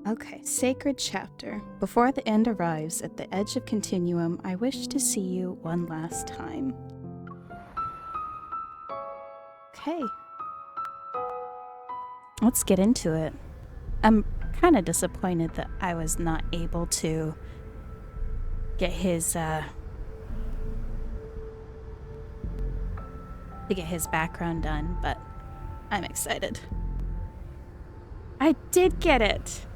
Okay, sacred chapter. Before the end arrives at the edge of continuum, I wish to see you one last time. Okay. Let's get into it. I'm kind of disappointed that I was not able to get his background done, but I'm excited. I did get it.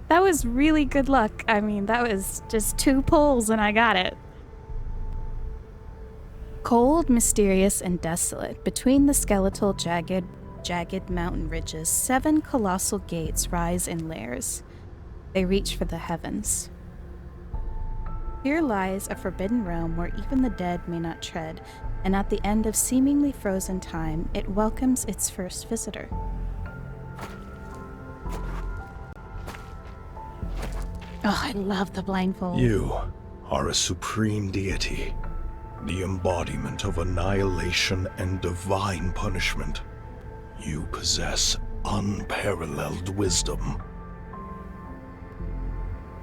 That was really good luck. I mean, that was just 2 pulls and I got it. Cold, mysterious, and desolate, between the skeletal, jagged mountain ridges, 7 colossal gates rise in layers. They reach for the heavens. Here lies a forbidden realm where even the dead may not tread, and at the end of seemingly frozen time, it welcomes its first visitor. Oh, I love the blindfold. You are a supreme deity, the embodiment of annihilation and divine punishment. You possess unparalleled wisdom.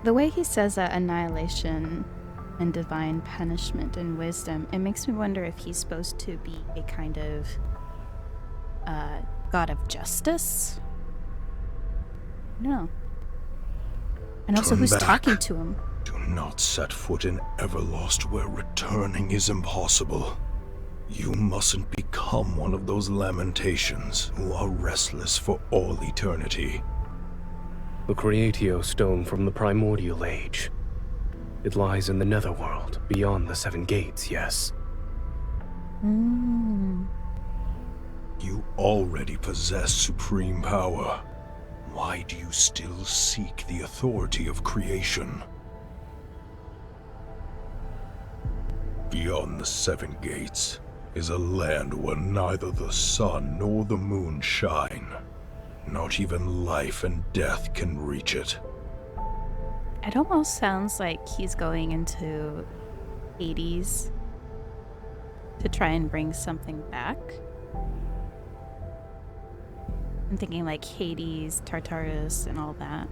The way he says that, annihilation and divine punishment and wisdom, it makes me wonder if he's supposed to be a kind of god of justice? No. And also, who's talking to him? Do not set foot in Everlost where returning is impossible. You mustn't become one of those lamentations who are restless for all eternity. The Creatio stone from the primordial age. It lies in the netherworld, beyond the 7 gates, yes. You already possess supreme power. Why do you still seek the authority of creation? Beyond the 7 gates is a land where neither the sun nor the moon shine. Not even life and death can reach it. It almost sounds like he's going into Hades to try and bring something back. I'm thinking like Hades, Tartarus, and all that.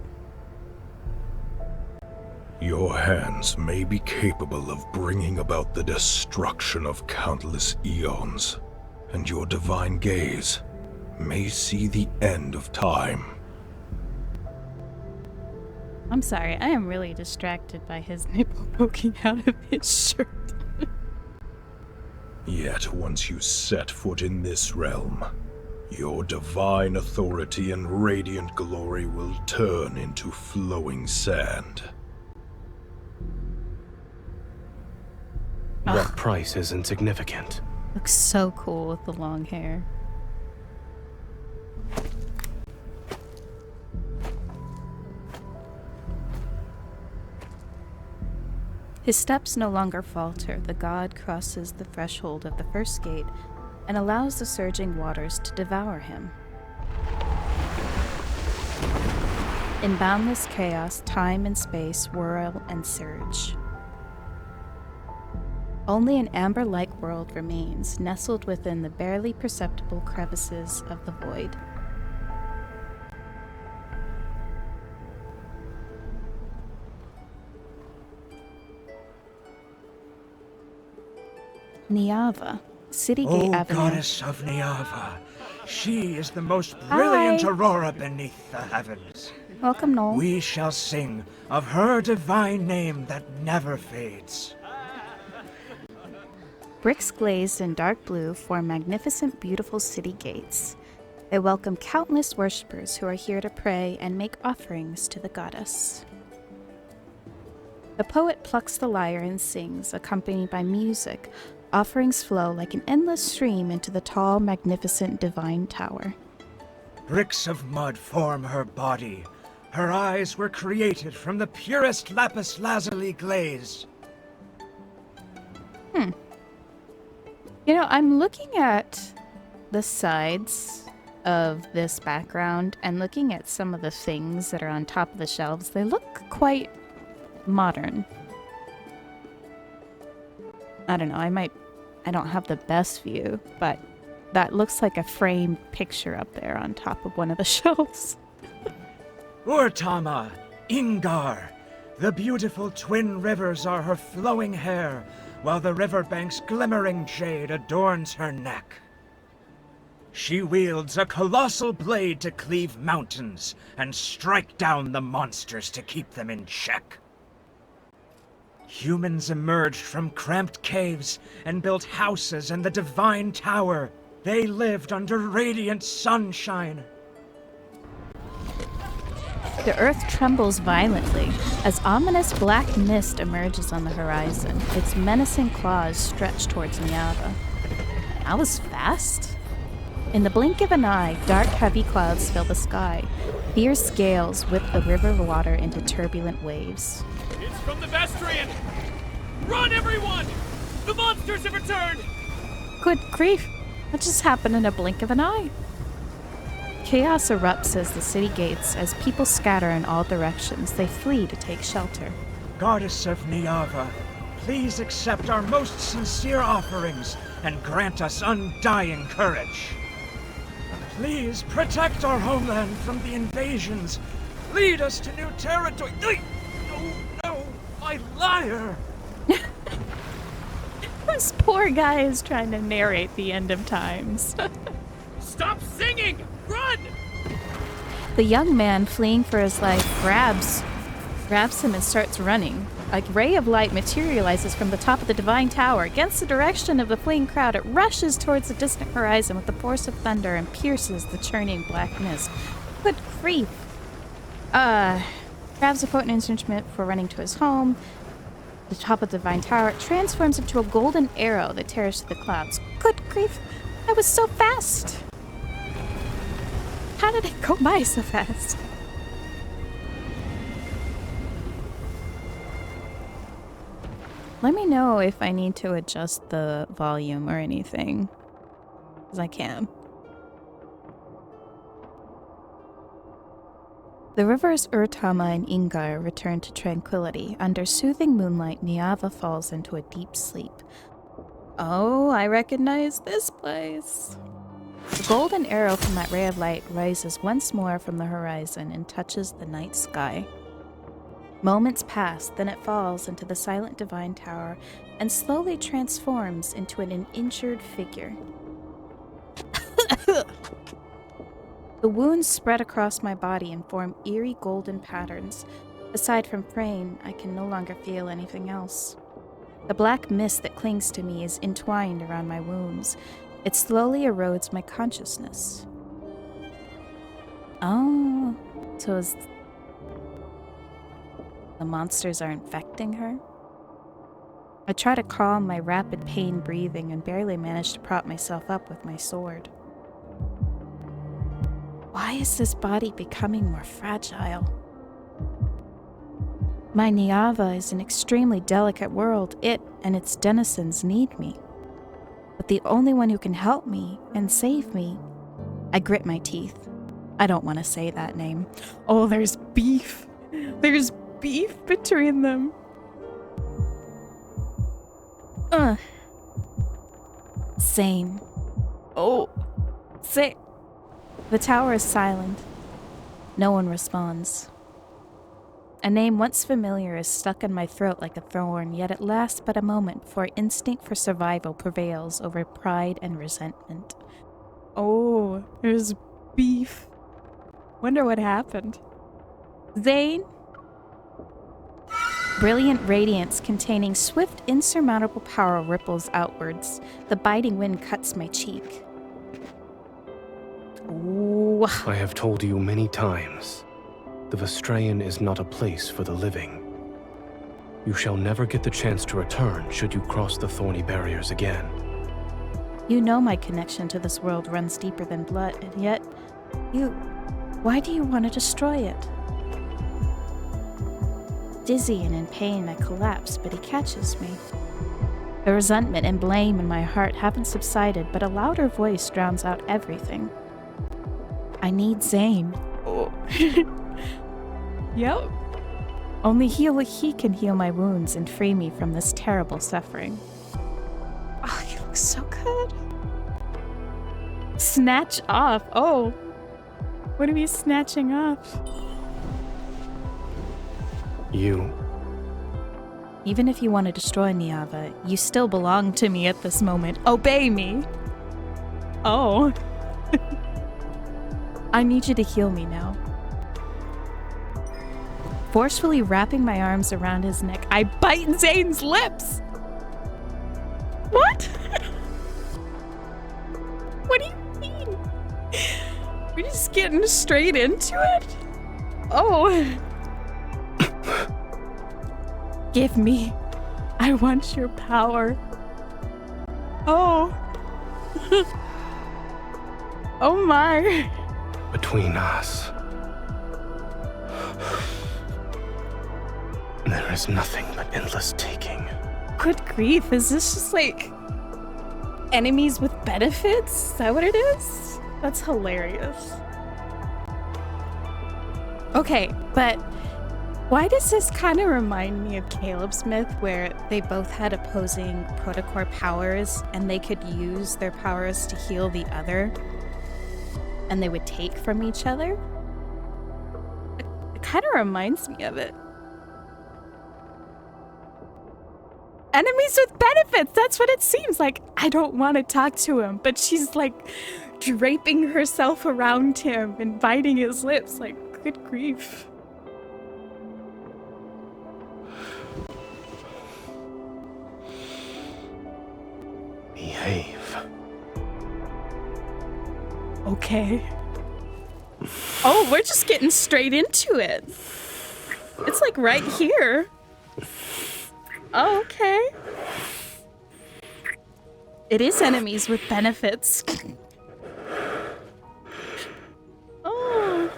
Your hands may be capable of bringing about the destruction of countless eons, and your divine gaze may see the end of time. I'm sorry, I am really distracted by his nipple poking out of his shirt. Yet once you set foot in this realm, your divine authority and radiant glory will turn into flowing sand. What price is insignificant? Looks so cool with the long hair. His steps no longer falter. The god crosses the threshold of the first gate and allows the surging waters to devour him. In boundless chaos, time and space whirl and surge. Only an amber-like world remains, nestled within the barely perceptible crevices of the void. Niava, Citygate Avenue. Goddess of Niava, she is the most brilliant Hi. aurora beneath the heavens. Welcome, Noel. We shall sing of her divine name that never fades. Bricks glazed in dark blue form magnificent, beautiful city gates. They welcome countless worshippers who are here to pray and make offerings to the goddess. The poet plucks the lyre and sings, accompanied by music. Offerings flow like an endless stream into the tall, magnificent divine tower. Bricks of mud form her body. Her eyes were created from the purest lapis lazuli glaze. You know, I'm looking at the sides of this background and looking at some of the things that are on top of the shelves. They look quite modern. I don't know, I don't have the best view, but that looks like a framed picture up there on top of one of the shelves. Urtama, Ingar. The beautiful twin rivers are her flowing hair, while the riverbank's glimmering jade adorns her neck. She wields a colossal blade to cleave mountains and strike down the monsters to keep them in check. Humans emerged from cramped caves and built houses in the Divine Tower. They lived under radiant sunshine. The earth trembles violently as ominous black mist emerges on the horizon, its menacing claws stretched towards Niava. That was fast. In the blink of an eye, dark, heavy clouds fill the sky. Fierce gales whip the river water into turbulent waves. It's from the Vestrian! Run, everyone! The monsters have returned! Good grief! What just happened in a blink of an eye? Chaos erupts as the city gates, as people scatter in all directions. They flee to take shelter. Goddess of Niava, please accept our most sincere offerings and grant us undying courage. Please protect our homeland from the invasions. Lead us to new territory. No, my lyre! This poor guy is trying to narrate the end of times. Stop singing! Run! The young man, fleeing for his life, grabs him and starts running. A ray of light materializes from the top of the Divine Tower. Against the direction of the fleeing crowd, it rushes towards the distant horizon with the force of thunder and pierces the churning black mist. Good grief! Grabs a potent instrument for running to his home. The top of the Divine Tower, it transforms into a golden arrow that tears through the clouds. Good grief! I was so fast! How did it go by so fast? Let me know if I need to adjust the volume or anything, because I can. The rivers Urtama and Ingar return to tranquility. Under soothing moonlight, Niava falls into a deep sleep. Oh, I recognize this place. The golden arrow from that ray of light rises once more from the horizon and touches the night sky. Moments pass, then it falls into the silent Divine Tower and slowly transforms into an injured figure. The wounds spread across my body and form eerie golden patterns. Aside from pain, I can no longer feel anything else. The black mist that clings to me is entwined around my wounds. It slowly erodes my consciousness. Oh, so the monsters are infecting her? I try to calm my rapid pain breathing and barely manage to prop myself up with my sword. Why is this body becoming more fragile? My Niava is an extremely delicate world. It and its denizens need me. But the only one who can help me and save me... I grit my teeth. I don't want to say that name. Oh, there's beef. There's beef between them. Zayne. Oh, Zayne. The tower is silent. No one responds. A name once familiar is stuck in my throat like a thorn, yet it lasts but a moment before instinct for survival prevails over pride and resentment. Oh, there's beef. Wonder what happened. Zayne? Brilliant radiance containing swift, insurmountable power ripples outwards. The biting wind cuts my cheek. Ooh. I have told you many times, the Vestrian is not a place for the living. You shall never get the chance to return should you cross the thorny barriers again. You know my connection to this world runs deeper than blood, and yet, why do you want to destroy it? Dizzy and in pain, I collapse, but he catches me. The resentment and blame in my heart haven't subsided, but a louder voice drowns out everything. I need Zayne. Oh. Yep. Only he can heal my wounds and free me from this terrible suffering. Oh, he looks so good. Snatch off. Oh. What are we snatching off? You. Even if you want to destroy Niava, you still belong to me at this moment. Obey me! Oh. I need you to heal me now. Forcefully wrapping my arms around his neck, I bite Zayne's lips! What? What do you mean? We're just getting straight into it? Oh. Give me. I want your power. Oh. Oh my. Between us, there is nothing but endless taking. Good grief, is this just like enemies with benefits? Is that what it is? That's hilarious. Okay, but why does this kind of remind me of Caleb's myth, where they both had opposing protocore powers and they could use their powers to heal the other and they would take from each other? It kind of reminds me of it. Enemies with benefits, that's what it seems like. I don't want to talk to him, but she's like draping herself around him and biting his lips. Like, good grief. Behave. Okay. Oh, we're just getting straight into it. It's like right here. Oh, okay. It is enemies with benefits. Oh.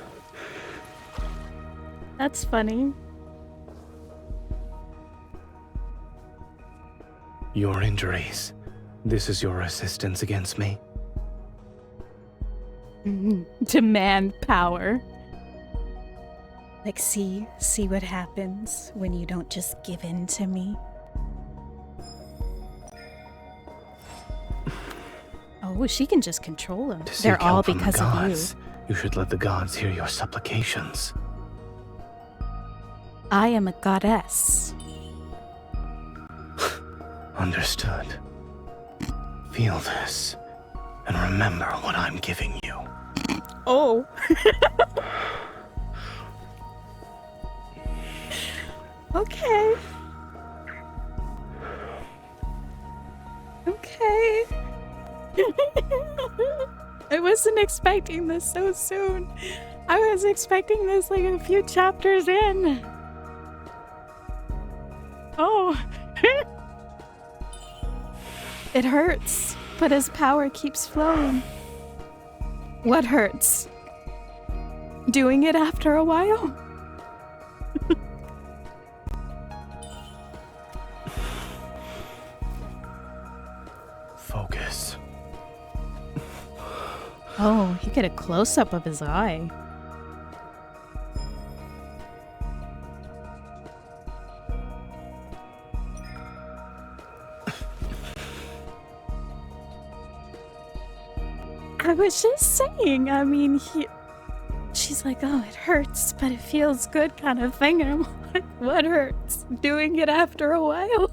That's funny. Your injuries. This is your resistance against me? Demand power. Like, see what happens when you don't just give in to me. Oh, she can just control them. To They're seek all help from the because of you. gods, you should let the gods hear your supplications. I am a goddess. Understood. Feel this, and remember what I'm giving you. Oh. Okay. Okay. I wasn't expecting this so soon. I was expecting this like a few chapters in. Oh. It hurts, but his power keeps flowing. What hurts? Doing it after a while? Focus. Oh, you get a close-up of his eye. I was just saying, I mean, she's like, oh, it hurts, but it feels good kind of thing. And I'm like, what hurts? Doing it after a while?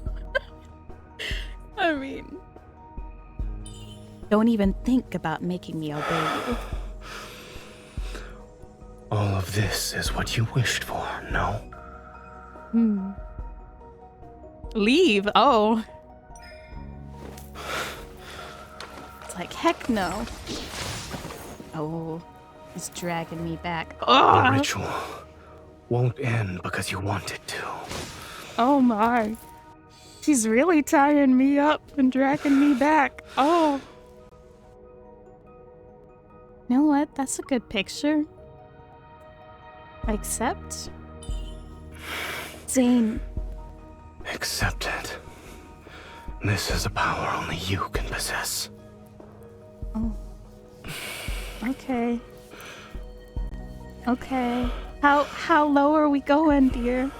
I mean, don't even think about making me obey you. All of this is what you wished for, no? Leave? Oh. It's like, heck no. Oh, he's dragging me back. The Oh, ritual won't end because you want it to. oh my. She's really tying me up and dragging me back. Oh. You know what? That's a good picture. I accept. Zayne. Accept it. This is a power only you can possess. Oh. Okay. Okay. How low are we going, dear?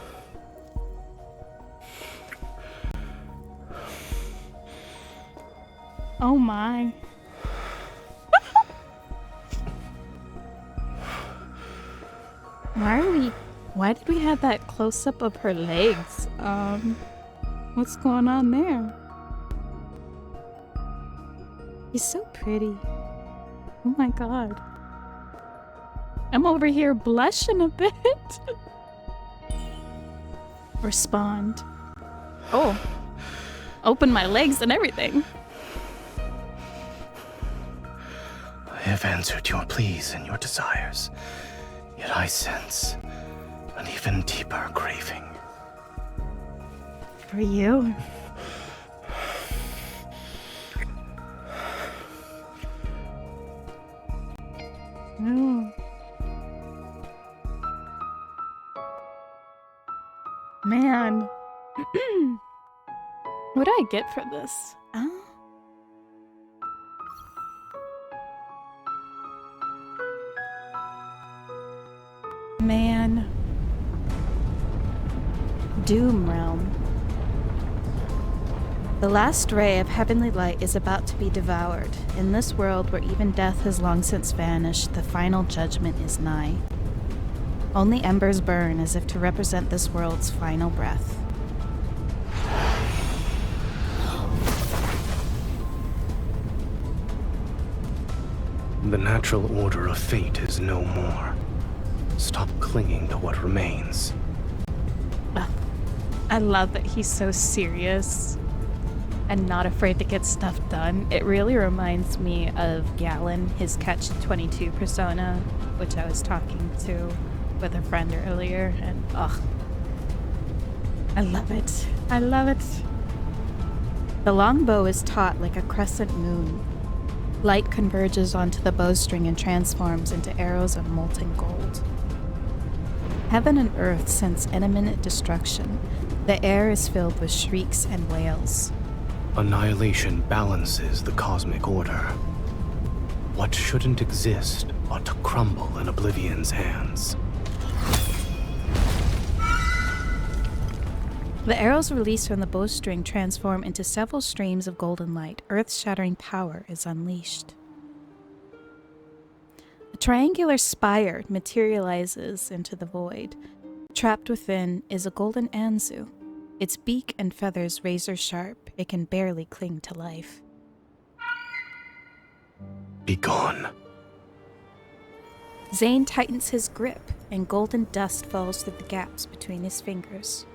Oh my. Why are we Why did we have that close-up of her legs? What's going on there? He's so pretty. Oh my god. I'm over here blushing a bit. Respond. Oh. Open my legs and everything. I have answered your pleas and your desires, yet I sense an even deeper craving. For you. Oh. Man. What do I get for this? Man. Doom Realm. The last ray of heavenly light is about to be devoured. In this world where even death has long since vanished, the final judgment is nigh. Only embers burn as if to represent this world's final breath. The natural order of fate is no more. Stop clinging to what remains. I love that he's so serious and not afraid to get stuff done. It really reminds me of Galen, his Catch-22 persona, which I was talking to with a friend earlier, and I love it. I love it. The longbow is taut like a crescent moon. Light converges onto the bowstring and transforms into arrows of molten gold. Heaven and earth sense imminent destruction. The air is filled with shrieks and wails. Annihilation balances the cosmic order. What shouldn't exist ought to crumble in Oblivion's hands. The arrows released from the bowstring transform into several streams of golden light. Earth-shattering power is unleashed. A triangular spire materializes into the void. Trapped within is a golden Anzu. Its beak and feathers razor sharp. It can barely cling to life. Be gone. Zayne tightens his grip, and golden dust falls through the gaps between his fingers.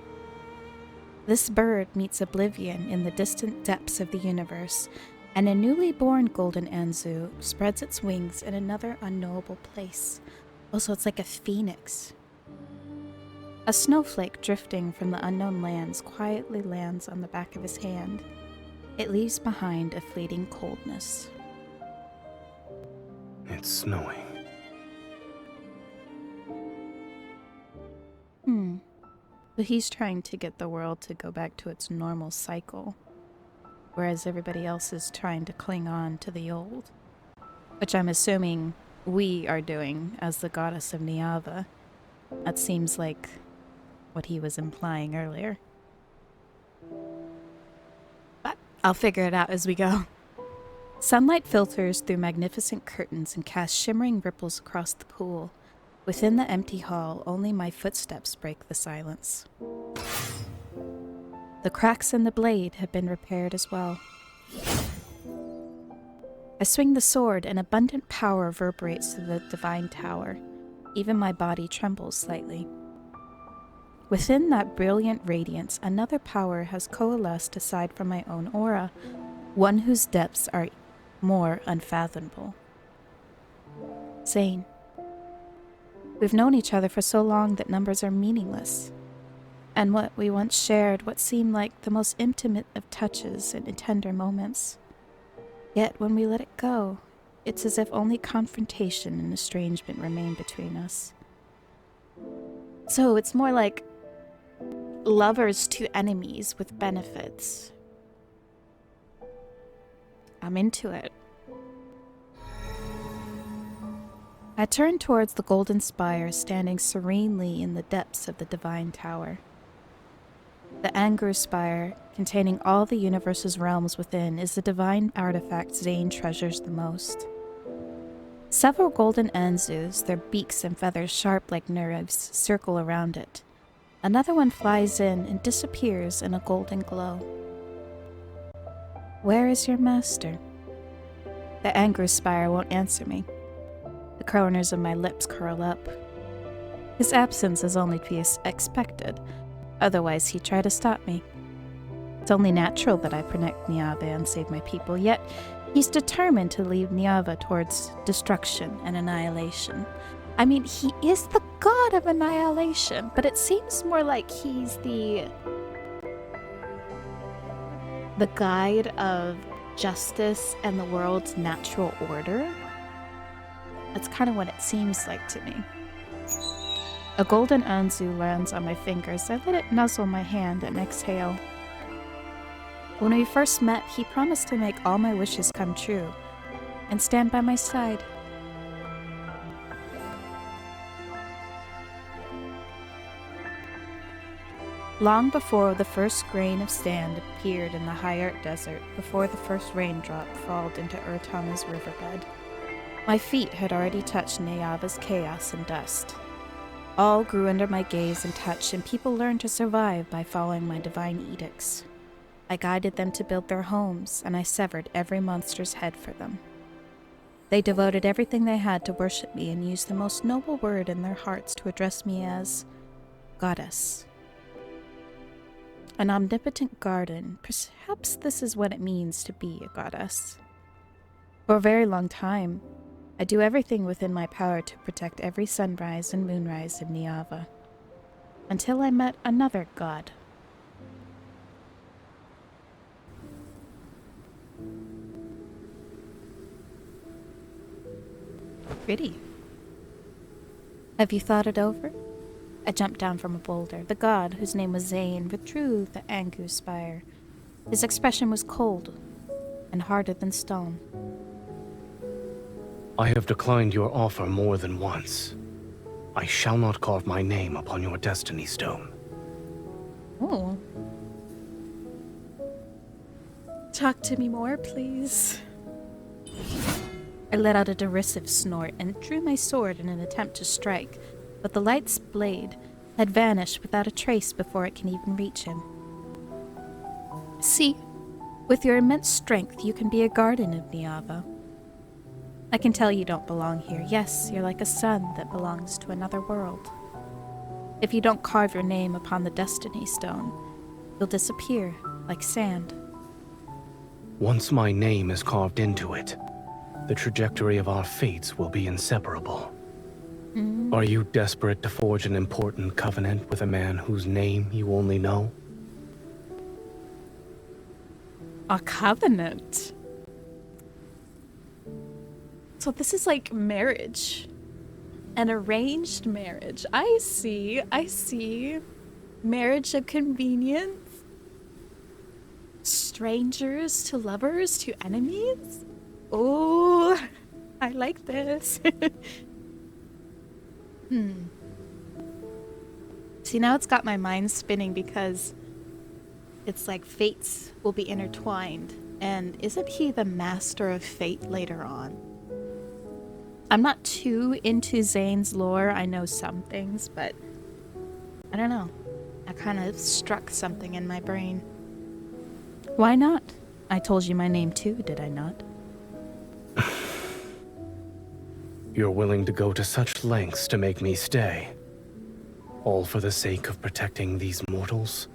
This bird meets Oblivion in the distant depths of the universe, and a newly born golden Anzu spreads its wings in another unknowable place. Also, it's like a phoenix. A snowflake drifting from the unknown lands quietly lands on the back of his hand. It leaves behind a fleeting coldness. It's snowing. But he's trying to get the world to go back to its normal cycle, whereas everybody else is trying to cling on to the old. Which I'm assuming we are doing as the goddess of Niava. That seems like what he was implying earlier. But I'll figure it out as we go. Sunlight filters through magnificent curtains and casts shimmering ripples across the pool. Within the empty hall, only my footsteps break the silence. The cracks in the blade have been repaired as well. I swing the sword, and abundant power reverberates through the divine tower. Even my body trembles slightly. Within that brilliant radiance, another power has coalesced aside from my own aura, one whose depths are more unfathomable. Zayne. We've known each other for so long that numbers are meaningless. And what we once shared, what seemed like the most intimate of touches and tender moments. Yet when we let it go, it's as if only confrontation and estrangement remain between us. So it's more like lovers to enemies with benefits. I'm into it. I turn towards the golden spire standing serenely in the depths of the divine tower. The Angru Spire, containing all the universe's realms within, is the divine artifact Zayne treasures the most. Several golden Anzus, their beaks and feathers sharp like nerves, circle around it. Another one flies in and disappears in a golden glow. Where is your master? The angry spire won't answer me. The corners of my lips curl up. His absence is only to be expected, otherwise he'd try to stop me. It's only natural that I protect Niava and save my people, yet he's determined to lead Niava towards destruction and annihilation. I mean, he is the god of annihilation, but it seems more like he's the guide of justice and the world's natural order. That's kind of what it seems like to me. A golden Anzu lands on my fingers. I let it nuzzle my hand and exhale. When we first met, he promised to make all my wishes come true and stand by my side. Long before the first grain of sand appeared in the high-art desert, before the first raindrop falled into Urtama's riverbed, my feet had already touched Niava's chaos and dust. All grew under my gaze and touch, and people learned to survive by following my divine edicts. I guided them to build their homes, and I severed every monster's head for them. They devoted everything they had to worship me and used the most noble word in their hearts to address me as Goddess. An omnipotent guardian, perhaps this is what it means to be a goddess. For a very long time, I do everything within my power to protect every sunrise and moonrise in Niava. Until I met another god. Pretty. Have you thought it over? I jumped down from a boulder. The god, whose name was Zayne, withdrew the Angu spire. His expression was cold and harder than stone. I have declined your offer more than once. I shall not carve my name upon your destiny stone. Oh. Talk to me more, please. I let out a derisive snort and drew my sword in an attempt to strike, but the light's blade had vanished without a trace before it can even reach him. See, with your immense strength, you can be a guardian of Niava. I can tell you don't belong here. Yes, you're like a sun that belongs to another world. If you don't carve your name upon the destiny stone, you'll disappear like sand. Once my name is carved into it, the trajectory of our fates will be inseparable. Are you desperate to forge an important covenant with a man whose name you only know? A covenant? So this is like marriage. An arranged marriage. I see. Marriage of convenience. Strangers to lovers to enemies. Oh, I like this. See, now it's got my mind spinning because it's like fates will be intertwined. And isn't he the master of fate later on? I'm not too into Zayne's lore. I know some things, but I don't know. I kind of struck something in my brain. Why not? I told you my name too, did I not? You're willing to go to such lengths to make me stay. All for the sake of protecting these mortals?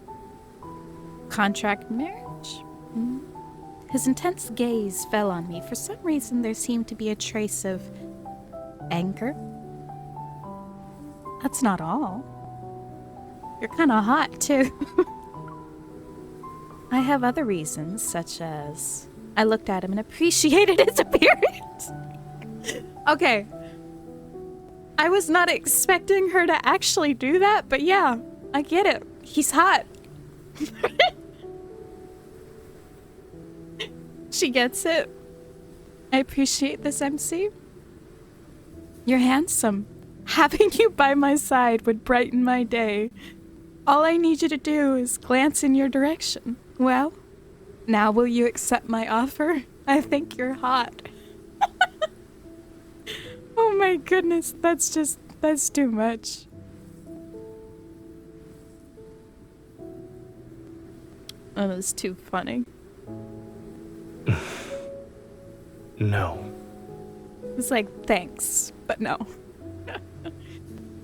Contract marriage? His intense gaze fell on me. For some reason, there seemed to be a trace of anger. That's not all. You're kind of hot, too. I have other reasons, such as I looked at him and appreciated his appearance. Okay. I was not expecting her to actually do that, but yeah, I get it. He's hot. She gets it. I appreciate this, MC. You're handsome. Having you by my side would brighten my day. All I need you to do is glance in your direction. Well, now will you accept my offer? I think you're hot. Oh my goodness, that's too much. Oh, that's too funny. No. It's like, thanks, but no.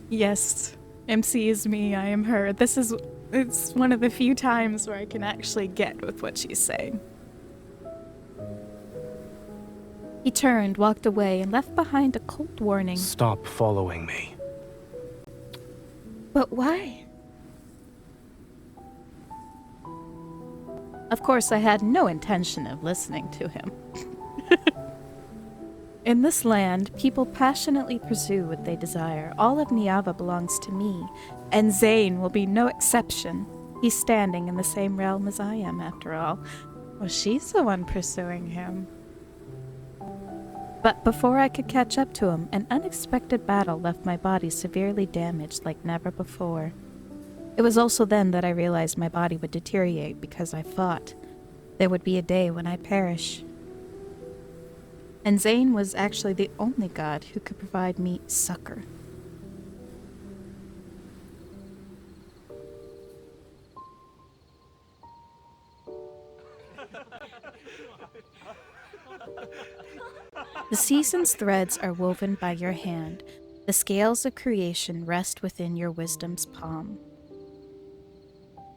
Yes, MC is me, I am her. It's one of the few times where I can actually get with what she's saying. He turned, walked away, and left behind a cold warning. Stop following me. But why? Of course, I had no intention of listening to him. In this land, people passionately pursue what they desire. All of Niava belongs to me, and Zayne will be no exception. He's standing in the same realm as I am, after all. Well, she's the one pursuing him. But before I could catch up to him, an unexpected battle left my body severely damaged like never before. It was also then that I realized my body would deteriorate because I fought. There would be a day when I'd perish. And Zayne was actually the only god who could provide me succor. The season's threads are woven by your hand. The scales of creation rest within your wisdom's palm.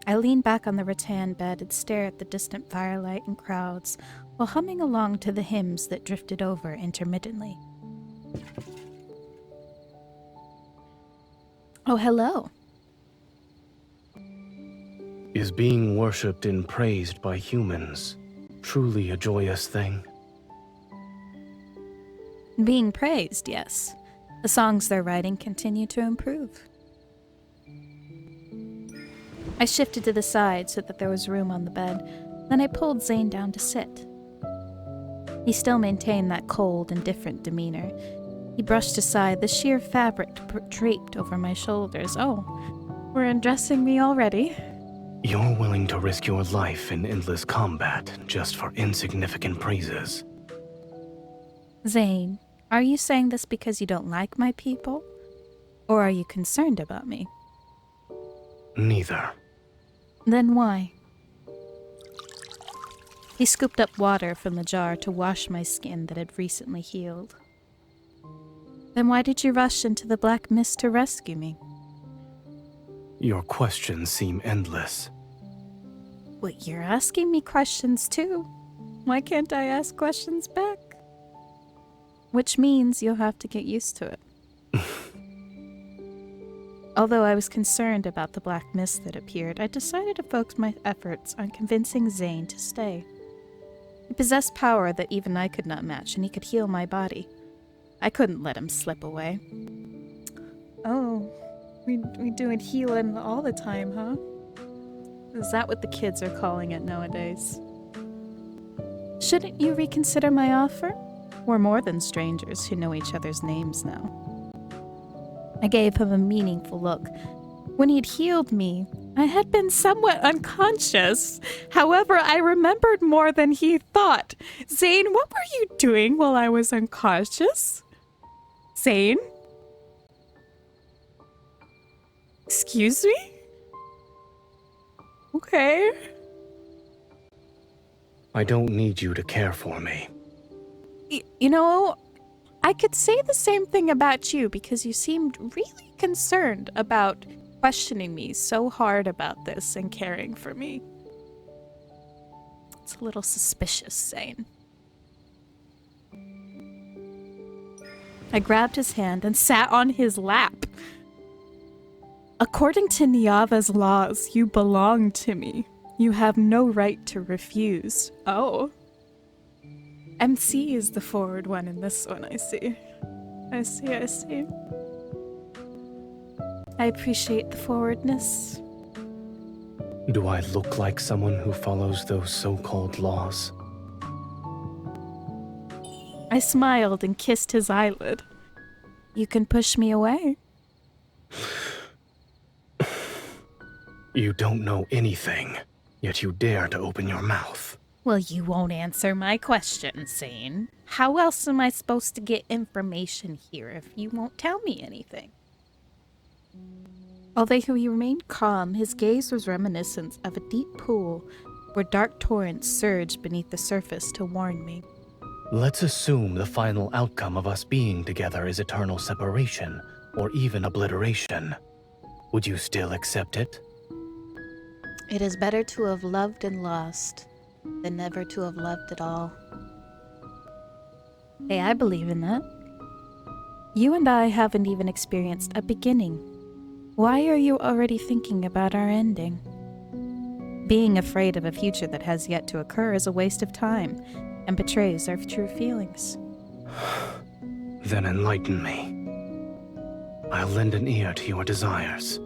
I lean back on the rattan bed and stare at the distant firelight and crowds while humming along to the hymns that drifted over intermittently. Oh, hello. Is being worshipped and praised by humans truly a joyous thing? Being praised, yes. The songs they're writing continue to improve. I shifted to the side so that there was room on the bed, then I pulled Zayne down to sit. He still maintained that cold, indifferent demeanor. He brushed aside the sheer fabric draped over my shoulders. Oh, we're undressing me already? You're willing to risk your life in endless combat just for insignificant praises. Zayne, are you saying this because you don't like my people? Or are you concerned about me? Neither. Then why? He scooped up water from the jar to wash my skin that had recently healed. Then why did you rush into the black mist to rescue me? Your questions seem endless. Wait, you're asking me questions too. Why can't I ask questions back? Which means you'll have to get used to it. Although I was concerned about the black mist that appeared, I decided to focus my efforts on convincing Zayne to stay. He possessed power that even I could not match, and he could heal my body. I couldn't let him slip away. Oh, we doing healing all the time, huh? Is that what the kids are calling it nowadays? Shouldn't you reconsider my offer? We're more than strangers who know each other's names now. I gave him a meaningful look. When he'd healed me, I had been somewhat unconscious. However, I remembered more than he thought. Zayne, what were you doing while I was unconscious? Zayne? Excuse me? Okay. I don't need you to care for me. You know, I could say the same thing about you because you seemed really concerned about questioning me so hard about this and caring for me. It's a little suspicious, Zayne. I grabbed his hand and sat on his lap. According to Niava's laws, you belong to me. You have no right to refuse. Oh. MC is the forward one in this one, I see. I see. I appreciate the forwardness. Do I look like someone who follows those so-called laws? I smiled and kissed his eyelid. You can push me away. You don't know anything, yet you dare to open your mouth. Well, you won't answer my question, Zayne. How else am I supposed to get information here if you won't tell me anything? Although he remained calm, his gaze was reminiscent of a deep pool where dark torrents surged beneath the surface to warn me. Let's assume the final outcome of us being together is eternal separation, or even obliteration. Would you still accept it? It is better to have loved and lost than never to have loved at all. Hey, I believe in that. You and I haven't even experienced a beginning. Why are you already thinking about our ending? Being afraid of a future that has yet to occur is a waste of time and betrays our true feelings. Then enlighten me. I'll lend an ear to your desires.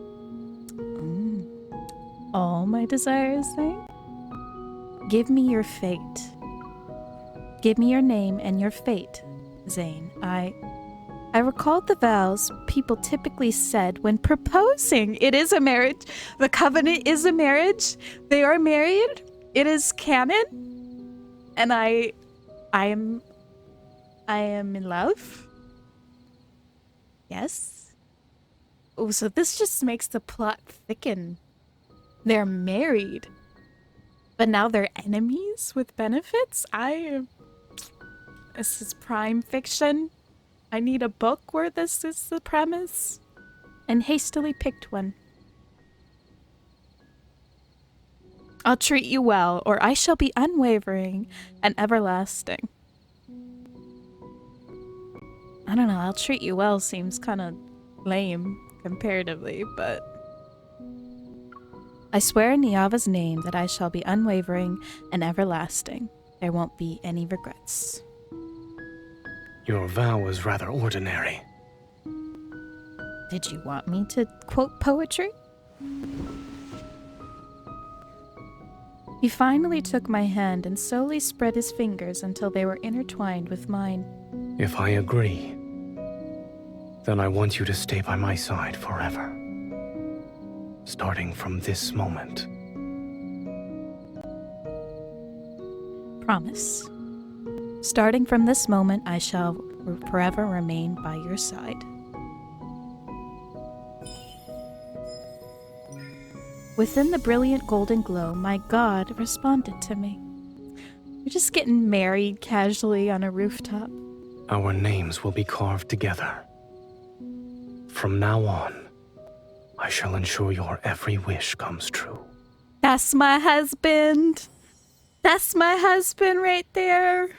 All my desires, Zayne? Give me your fate. Give me your name and your fate, Zayne. I recalled the vows people typically said when proposing. It is a marriage. The covenant is a marriage. They are married. It is canon. And I am in love. Yes. Oh, so this just makes the plot thicken. They're married. But now they're enemies with benefits? This is prime fiction. I need a book where this is the premise. And hastily picked one. I'll treat you well, or I shall be unwavering and everlasting. I don't know, I'll treat you well seems kind of lame comparatively, but... I swear in Niava's name that I shall be unwavering and everlasting. There won't be any regrets. Your vow is rather ordinary. Did you want me to quote poetry? He finally took my hand and slowly spread his fingers until they were intertwined with mine. If I agree, then I want you to stay by my side forever. Starting from this moment. Promise. Starting from this moment, I shall forever remain by your side. Within the brilliant golden glow, my god responded to me. We're just getting married casually on a rooftop. Our names will be carved together. From now on, I shall ensure your every wish comes true. That's my husband. That's my husband right there.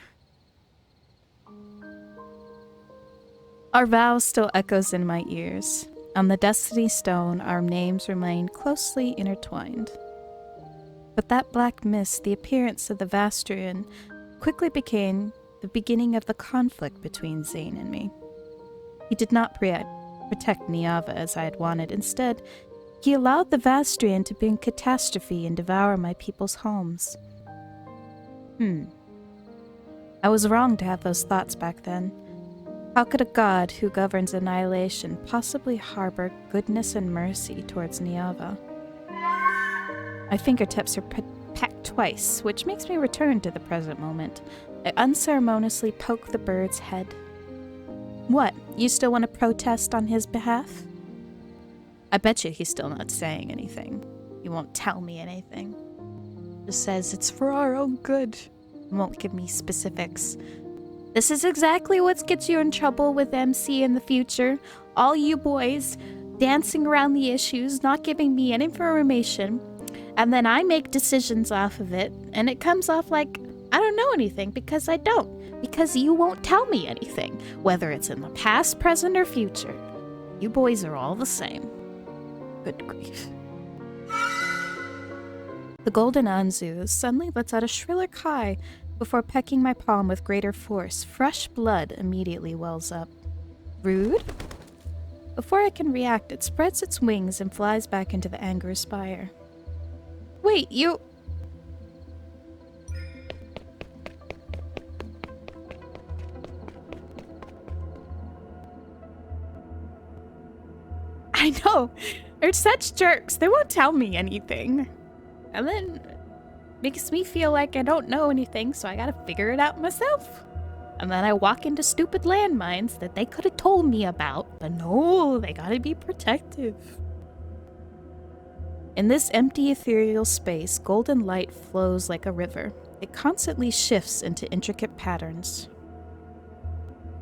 Our vow still echoes in my ears. On the destiny stone, our names remain closely intertwined. But that black mist, the appearance of the Vastrian, quickly became the beginning of the conflict between Zayne and me. He did not protect Niava as I had wanted. Instead, he allowed the Vastrian to bring catastrophe and devour my people's homes. I was wrong to have those thoughts back then. How could a god who governs annihilation possibly harbor goodness and mercy towards Niava? My fingertips are packed twice, which makes me return to the present moment. I unceremoniously poke the bird's head. What? You still want to protest on his behalf? I bet you he's still not saying anything. He won't tell me anything. Just says it's for our own good. Won't give me specifics. This is exactly what gets you in trouble with MC in the future. All you boys dancing around the issues, not giving me any information, and then I make decisions off of it, and it comes off like I don't know anything because I don't. Because you won't tell me anything, whether it's in the past, present, or future. You boys are all the same. Good grief. The golden Anzu suddenly lets out a shriller cry before pecking my palm with greater force. Fresh blood immediately wells up. Rude? Before I can react, it spreads its wings and flies back into the anger spire. Wait, you... I know. They're such jerks. They won't tell me anything. And then makes me feel like I don't know anything, so I gotta figure it out myself. And then I walk into stupid landmines that they could have told me about, but no, they gotta be protective. In this empty ethereal space, golden light flows like a river. It constantly shifts into intricate patterns.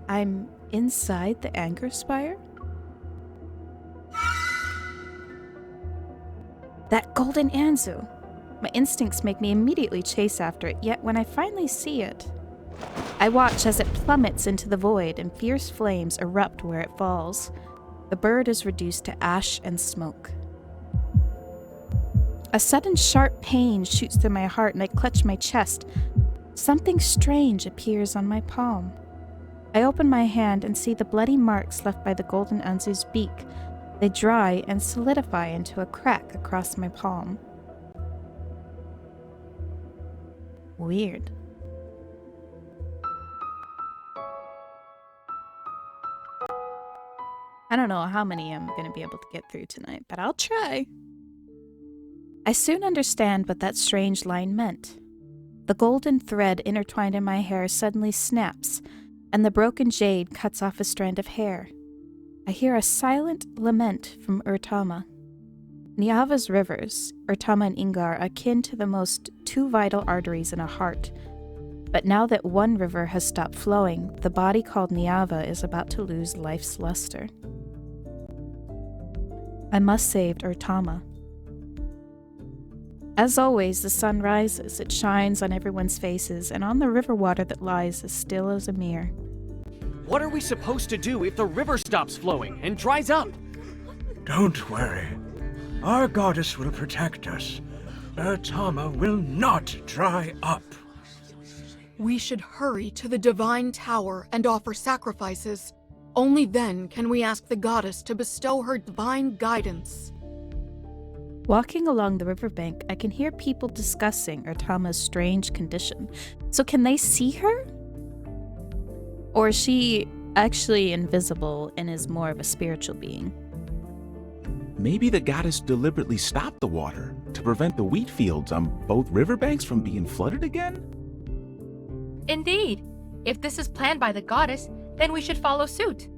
I'm inside the Anger Spire? That golden Anzu! My instincts make me immediately chase after it, yet when I finally see it, I watch as it plummets into the void and fierce flames erupt where it falls. The bird is reduced to ash and smoke. A sudden sharp pain shoots through my heart and I clutch my chest. Something strange appears on my palm. I open my hand and see the bloody marks left by the golden Anzu's beak. They dry and solidify into a crack across my palm. Weird. I don't know how many I'm going to be able to get through tonight, but I'll try. I soon understand what that strange line meant. The golden thread intertwined in my hair suddenly snaps, and the broken jade cuts off a strand of hair. I hear a silent lament from Urtama. Niava's rivers, Urtama and Ingar, are akin to the most two vital arteries in a heart. But now that one river has stopped flowing, the body called Niava is about to lose life's luster. I must save Urtama. As always, the sun rises. It shines on everyone's faces, and on the river water that lies as still as a mirror. What are we supposed to do if the river stops flowing and dries up? Don't worry. Our goddess will protect us. Urtama will not dry up. We should hurry to the divine tower and offer sacrifices. Only then can we ask the goddess to bestow her divine guidance. Walking along the riverbank, I can hear people discussing Urtama's strange condition. So can they see her? Or is she actually invisible and is more of a spiritual being? Maybe the goddess deliberately stopped the water to prevent the wheat fields on both riverbanks from being flooded again? Indeed. If this is planned by the goddess, then we should follow suit.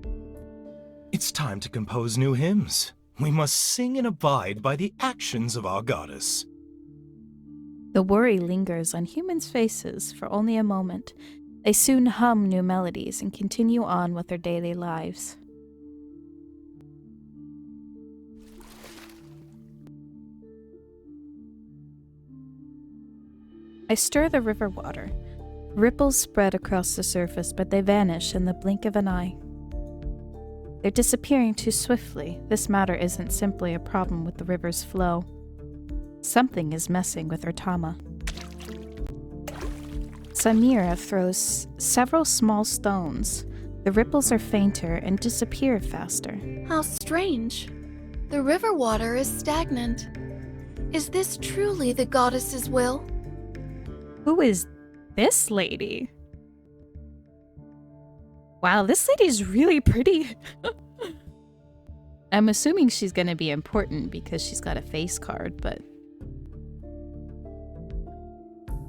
It's time to compose new hymns. We must sing and abide by the actions of our goddess. The worry lingers on humans' faces for only a moment. They soon hum new melodies and continue on with their daily lives. I stir the river water. Ripples spread across the surface, but they vanish in the blink of an eye. They're disappearing too swiftly. This matter isn't simply a problem with the river's flow. Something is messing with Urtama. Samira throws several small stones. The ripples are fainter and disappear faster. How strange. The river water is stagnant. Is this truly the goddess's will? Who is this lady? Wow, this lady's really pretty. I'm assuming she's gonna be important because she's got a face card, but...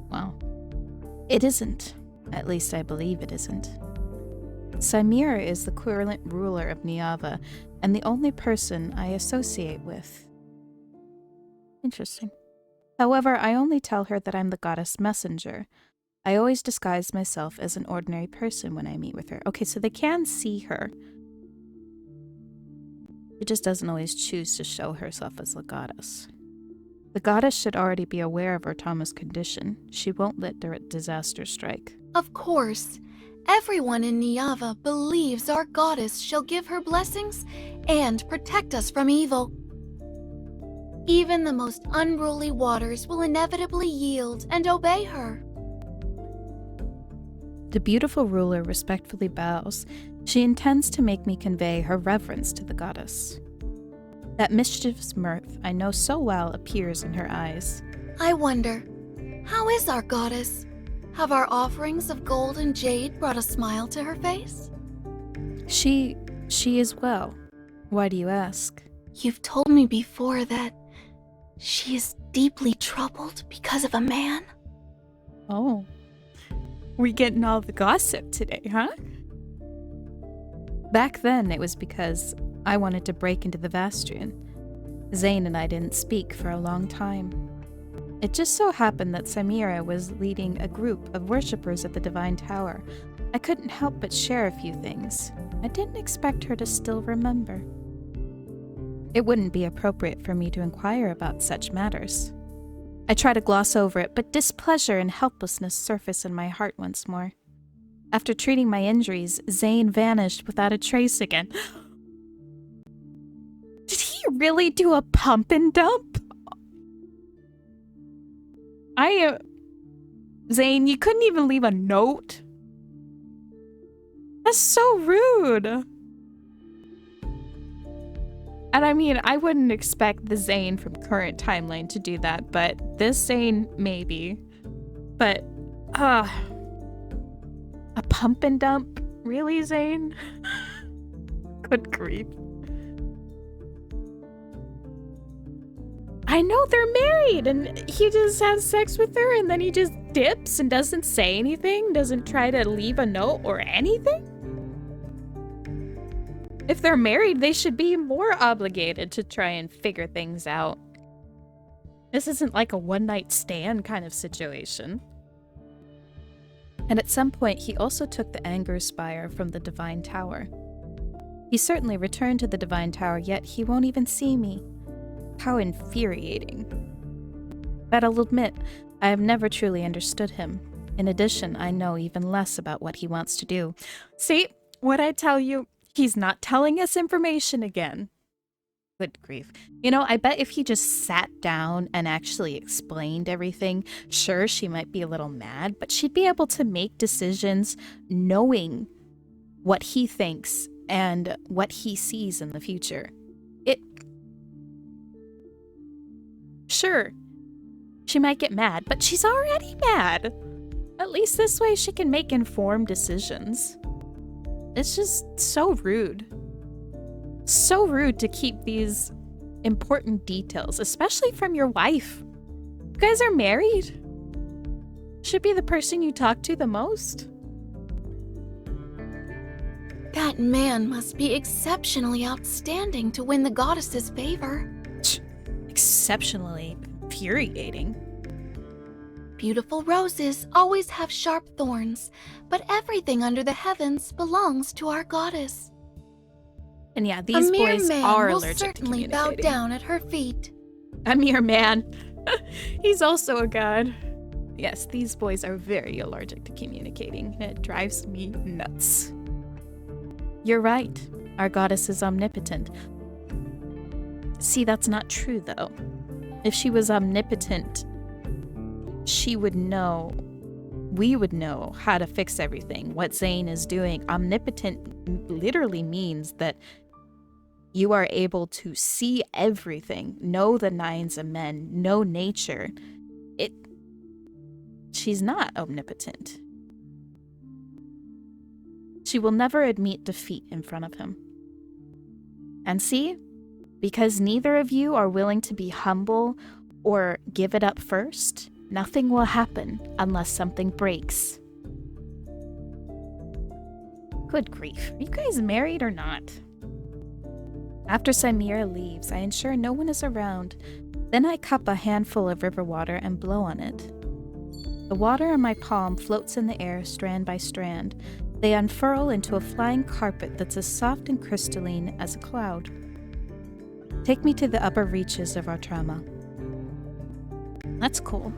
Wow. It isn't. At least I believe it isn't. Samira is the current ruler of Niava, and the only person I associate with. Interesting. However, I only tell her that I'm the goddess messenger. I always disguise myself as an ordinary person when I meet with her. Okay, so they can see her. She just doesn't always choose to show herself as a goddess. The goddess should already be aware of Urtama's condition. She won't let the disaster strike. Of course. Everyone in Niava believes our goddess shall give her blessings and protect us from evil. Even the most unruly waters will inevitably yield and obey her. The beautiful ruler respectfully bows. She intends to make me convey her reverence to the goddess. That mischievous mirth I know so well appears in her eyes. I wonder, how is our goddess? Have our offerings of gold and jade brought a smile to her face? She is well. Why do you ask? You've told me before that She is deeply troubled because of a man. Oh. We getting all the gossip today, huh? Back then, it was because I wanted to break into the Vastrian. Zayne and I didn't speak for a long time. It just so happened that Samira was leading a group of worshippers at the Divine Tower. I couldn't help but share a few things. I didn't expect her to still remember. It wouldn't be appropriate for me to inquire about such matters. I try to gloss over it, but displeasure and helplessness surface in my heart once more. After treating my injuries, Zayne vanished without a trace again. Did he really do a pump and dump? Zayne, you couldn't even leave a note? That's so rude. And I mean, I wouldn't expect the Zayne from current timeline to do that, but this Zayne, maybe. But, a pump and dump? Really, Zayne? Good grief. I know they're married, and he just has sex with her, and then he just dips and doesn't say anything, doesn't try to leave a note or anything? If they're married, they should be more obligated to try and figure things out. This isn't like a one-night stand kind of situation. And at some point, he also took the Anger Spire from the Divine Tower. He certainly returned to the Divine Tower, yet he won't even see me. How infuriating. But I'll admit, I have never truly understood him. In addition, I know even less about what he wants to do. See, what I tell you, he's not telling us information again. Good grief. You know, I bet if he just sat down and actually explained everything, sure, she might be a little mad, but she'd be able to make decisions knowing what he thinks and what he sees in the future. Sure, she might get mad, but she's already mad. At least this way she can make informed decisions. It's just so rude. So rude to keep these important details, especially from your wife. You guys are married. Should be the person you talk to the most. That man must be exceptionally outstanding to win the goddess's favor. Exceptionally infuriating. Beautiful roses always have sharp thorns, but everything under the heavens belongs to our goddess. And yeah, these a mere boys man are will allergic to certainly bow communicating. down at her feet. A mere man. He's also a god. Yes, these boys are very allergic to communicating, and it drives me nuts. You're right. Our goddess is omnipotent. See, that's not true, though. If she was omnipotent, she would know, we would know how to fix everything, what Zayne is doing. Omnipotent literally means that you are able to see everything, know the nines of men, know nature. She's not omnipotent. She will never admit defeat in front of him. And see? Because neither of you are willing to be humble or give it up first, nothing will happen unless something breaks. Good grief. Are you guys married or not? After Samira leaves, I ensure no one is around. Then I cup a handful of river water and blow on it. The water in my palm floats in the air strand by strand. They unfurl into a flying carpet that's as soft and crystalline as a cloud. Take me to the upper reaches of our trauma. That's cool.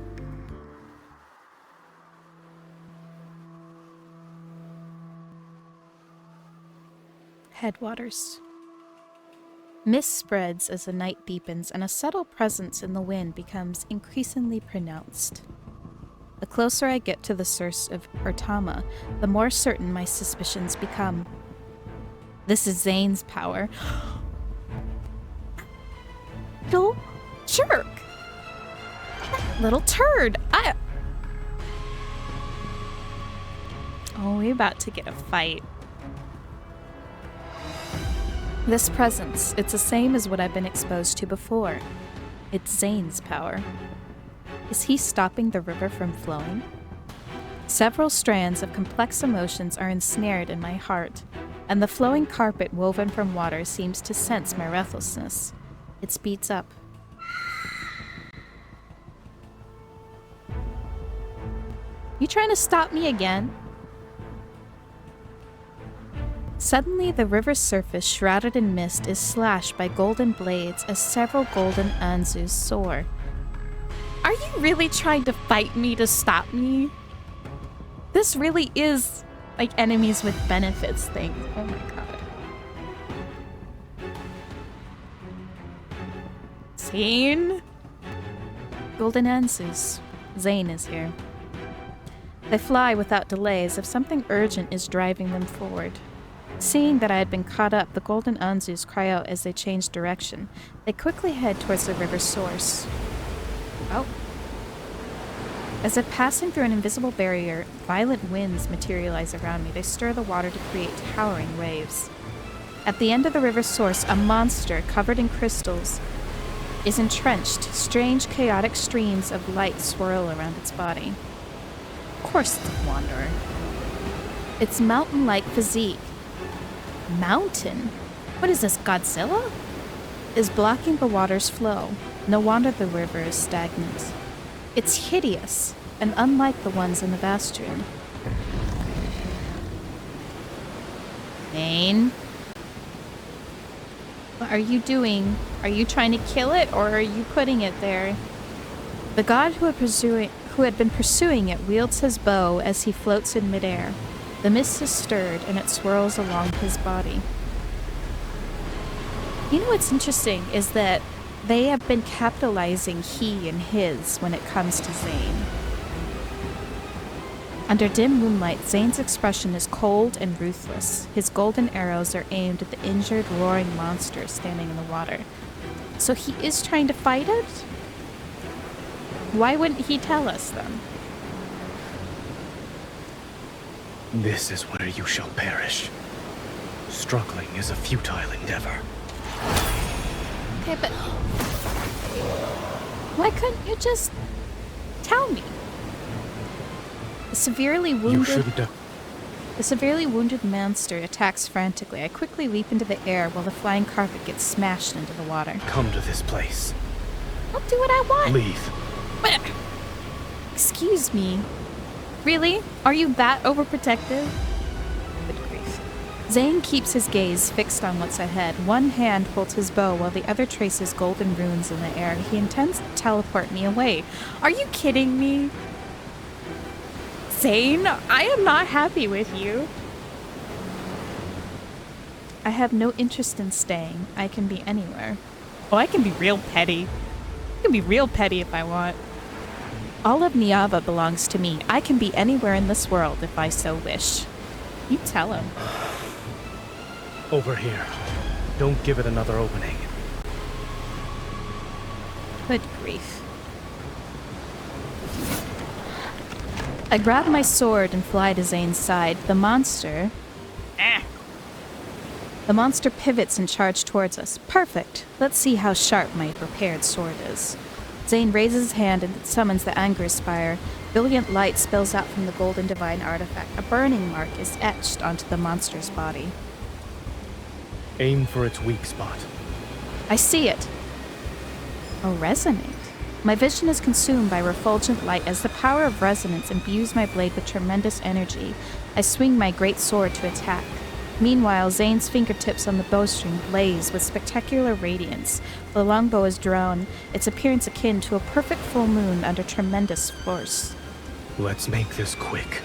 Headwaters. Mist spreads as the night deepens, and a subtle presence in the wind becomes increasingly pronounced. The closer I get to the source of Urtama, the more certain my suspicions become. This is Zayne's power. Little jerk! Little turd! Oh, we're about to get a fight. This presence, it's the same as what I've been exposed to before. It's Zayne's power. Is he stopping the river from flowing? Several strands of complex emotions are ensnared in my heart, and the flowing carpet woven from water seems to sense my restlessness. It speeds up. You trying to stop me again? Suddenly, the river's surface, shrouded in mist, is slashed by golden blades as several golden Anzus soar. Are you really trying to fight me to stop me? This really is like enemies with benefits thing. Oh my god. Zayne? Golden Anzus. Zayne is here. They fly without delay as if something urgent is driving them forward. Seeing that I had been caught up, the golden Anzus cry out as they change direction. They quickly head towards the river's source. Oh. As if passing through an invisible barrier, violent winds materialize around me. They stir the water to create towering waves. At the end of the river's source, a monster covered in crystals is entrenched. Strange, chaotic streams of light swirl around its body. Of course it's a wanderer. Its mountain-like physique. Mountain? What is this, Godzilla? Is blocking the water's flow. No wonder the river is stagnant. It's hideous, and unlike the ones in the Bastion. Zayne? What are you doing? Are you trying to kill it, or are you putting it there? The god who had been pursuing it wields his bow as he floats in midair. The mist is stirred, and it swirls along his body. You know what's interesting is that they have been capitalizing he and his when it comes to Zayne. Under dim moonlight, Zayne's expression is cold and ruthless. His golden arrows are aimed at the injured, roaring monster standing in the water. So he is trying to fight it? Why wouldn't he tell us then? This is where you shall perish. Struggling is a futile endeavor. Okay, but why couldn't you just tell me? The severely wounded monster attacks frantically. I quickly leap into the air while the flying carpet gets smashed into the water. Come to this place. I'll do what I want. Leave. But, excuse me. Really? Are you that overprotective? Good grief. Zayne keeps his gaze fixed on what's ahead. One hand holds his bow while the other traces golden runes in the air. He intends to teleport me away. Are you kidding me? Zayne, I am not happy with you. I have no interest in staying. I can be anywhere. Oh, I can be real petty. I can be real petty if I want. All of Niava belongs to me. I can be anywhere in this world if I so wish. You tell him. Over here. Don't give it another opening. Good grief. I grab my sword and fly to Zayne's side. The monster pivots and charges towards us. Perfect. Let's see how sharp my prepared sword is. Zayne raises his hand and summons the Anger Spire. Brilliant light spills out from the golden divine artifact. A burning mark is etched onto the monster's body. Aim for its weak spot. I see it. Oh, resonate. My vision is consumed by refulgent light as the power of resonance imbues my blade with tremendous energy. I swing my great sword to attack. Meanwhile, Zayne's fingertips on the bowstring blaze with spectacular radiance. The longbow is drawn, its appearance akin to a perfect full moon under tremendous force. Let's make this quick.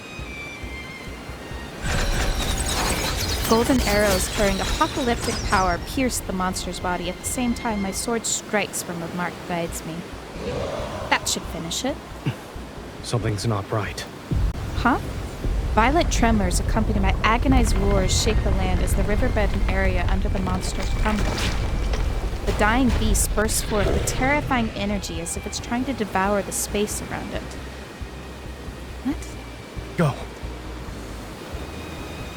Golden arrows carrying apocalyptic power pierce the monster's body. At the same time, my sword strikes from a mark guides me. That should finish it. Something's not right. Huh? Violent tremors accompanied by agonized roars shake the land as the riverbed and area under the monster crumble. The dying beast bursts forth with terrifying energy as if it's trying to devour the space around it. What? Go.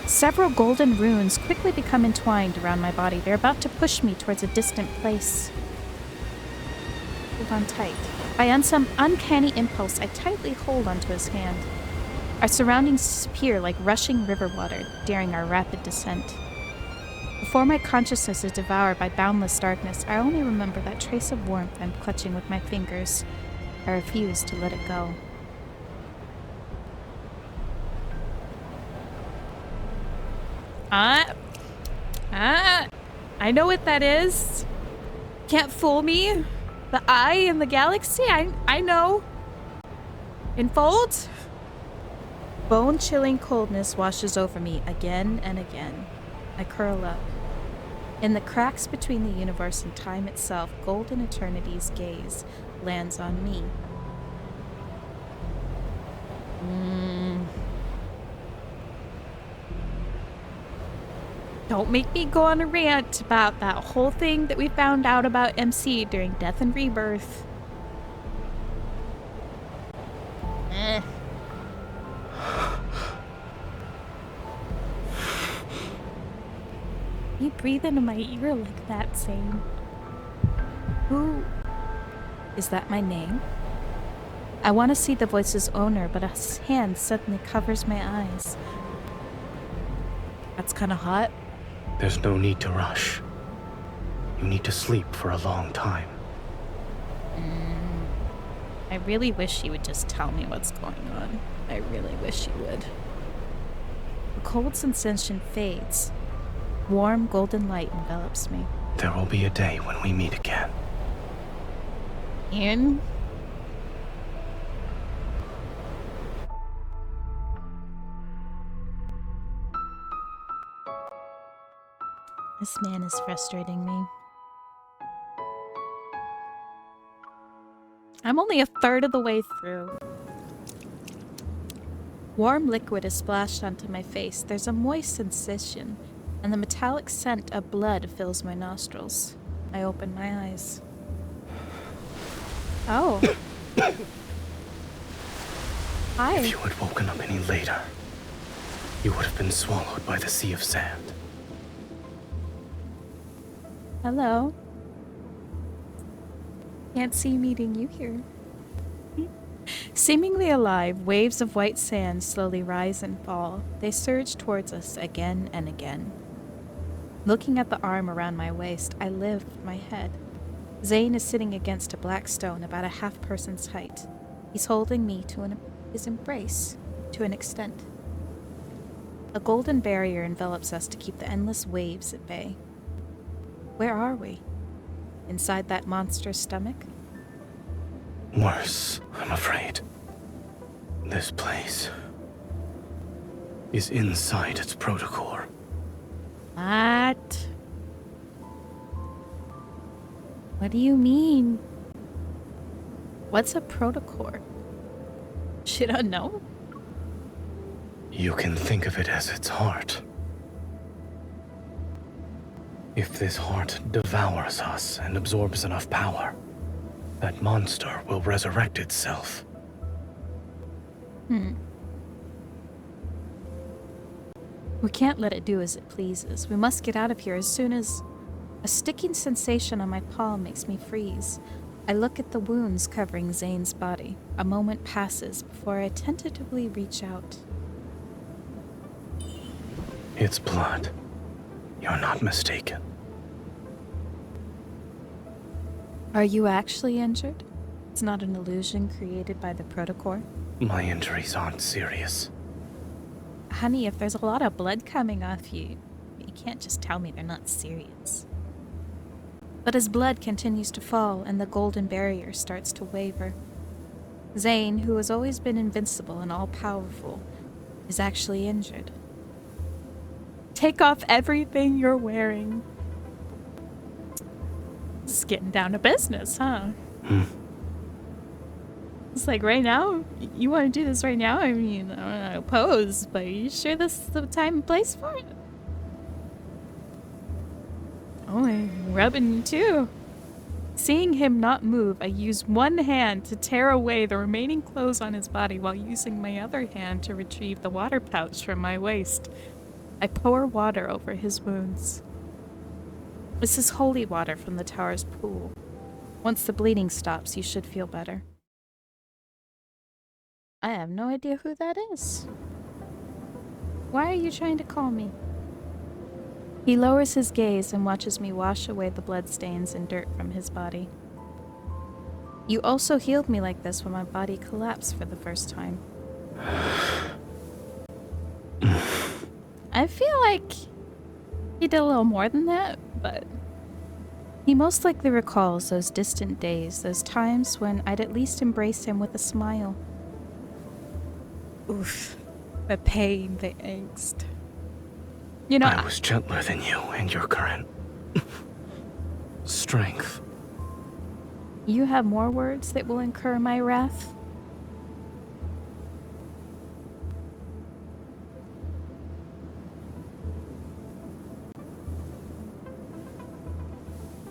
Several golden runes quickly become entwined around my body. They're about to push me towards a distant place. hold on tight. By some uncanny impulse, I tightly hold onto his hand. Our surroundings disappear like rushing river water during our rapid descent. Before my consciousness is devoured by boundless darkness, I only remember that trace of warmth I'm clutching with my fingers. I refuse to let it go. I know what that is. Can't fool me. The eye in the galaxy, I know. Enfold? Bone-chilling coldness washes over me again and again. I curl up. In the cracks between the universe and time itself, Golden Eternity's gaze lands on me. Don't make me go on a rant about that whole thing that we found out about MC during Death and Rebirth. You breathe into my ear like that, Zayne. Who... Is that my name? I want to see the voice's owner, but a hand suddenly covers my eyes. That's kind of hot. There's no need to rush. You need to sleep for a long time. I really wish you would just tell me what's going on. I really wish you would. The cold sensation fades. Warm golden light envelops me. There will be a day when we meet again. Ian? This man is frustrating me. I'm only a third of the way through. Warm liquid is splashed onto my face. There's a moist sensation, and the metallic scent of blood fills my nostrils. I open my eyes. Oh. Hi. If you had woken up any later, you would have been swallowed by the sea of sand. Hello. Can't see meeting you here. Seemingly alive, waves of white sand slowly rise and fall. They surge towards us again and again. Looking at the arm around my waist, I lift my head. Zayne is sitting against a black stone about a half-person's height. He's holding me to his embrace, to an extent. A golden barrier envelops us to keep the endless waves at bay. Where are we? Inside that monster's stomach? Worse, I'm afraid. This place is inside its protocore. What? What do you mean? What's a protocore? Should I know? You can think of it as its heart. If this heart devours us and absorbs enough power, that monster will resurrect itself. We can't let it do as it pleases. We must get out of here as soon as... A sticking sensation on my palm makes me freeze. I look at the wounds covering Zayne's body. A moment passes before I tentatively reach out. It's blood. You're not mistaken. Are you actually injured? It's not an illusion created by the protocore? My injuries aren't serious. Honey, if there's a lot of blood coming off you, you can't just tell me they're not serious. But as blood continues to fall and the golden barrier starts to waver, Zayne, who has always been invincible and all-powerful, is actually injured. Take off everything you're wearing. It's getting down to business, huh? It's like right now? You want to do this right now? I mean, I don't know, pose, but are you sure this is the time and place for it? Oh, I'm rubbing you too. Seeing him not move, I use one hand to tear away the remaining clothes on his body while using my other hand to retrieve the water pouch from my waist. I pour water over his wounds. This is holy water from the tower's pool. Once the bleeding stops, you should feel better. I have no idea who that is. Why are you trying to call me? He lowers his gaze and watches me wash away the bloodstains and dirt from his body. You also healed me like this when my body collapsed for the first time. I feel like he did a little more than that, but he most likely recalls those distant days, those times when I'd at least embrace him with a smile. Oof. The pain, the angst. You know, I was gentler than you in your current strength. You have more words that will incur my wrath?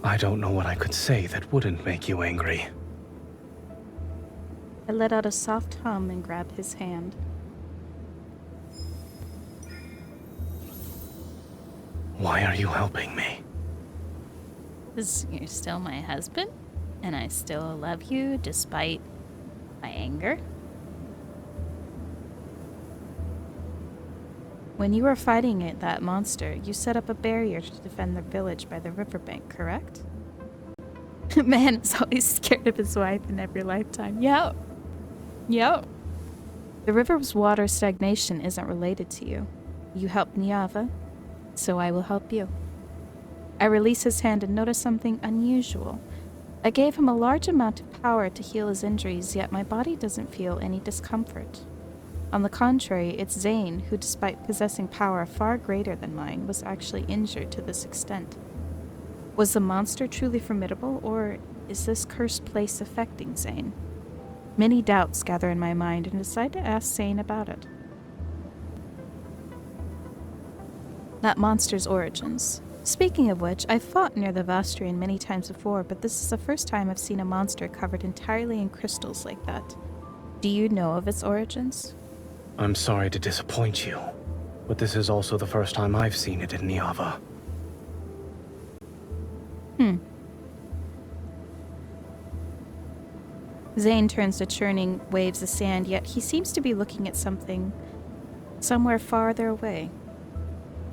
I don't know what I could say that wouldn't make you angry. I let out a soft hum and grabbed his hand. Why are you helping me? 'Cause you're still my husband, and I still love you despite my anger. When you were fighting that monster, you set up a barrier to defend the village by the riverbank, correct? Man is always scared of his wife in every lifetime. Yep. Yep. The river's water stagnation isn't related to you. You helped Niava, so I will help you. I release his hand and notice something unusual. I gave him a large amount of power to heal his injuries, yet my body doesn't feel any discomfort. On the contrary, it's Zayne who, despite possessing power far greater than mine, was actually injured to this extent. Was the monster truly formidable, or is this cursed place affecting Zayne? Many doubts gather in my mind and decide to ask Zayne about it. That monster's origins. Speaking of which, I've fought near the Vastrian many times before, but this is the first time I've seen a monster covered entirely in crystals like that. Do you know of its origins? I'm sorry to disappoint you, but this is also the first time I've seen it in Niava. Zayne turns to churning waves of sand, yet he seems to be looking at something somewhere farther away.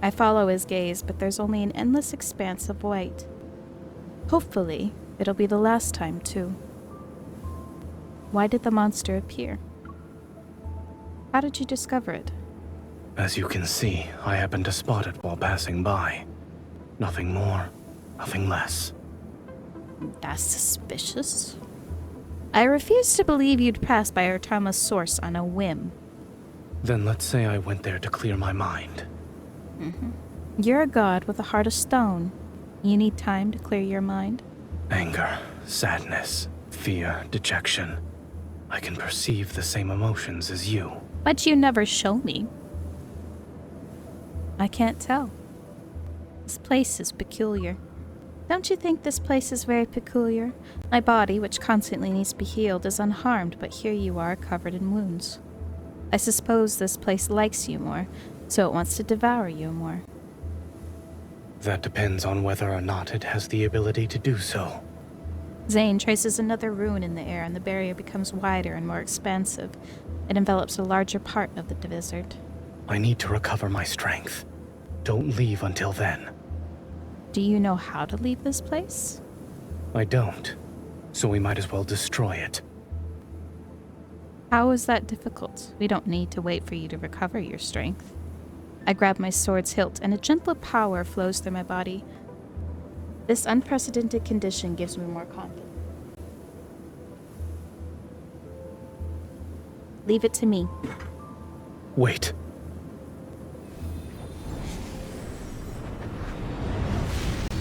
I follow his gaze, but there's only an endless expanse of white. Hopefully, it'll be the last time, too. Why did the monster appear? How did you discover it? As you can see, I happened to spot it while passing by. Nothing more, nothing less. That's suspicious. I refuse to believe you'd pass by Artama's source on a whim. Then let's say I went there to clear my mind. You're a god with a heart of stone. You need time to clear your mind. Anger, sadness, fear, dejection. I can perceive the same emotions as you. But you never show me. I can't tell. This place is peculiar. Don't you think this place is very peculiar? My body, which constantly needs to be healed, is unharmed, but here you are, covered in wounds. I suppose this place likes you more, so it wants to devour you more. That depends on whether or not it has the ability to do so. Zayne traces another rune in the air, and the barrier becomes wider and more expansive. It envelops a larger part of the desert. I need to recover my strength. Don't leave until then. Do you know how to leave this place? I don't, so we might as well destroy it. How is that difficult? We don't need to wait for you to recover your strength. I grab my sword's hilt, and a gentle power flows through my body. This unprecedented condition gives me more confidence. Leave it to me. Wait.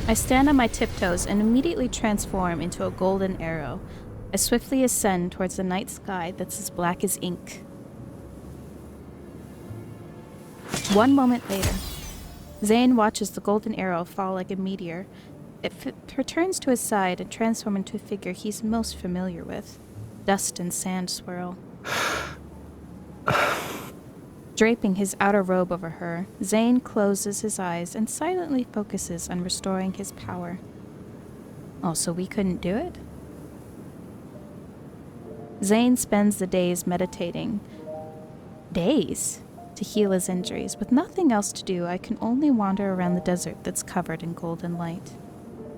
I stand on my tiptoes and immediately transform into a golden arrow. I swiftly ascend towards the night sky that's as black as ink. One moment later, Zayne watches the golden arrow fall like a meteor. It returns to his side and transforms into a figure he's most familiar with. Dust and sand swirl. Draping his outer robe over her, Zayne closes his eyes and silently focuses on restoring his power. Oh, so we couldn't do it? Zayne spends the days meditating. Days? To heal his injuries. With nothing else to do, I can only wander around the desert that's covered in golden light.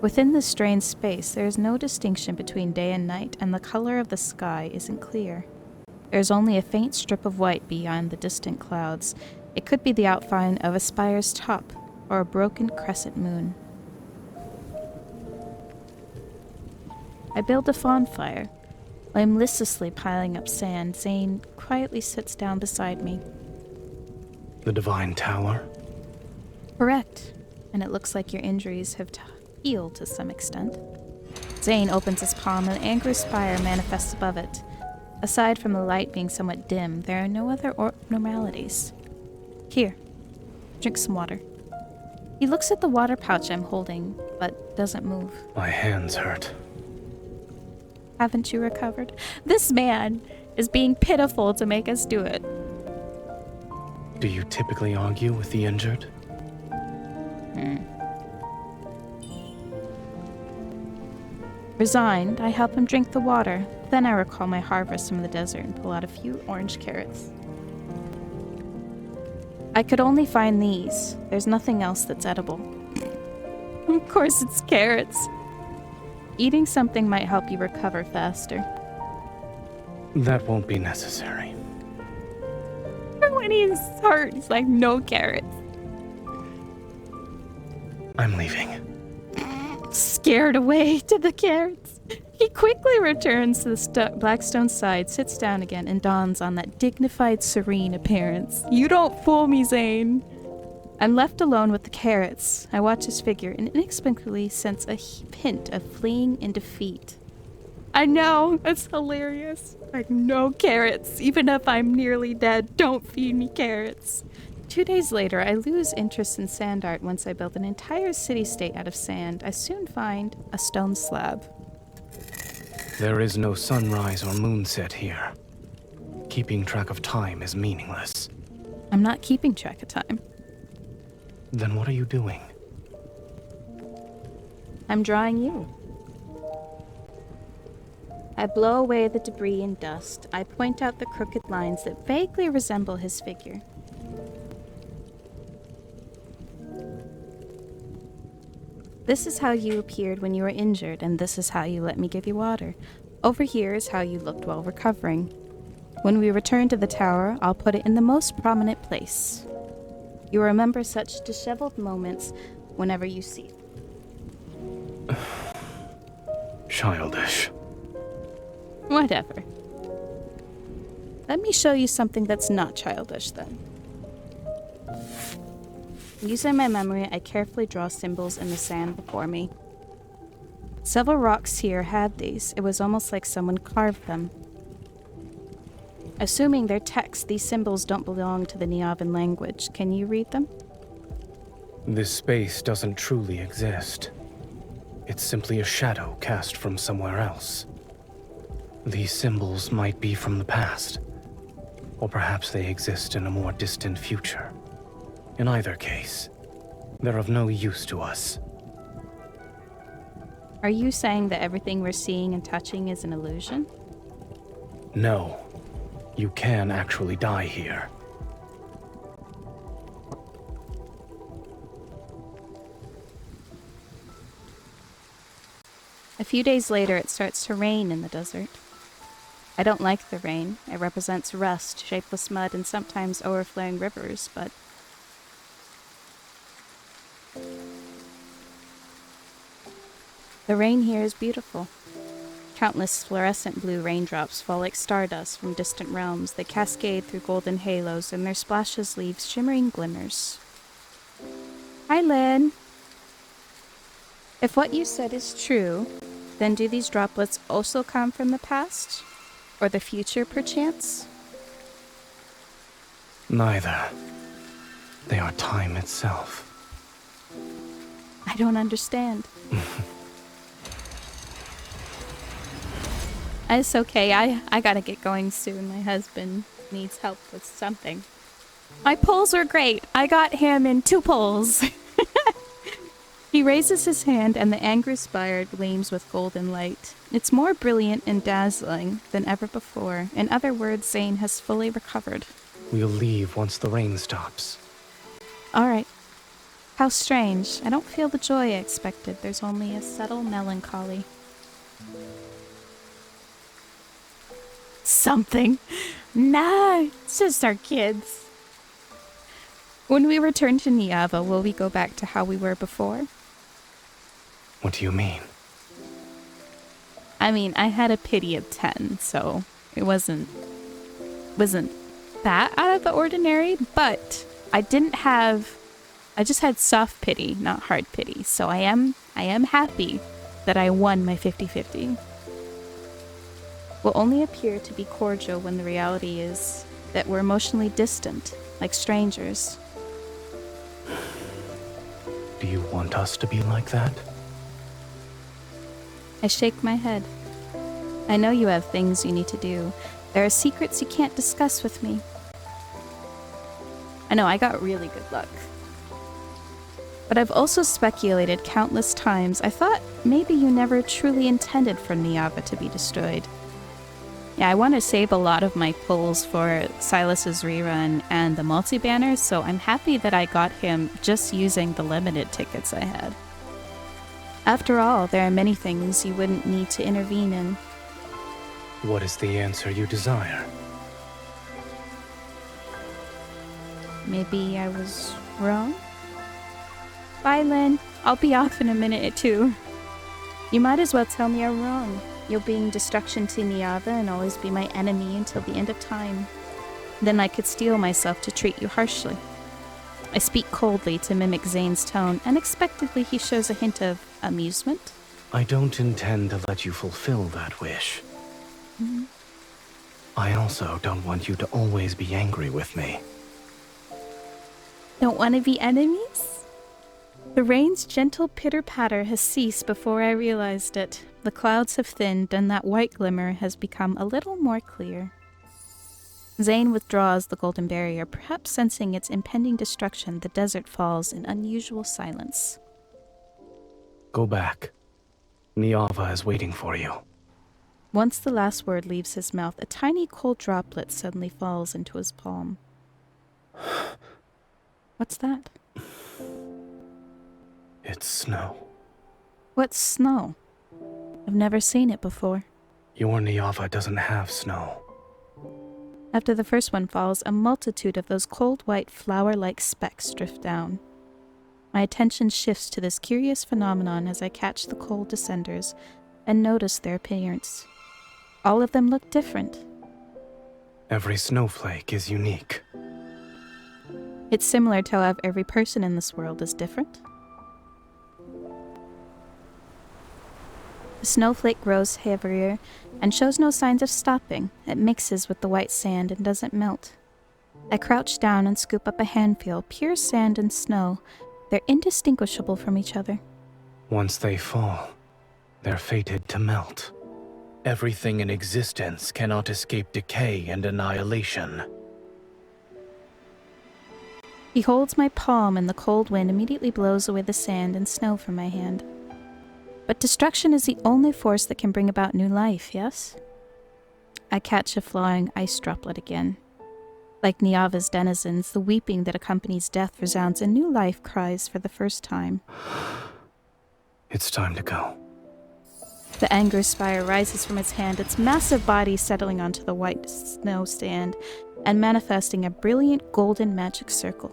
Within this strange space, there is no distinction between day and night, and the color of the sky isn't clear. There is only a faint strip of white beyond the distant clouds. It could be the outline of a spire's top, or a broken crescent moon. I build a fawn fire. I am listlessly piling up sand. Zayne quietly sits down beside me. The Divine Tower? Correct. And it looks like your injuries have healed to some extent. Zayne opens his palm and an angry spire manifests above it. Aside from the light being somewhat dim, there are no other abnormalities. Here, drink some water. He looks at the water pouch I'm holding, but doesn't move. My hands hurt. Haven't you recovered? This man is being pitiful to make us do it. Do you typically argue with the injured? Resigned, I help him drink the water. Then I recall my harvest from the desert and pull out a few orange carrots. I could only find these. There's nothing else that's edible. Of course it's carrots. Eating something might help you recover faster. That won't be necessary. When he's hurt, he's like, no carrots. I'm leaving. Scared away to the carrots. He quickly returns to the Blackstone side, sits down again, and dons on that dignified, serene appearance. You don't fool me, Zayne. I'm left alone with the carrots. I watch his figure and inexplicably sense a hint of fleeing and defeat. I know, it's hilarious. Like, no carrots. Even if I'm nearly dead, don't feed me carrots. 2 days later, I lose interest in sand art once I build an entire city-state out of sand. I soon find a stone slab. There is no sunrise or moonset here. Keeping track of time is meaningless. I'm not keeping track of time. Then what are you doing? I'm drawing you. I blow away the debris and dust. I point out the crooked lines that vaguely resemble his figure. This is how you appeared when you were injured, and this is how you let me give you water. Over here is how you looked while recovering. When we return to the tower, I'll put it in the most prominent place. You remember such disheveled moments whenever you see it. Childish. Whatever. Let me show you something that's not childish, then. Using my memory, I carefully draw symbols in the sand before me. Several rocks here had these. It was almost like someone carved them. Assuming they're text, these symbols don't belong to the Niavan language. Can you read them? This space doesn't truly exist. It's simply a shadow cast from somewhere else. These symbols might be from the past, or perhaps they exist in a more distant future. In either case, they're of no use to us. Are you saying that everything we're seeing and touching is an illusion? No. You can actually die here. A few days later, it starts to rain in the desert. I don't like the rain. It represents rust, shapeless mud, and sometimes overflowing rivers, but the rain here is beautiful. Countless fluorescent blue raindrops fall like stardust from distant realms. They cascade through golden halos, and their splashes leave shimmering glimmers. Hi, Lynn. If what you said is true, then do these droplets also come from the past? Or the future, perchance? Neither. They are time itself. I don't understand. It's okay, I gotta get going soon. My husband needs help with something. My pulls were great. I got him in 2 pulls. He raises his hand and the angry spire gleams with golden light. It's more brilliant and dazzling than ever before. In other words, Zayne has fully recovered. We'll leave once the rain stops. All right. How strange. I don't feel the joy I expected. There's only a subtle melancholy. Something. Nah, it's just our kids. When we return to Niava, will we go back to how we were before? What do you mean? I mean, I had a pity of 10, so it wasn't that out of the ordinary, but I just had soft pity, not hard pity. So I am happy that I won my 50-50. Will only appear to be cordial when the reality is that we're emotionally distant, like strangers. Do you want us to be like that? I shake my head. I know you have things you need to do. There are secrets you can't discuss with me. I know, I got really good luck. But I've also speculated countless times. I thought maybe you never truly intended for Niava to be destroyed. Yeah, I want to save a lot of my pulls for Silas's rerun and the multi-banners, so I'm happy that I got him just using the limited tickets I had. After all, there are many things you wouldn't need to intervene in. What is the answer you desire? Maybe I was wrong? Bye, Lynn. I'll be off in a minute or two. You might as well tell me I'm wrong. You'll bring destruction to Niava and always be my enemy until the end of time. Then I could steel myself to treat you harshly. I speak coldly to mimic Zayne's tone. Unexpectedly, he shows a hint of amusement. I don't intend to let you fulfill that wish. I also don't want you to always be angry with me. Don't want to be enemies? The rain's gentle pitter-patter has ceased before I realized it. The clouds have thinned and that white glimmer has become a little more clear. Zayne withdraws the golden barrier, perhaps sensing its impending destruction. The desert falls in unusual silence. Go back. Niava is waiting for you. Once the last word leaves his mouth, a tiny cold droplet suddenly falls into his palm. What's that? It's snow. What's snow? I've never seen it before. Your Niava doesn't have snow. After the first one falls, a multitude of those cold white flower-like specks drift down. My attention shifts to this curious phenomenon as I catch the cold descenders and notice their appearance. All of them look different. Every snowflake is unique. It's similar to how every person in this world is different. The snowflake grows heavier and shows no signs of stopping. It mixes with the white sand and doesn't melt. I crouch down and scoop up a handful, pure sand and snow. They're indistinguishable from each other. Once they fall, they're fated to melt. Everything in existence cannot escape decay and annihilation. He holds my palm and the cold wind immediately blows away the sand and snow from my hand. But destruction is the only force that can bring about new life, yes? I catch a flying ice droplet again. Like Niava's denizens, the weeping that accompanies death resounds and new life cries for the first time. It's time to go. The anger spire rises from its hand, its massive body settling onto the white snow stand and manifesting a brilliant golden magic circle.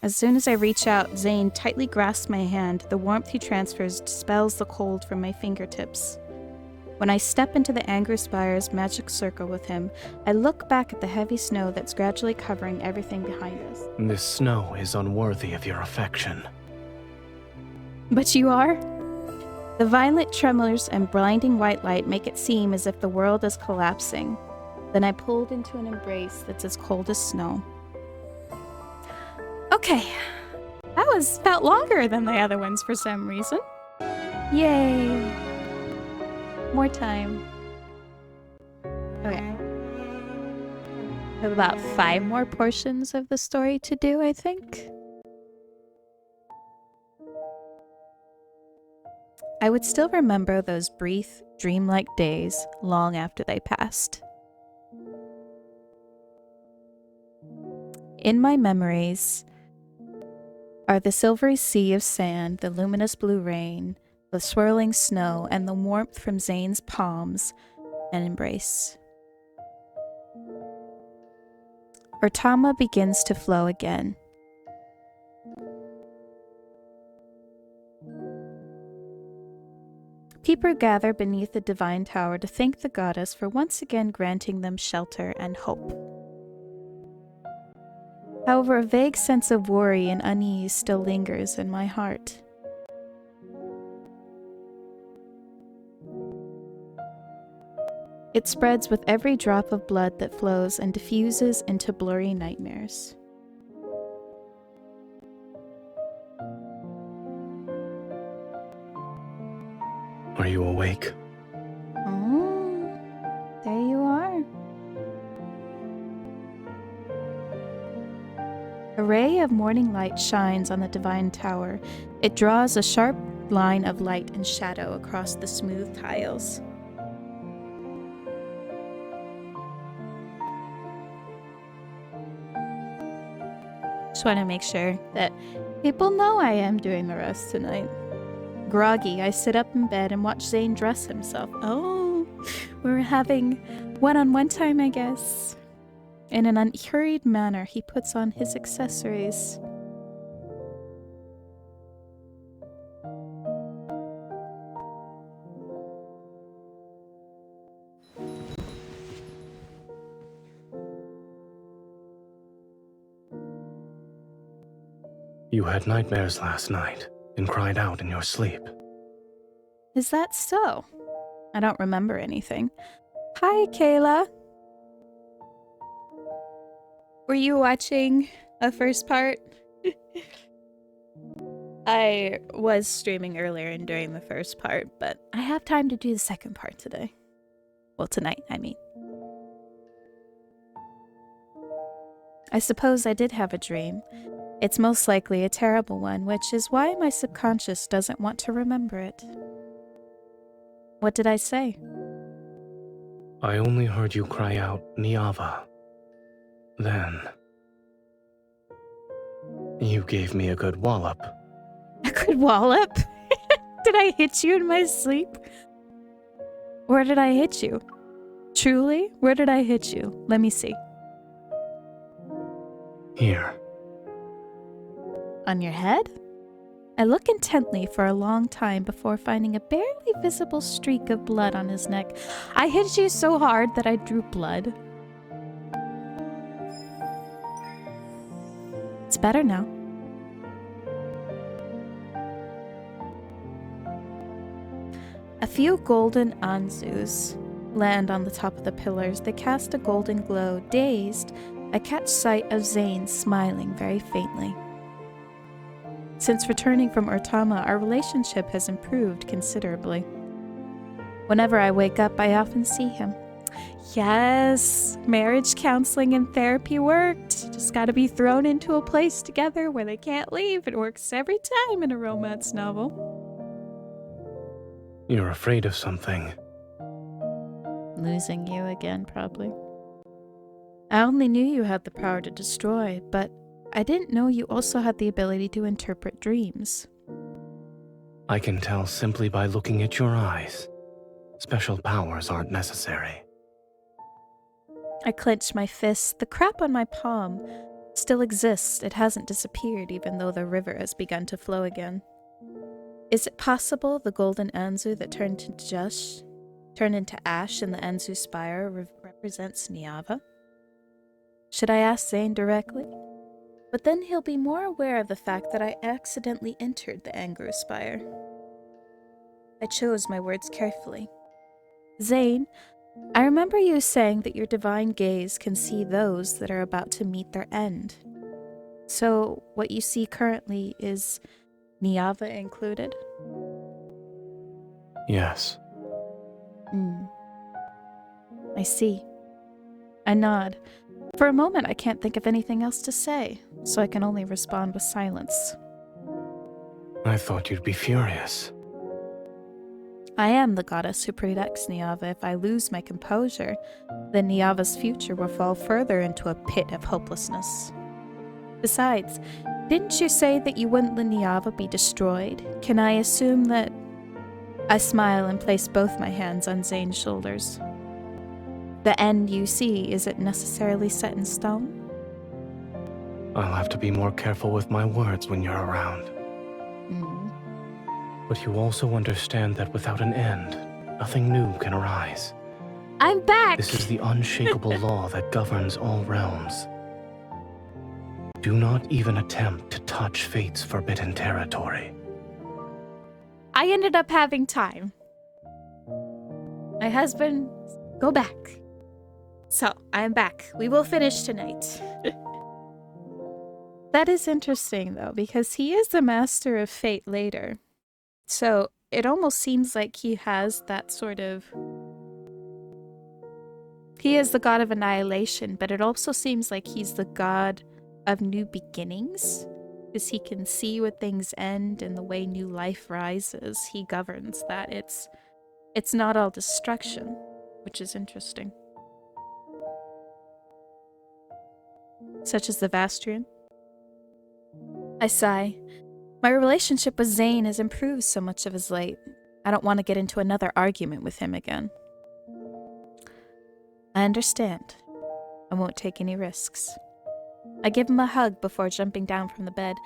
As soon as I reach out, Zayne tightly grasps my hand. The warmth he transfers dispels the cold from my fingertips. When I step into the Anger Spire's magic circle with him, I look back at the heavy snow that's gradually covering everything behind us. This snow is unworthy of your affection. But you are? The violent tremors and blinding white light make it seem as if the world is collapsing. Then I pulled into an embrace that's as cold as snow. Okay, that felt longer than the other ones for some reason. Yay! More time. Okay. We have about 5 more portions of the story to do, I think. I would still remember those brief, dreamlike days long after they passed. In my memories are the silvery sea of sand, the luminous blue rain, the swirling snow, and the warmth from Zayne's palms and embrace. Urtama begins to flow again. People gather beneath the divine tower to thank the goddess for once again granting them shelter and hope. However, a vague sense of worry and unease still lingers in my heart. It spreads with every drop of blood that flows and diffuses into blurry nightmares. Are you awake? Oh, there you are. A ray of morning light shines on the divine tower. It draws a sharp line of light and shadow across the smooth tiles. Just want to make sure that people know I am doing the rest tonight. Groggy, I sit up in bed and watch Zayne dress himself. Oh, we're having one-on-one time, I guess. In an unhurried manner, he puts on his accessories. You had nightmares last night and cried out in your sleep. Is that so? I don't remember anything. Hi, Kayla. Were you watching a first part? I was streaming earlier and during the first part, but I have time to do the second part today. Well, tonight, I mean. I suppose I did have a dream. It's most likely a terrible one, which is why my subconscious doesn't want to remember it. What did I say? I only heard you cry out, Niava. Then... you gave me a good wallop. A good wallop? Did I hit you in my sleep? Where did I hit you? Truly? Where did I hit you? Let me see. Here. On your head? I look intently for a long time before finding a barely visible streak of blood on his neck. I hit you so hard that I drew blood. It's better now. A few golden anzus land on the top of the pillars. They cast a golden glow. Dazed, I catch sight of Zayne smiling very faintly. Since returning from Urtama, our relationship has improved considerably. Whenever I wake up, I often see him. Yes, marriage counseling and therapy worked. Just gotta be thrown into a place together where they can't leave. It works every time in a romance novel. You're afraid of something. Losing you again, probably. I only knew you had the power to destroy, but I didn't know you also had the ability to interpret dreams. I can tell simply by looking at your eyes. Special powers aren't necessary. I clench my fist. The crap on my palm still exists. It hasn't disappeared, even though the river has begun to flow again. Is it possible the golden Anzu that turned into ash in the Anzu spire represents Niava? Should I ask Zayne directly? But then he'll be more aware of the fact that I accidentally entered the Angru spire. I chose my words carefully. Zayne, I remember you saying that your divine gaze can see those that are about to meet their end. So, what you see currently is Niava included? Yes. I see. I nod. For a moment, I can't think of anything else to say, so I can only respond with silence. I thought you'd be furious. I am the goddess who protects Niava. If I lose my composure, then Niava's future will fall further into a pit of hopelessness. Besides, didn't you say that you wouldn't let Niava be destroyed? Can I assume that... I smile and place both my hands on Zayne's shoulders. The end you see isn't necessarily set in stone? I'll have to be more careful with my words when you're around. But you also understand that without an end, nothing new can arise. I'm back! This is the unshakable law that governs all realms. Do not even attempt to touch fate's forbidden territory. I ended up having time. My husband, go back. So, I'm back. We will finish tonight. That is interesting, though, because he is the master of fate later. So, it almost seems like he has that sort of... He is the god of annihilation, but it also seems like he's the god of new beginnings. Because he can see where things end and the way new life rises. He governs that. It's not all destruction, which is interesting. Such as the Vastrian. I sigh. My relationship with Zayne has improved so much of his late. I don't want to get into another argument with him again. I understand. I won't take any risks. I give him a hug before jumping down from the bed,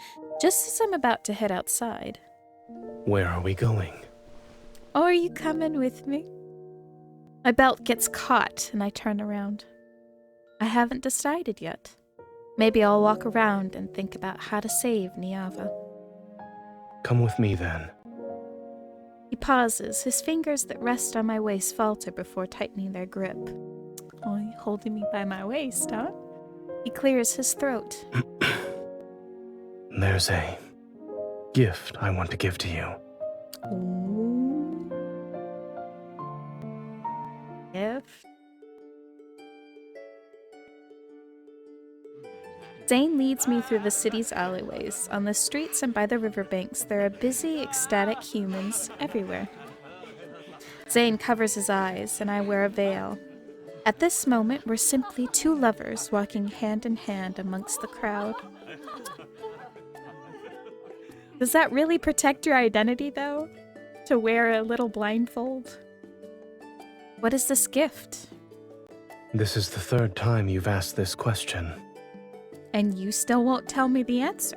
just as I'm about to head outside. Where are we going? Oh, are you coming with me? My belt gets caught and I turn around. I haven't decided yet. Maybe I'll walk around and think about how to save Niava. Come with me then. He pauses, his fingers that rest on my waist falter before tightening their grip. Oh, you're holding me by my waist, huh? He clears his throat. There's a gift I want to give to you. Ooh. Gift? Zayne leads me through the city's alleyways. On the streets and by the riverbanks, there are busy, ecstatic humans everywhere. Zayne covers his eyes, and I wear a veil. At this moment, we're simply two lovers walking hand in hand amongst the crowd. Does that really protect your identity, though? To wear a little blindfold? What is this gift? This is the third time you've asked this question. And you still won't tell me the answer.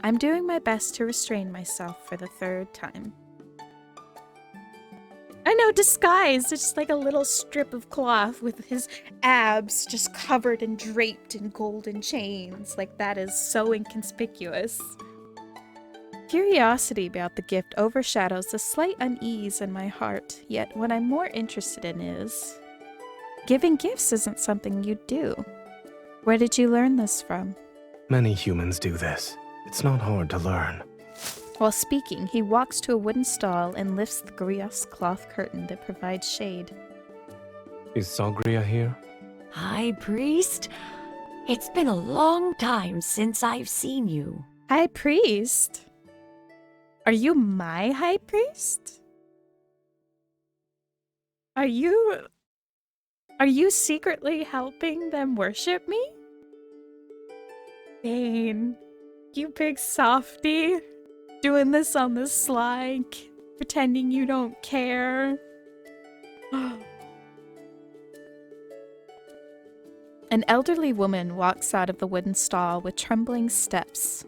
I'm doing my best to restrain myself for the third time. I know, disguised. It's just like a little strip of cloth with his abs just covered and draped in golden chains. Like, that is so inconspicuous. Curiosity about the gift overshadows the slight unease in my heart, yet what I'm more interested in is... giving gifts isn't something you do. Where did you learn this from? Many humans do this. It's not hard to learn. While speaking, he walks to a wooden stall and lifts the griot's cloth curtain that provides shade. Is Sagria here? High Priest? It's been a long time since I've seen you. High Priest? Are you my High Priest? Are you secretly helping them worship me? Zayne, you big softy. Doing this on the sly, pretending you don't care. An elderly woman walks out of the wooden stall with trembling steps,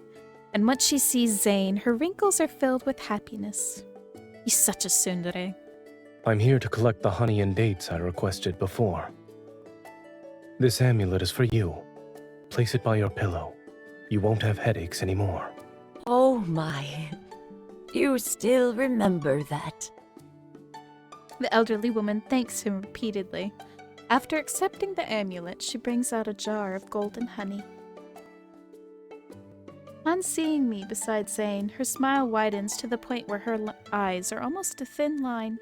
and once she sees Zayne, her wrinkles are filled with happiness. He's such a tsundere. I'm here to collect the honey and dates I requested before. This amulet is for you. Place it by your pillow. You won't have headaches anymore. Oh my. You still remember that. The elderly woman thanks him repeatedly. After accepting the amulet, she brings out a jar of golden honey. On seeing me beside Zayne, her smile widens to the point where her eyes are almost a thin line.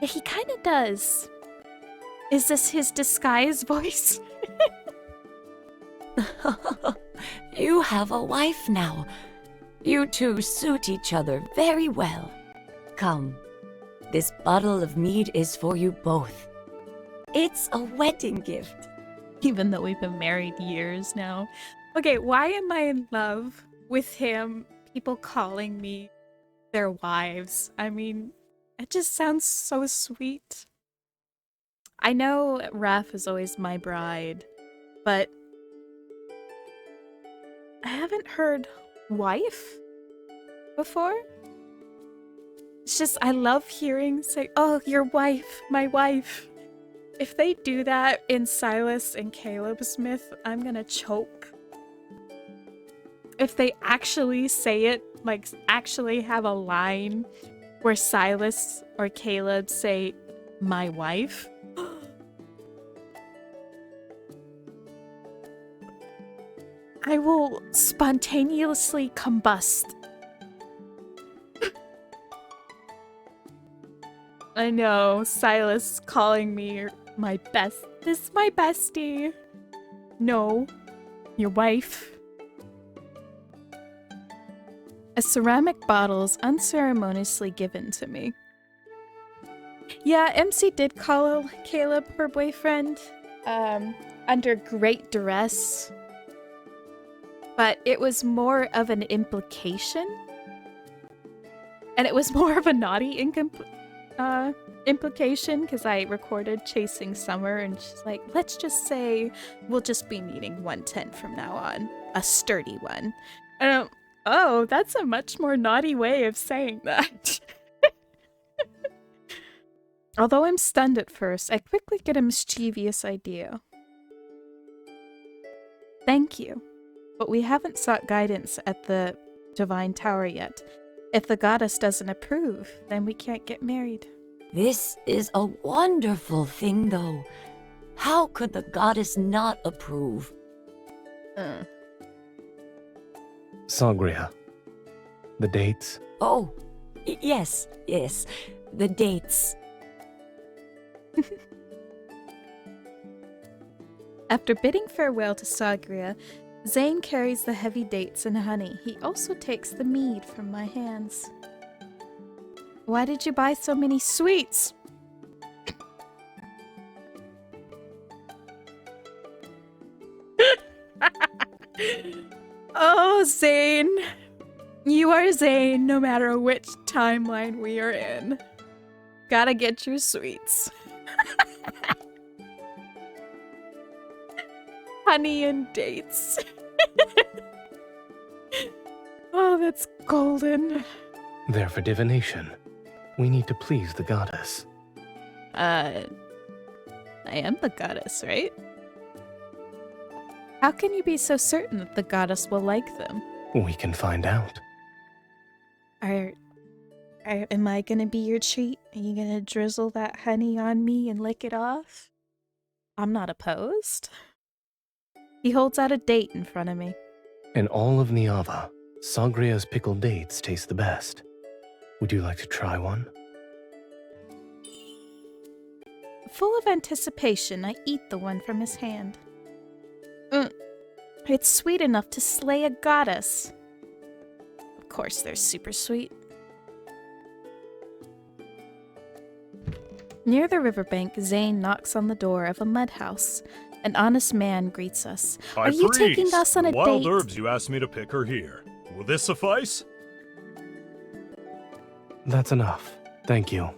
Yeah, he kind of does. Is this his disguise voice? You have a wife now. You two suit each other very well. Come, this bottle of mead is for you both. It's a wedding gift. Even though we've been married years now. Okay, why am I in love with him? People calling me their wives. I mean, it just sounds so sweet. I know Raph is always my bride, but I haven't heard wife before. It's just, I love hearing say, oh, your wife, my wife. If they do that in Silas and Caleb's myth, I'm gonna choke. If they actually say it, like actually have a line where Silas or Caleb say, my wife. I will spontaneously combust. I know, Silas calling me my best. This is my bestie. No, your wife. A ceramic bottle is unceremoniously given to me. Yeah, MC did call Caleb her boyfriend, under great duress. But it was more of an implication. And it was more of a naughty implication, because I recorded Chasing Summer, and she's like, let's just say we'll just be meeting 110 from now on. A sturdy one. And oh, that's a much more naughty way of saying that. Although I'm stunned at first, I quickly get a mischievous idea. Thank you. But we haven't sought guidance at the Divine Tower yet. If the goddess doesn't approve, then we can't get married. This is a wonderful thing, though. How could the goddess not approve? Sagria. The dates? Oh, yes, the dates. After bidding farewell to Sagria, Zayne carries the heavy dates and honey. He also takes the mead from my hands. Why did you buy so many sweets? Oh, Zayne. You are Zayne no matter which timeline we are in. Gotta get your sweets. Honey and dates. Oh, that's golden. They're for divination. We need to please the goddess. I am the goddess, right? How can you be so certain that the goddess will like them? We can find out. Am I gonna be your treat? Are you gonna drizzle that honey on me and lick it off? I'm not opposed. He holds out a date in front of me. In all of Niava, Sagria's pickled dates taste the best. Would you like to try one? Full of anticipation, I eat the one from his hand. It's sweet enough to slay a goddess. Of course, they're super sweet. Near the riverbank, Zayne knocks on the door of a mud house. An honest man greets us. High Are you priest, taking us on a the wild date? herbs you asked me to pick are here. Will this suffice? That's enough. Thank you.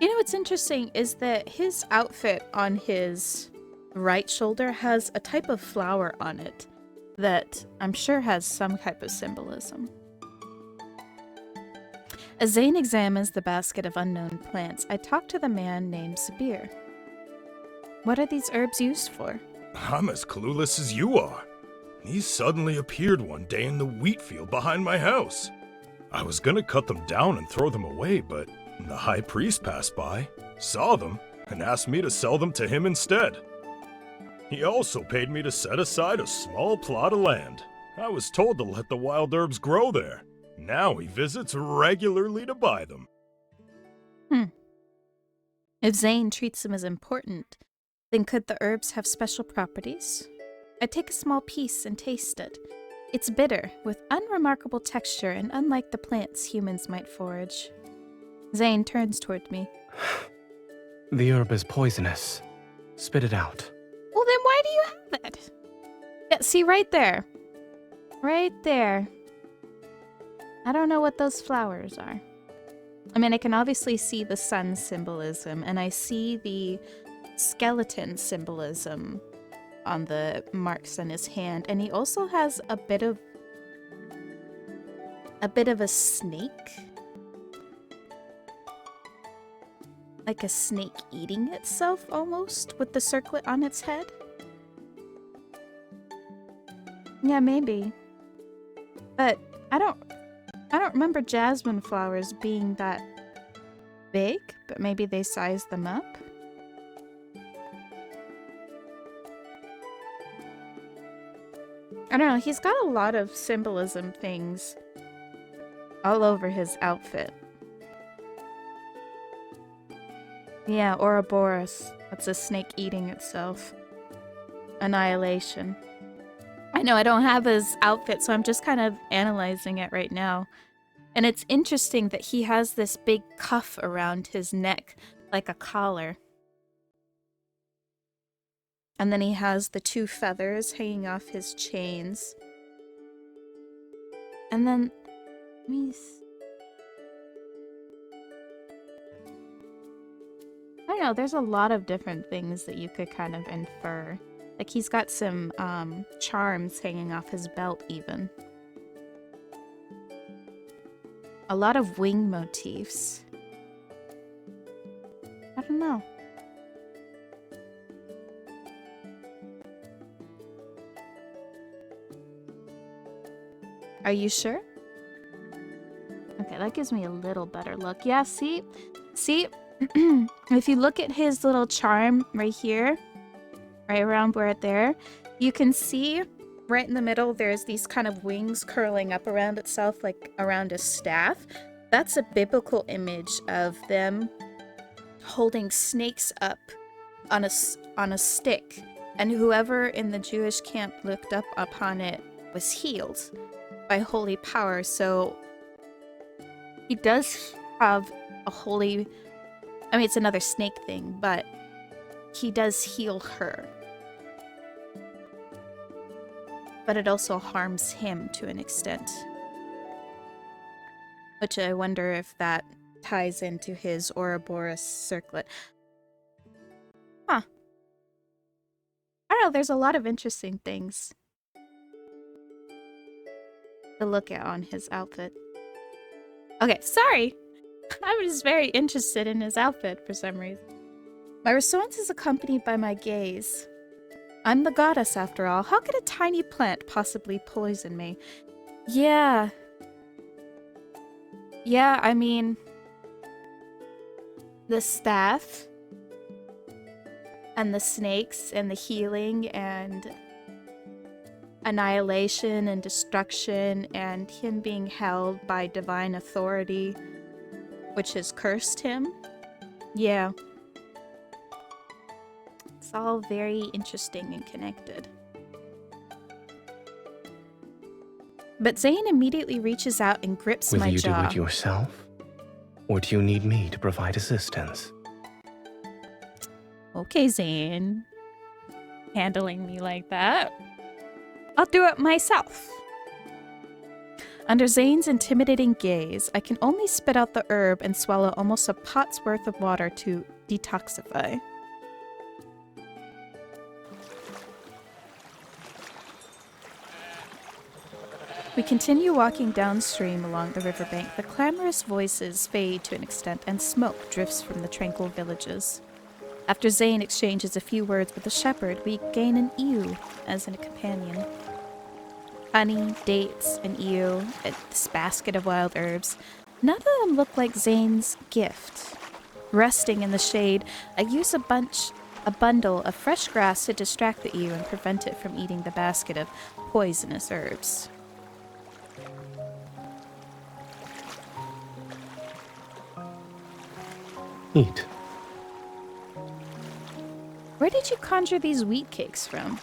You know what's interesting is that his outfit on his right shoulder has a type of flower on it that I'm sure has some type of symbolism. As Zayne examines the basket of unknown plants, I talk to the man named Sabir. What are these herbs used for? I'm as clueless as you are. These suddenly appeared one day in the wheat field behind my house. I was gonna cut them down and throw them away, but the high priest passed by, saw them, and asked me to sell them to him instead. He also paid me to set aside a small plot of land. I was told to let the wild herbs grow there. Now he visits regularly to buy them. If Zayne treats them as important, then could the herbs have special properties? I take a small piece and taste it. It's bitter, with unremarkable texture and unlike the plants humans might forage. Zayne turns toward me. The herb is poisonous. Spit it out. Well, then why do you have it? Yeah, see, right there. Right there. I don't know what those flowers are. I mean, I can obviously see the sun symbolism, and I see the skeleton symbolism on the marks on his hand, and he also has a bit of a snake. Like a snake eating itself, almost, with the circlet on its head. Yeah, maybe. But I don't remember jasmine flowers being that big, but maybe they sized them up. I don't know, he's got a lot of symbolism things all over his outfit. Yeah, Ouroboros. That's a snake eating itself. Annihilation. I know I don't have his outfit, so I'm just kind of analyzing it right now. And it's interesting that he has this big cuff around his neck, like a collar. And then he has the 2 feathers hanging off his chains. And then, let me see. I don't know, there's a lot of different things that you could kind of infer. Like, he's got some charms hanging off his belt, even. A lot of wing motifs. I don't know. Are you sure? Okay, that gives me a little better look. Yeah, see? See? If you look at his little charm right here, right around where there, you can see right in the middle there's these kind of wings curling up around itself, like around a staff. That's a biblical image of them holding snakes up on a stick, and whoever in the Jewish camp looked up upon it was healed by holy power. So he does have a holy, I mean, it's another snake thing, but he does heal her. But it also harms him to an extent. Which I wonder if that ties into his Ouroboros circlet. Huh. I don't know, there's a lot of interesting things to look at on his outfit. Okay, sorry! I was very interested in his outfit for some reason. My response is accompanied by my gaze. I'm the goddess, after all. How could a tiny plant possibly poison me? Yeah. Yeah, I mean, the staff and the snakes and the healing and annihilation and destruction and him being held by divine authority, which has cursed him. Yeah. It's all very interesting and connected. But Zayne immediately reaches out and grips my jaw. Will you do it yourself? Or do you need me to provide assistance? Okay, Zayne. Handling me like that. I'll do it myself. Under Zayne's intimidating gaze, I can only spit out the herb and swallow almost a pot's worth of water to detoxify. We continue walking downstream along the riverbank. The clamorous voices fade to an extent, and smoke drifts from the tranquil villages. After Zayne exchanges a few words with the shepherd, we gain an ewe as a companion. Honey, dates, an ewe, this basket of wild herbs. None of them look like Zayne's gift. Resting in the shade, I use a bundle of fresh grass to distract the ewe and prevent it from eating the basket of poisonous herbs. Eat. Where did you conjure these wheat cakes from?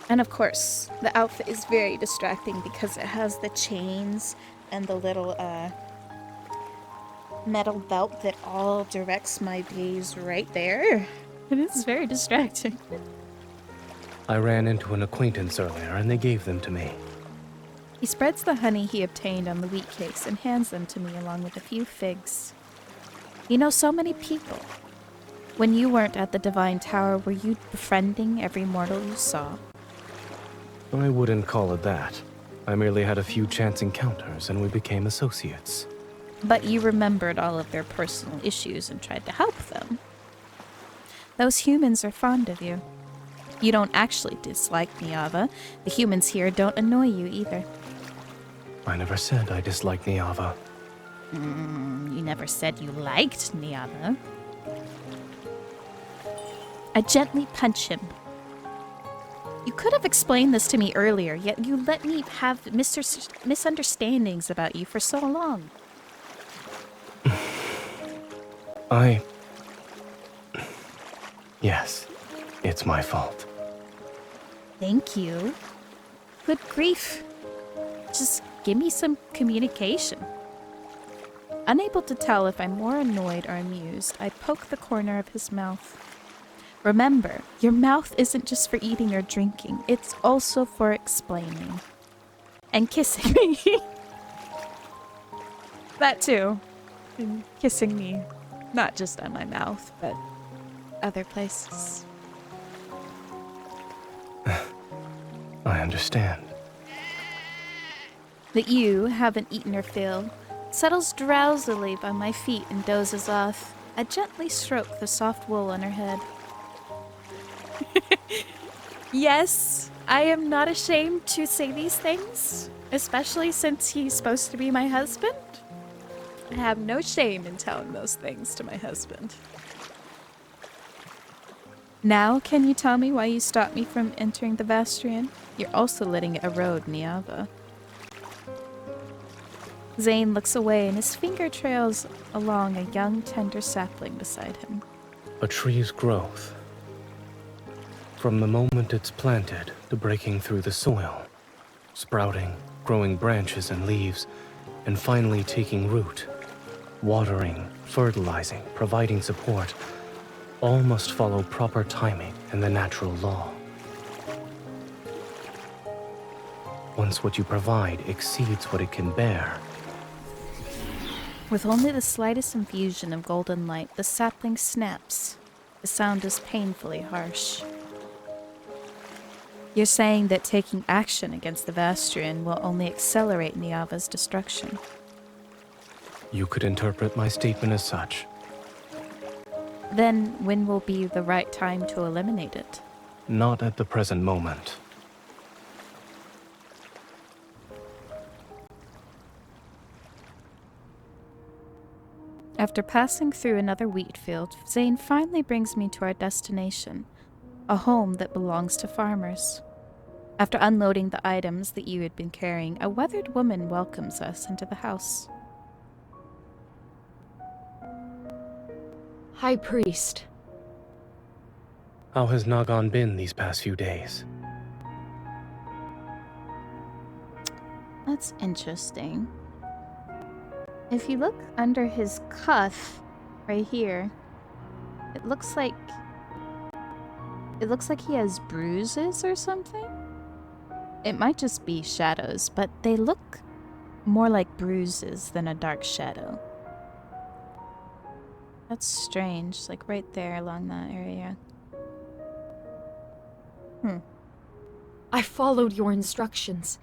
And of course, the outfit is very distracting because it has the chains and the little metal belt that all directs my gaze right there. It is very distracting. I ran into an acquaintance earlier and they gave them to me. He spreads the honey he obtained on the wheat cakes and hands them to me along with a few figs. You know so many people. When you weren't at the Divine Tower, were you befriending every mortal you saw? I wouldn't call it that. I merely had a few chance encounters and we became associates. But you remembered all of their personal issues and tried to help them. Those humans are fond of you. You don't actually dislike Niava. The humans here don't annoy you either. I never said I disliked Niava. You never said you liked Niava. I gently punch him. You could have explained this to me earlier, yet you let me have misunderstandings about you for so long. Yes, it's my fault. Thank you. Good grief. Just give me some communication. Unable to tell if I'm more annoyed or amused, I poke the corner of his mouth. Remember, your mouth isn't just for eating or drinking, it's also for explaining. And kissing me. That too. And kissing me. Not just on my mouth, but other places. I understand. The ewe, haven't eaten her fill, settles drowsily by my feet and dozes off. I gently stroke the soft wool on her head. Yes, I am not ashamed to say these things, especially since he's supposed to be my husband. I have no shame in telling those things to my husband. Now, can you tell me why you stopped me from entering the Vastrian? You're also letting it erode Niava. Zayne looks away and his finger trails along a young, tender sapling beside him. A tree's growth. From the moment it's planted to breaking through the soil, sprouting, growing branches and leaves, and finally taking root, watering, fertilizing, providing support, all must follow proper timing and the natural law. Once what you provide exceeds what it can bear, With only the slightest infusion of golden light, the sapling snaps. The sound is painfully harsh. You're saying that taking action against the Vastrian will only accelerate Niava's destruction. you could interpret my statement as such. Then when will be the right time to eliminate it? Not at the present moment. After passing through another wheat field, Zayne finally brings me to our destination, a home that belongs to farmers. After unloading the items that you had been carrying, a weathered woman welcomes us into the house. High Priest. How has Nagan been these past few days? That's interesting. If you look under his cuff, right here, it looks like he has bruises or something. It might just be shadows, but they look more like bruises than a dark shadow. That's strange, like right there along that area. I followed your instructions.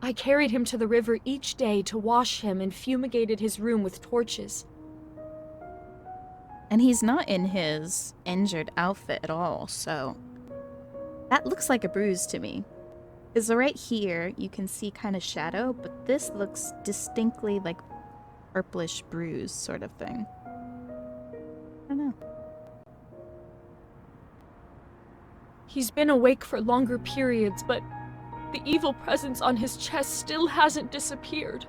I carried him to the river each day to wash him and fumigated his room with torches. And he's not in his injured outfit at all, so that looks like a bruise to me. Because right here, you can see kind of shadow, but this looks distinctly like purplish bruise sort of thing. I don't know. He's been awake for longer periods, but the evil presence on his chest still hasn't disappeared.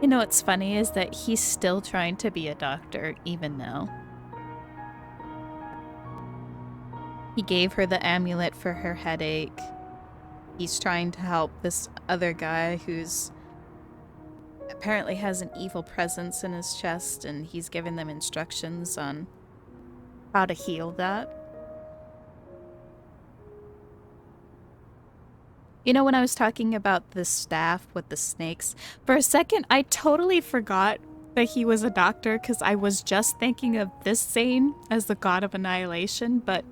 You know what's funny is that he's still trying to be a doctor even now. He gave her the amulet for her headache. He's trying to help this other guy who's apparently has an evil presence in his chest, and he's giving them instructions on how to heal that. You know, when I was talking about the staff with the snakes, for a second I totally forgot that he was a doctor, because I was just thinking of this Zayne as the god of annihilation, but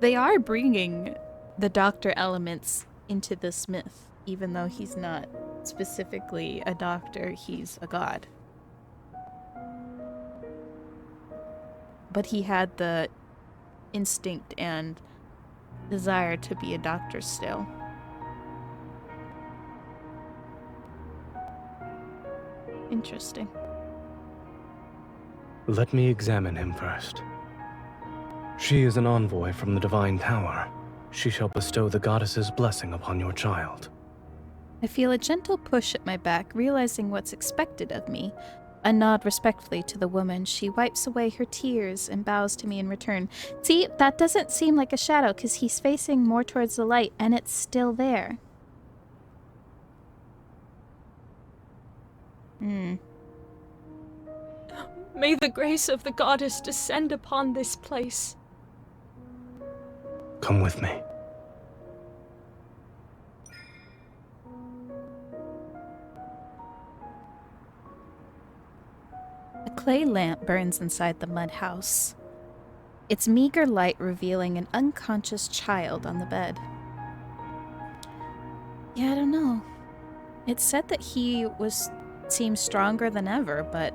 they are bringing the doctor elements into this myth, even though he's not specifically a doctor, he's a god. But he had the instinct and desire to be a doctor still. Interesting. Let me examine him first. She is an envoy from the Divine Tower. She shall bestow the goddess's blessing upon your child. I feel a gentle push at my back, realizing what's expected of me. A nod respectfully to the woman. She wipes away her tears and bows to me in return. See, that doesn't seem like a shadow, because he's facing more towards the light, and it's still there. May the grace of the goddess descend upon this place. Come with me. A clay lamp burns inside the mud house, its meager light revealing an unconscious child on the bed. Yeah, I don't know. It said that he seemed stronger than ever, but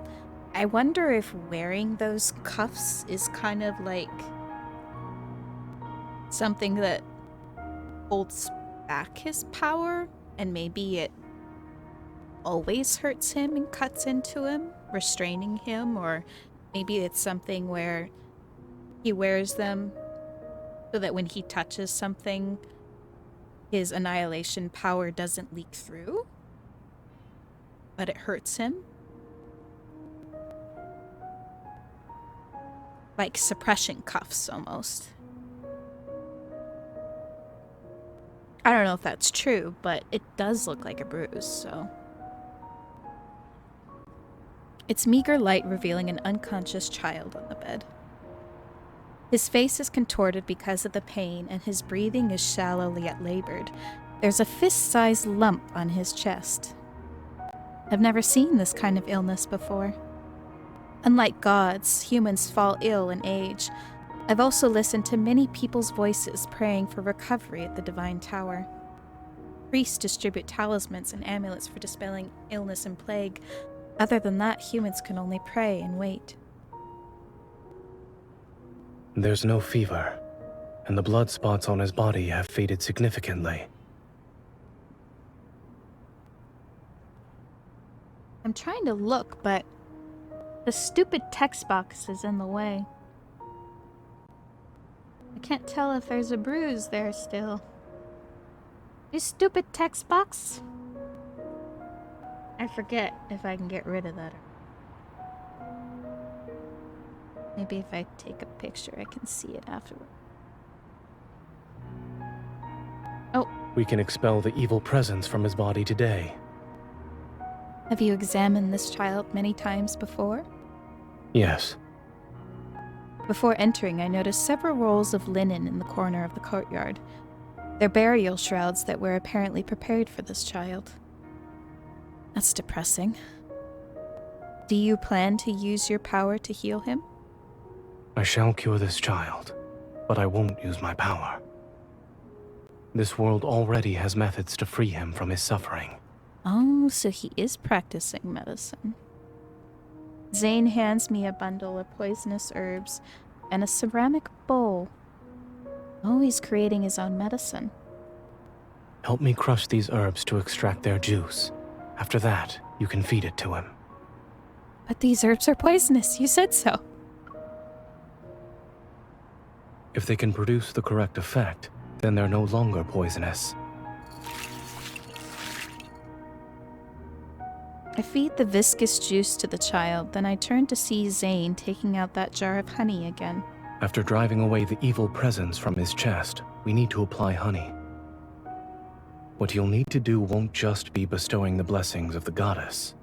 I wonder if wearing those cuffs is kind of like something that holds back his power, and maybe it always hurts him and cuts into him, restraining him, or maybe it's something where he wears them so that when he touches something, his annihilation power doesn't leak through, but it hurts him. Like suppression cuffs, almost. I don't know if that's true, but it does look like a bruise, so. Its meager light revealing an unconscious child on the bed. His face is contorted because of the pain, and his breathing is shallow yet labored. There's a fist-sized lump on his chest. I've never seen this kind of illness before. Unlike gods, humans fall ill in age. I've also listened to many people's voices praying for recovery at the Divine Tower. Priests distribute talismans and amulets for dispelling illness and plague. Other than that, humans can only pray and wait. There's no fever, and the blood spots on his body have faded significantly. I'm trying to look, but the stupid text box is in the way. I can't tell if there's a bruise there still. You stupid text box? I forget if I can get rid of that. Maybe if I take a picture, I can see it afterward. Oh. We can expel the evil presence from his body today. Have you examined this child many times before? Yes. Before entering, I noticed several rolls of linen in the corner of the courtyard. They're burial shrouds that were apparently prepared for this child. That's depressing. Do you plan to use your power to heal him? I shall cure this child, but I won't use my power. This world already has methods to free him from his suffering. Oh, so he is practicing medicine. Zayne hands me a bundle of poisonous herbs and a ceramic bowl. Oh, he's creating his own medicine. Help me crush these herbs to extract their juice. After that, you can feed it to him. But these herbs are poisonous, you said so. If they can produce the correct effect, then they're no longer poisonous. I feed the viscous juice to the child, then I turn to see Zayne taking out that jar of honey again. After driving away the evil presence from his chest, we need to apply honey. What you'll need to do won't just be bestowing the blessings of the goddess.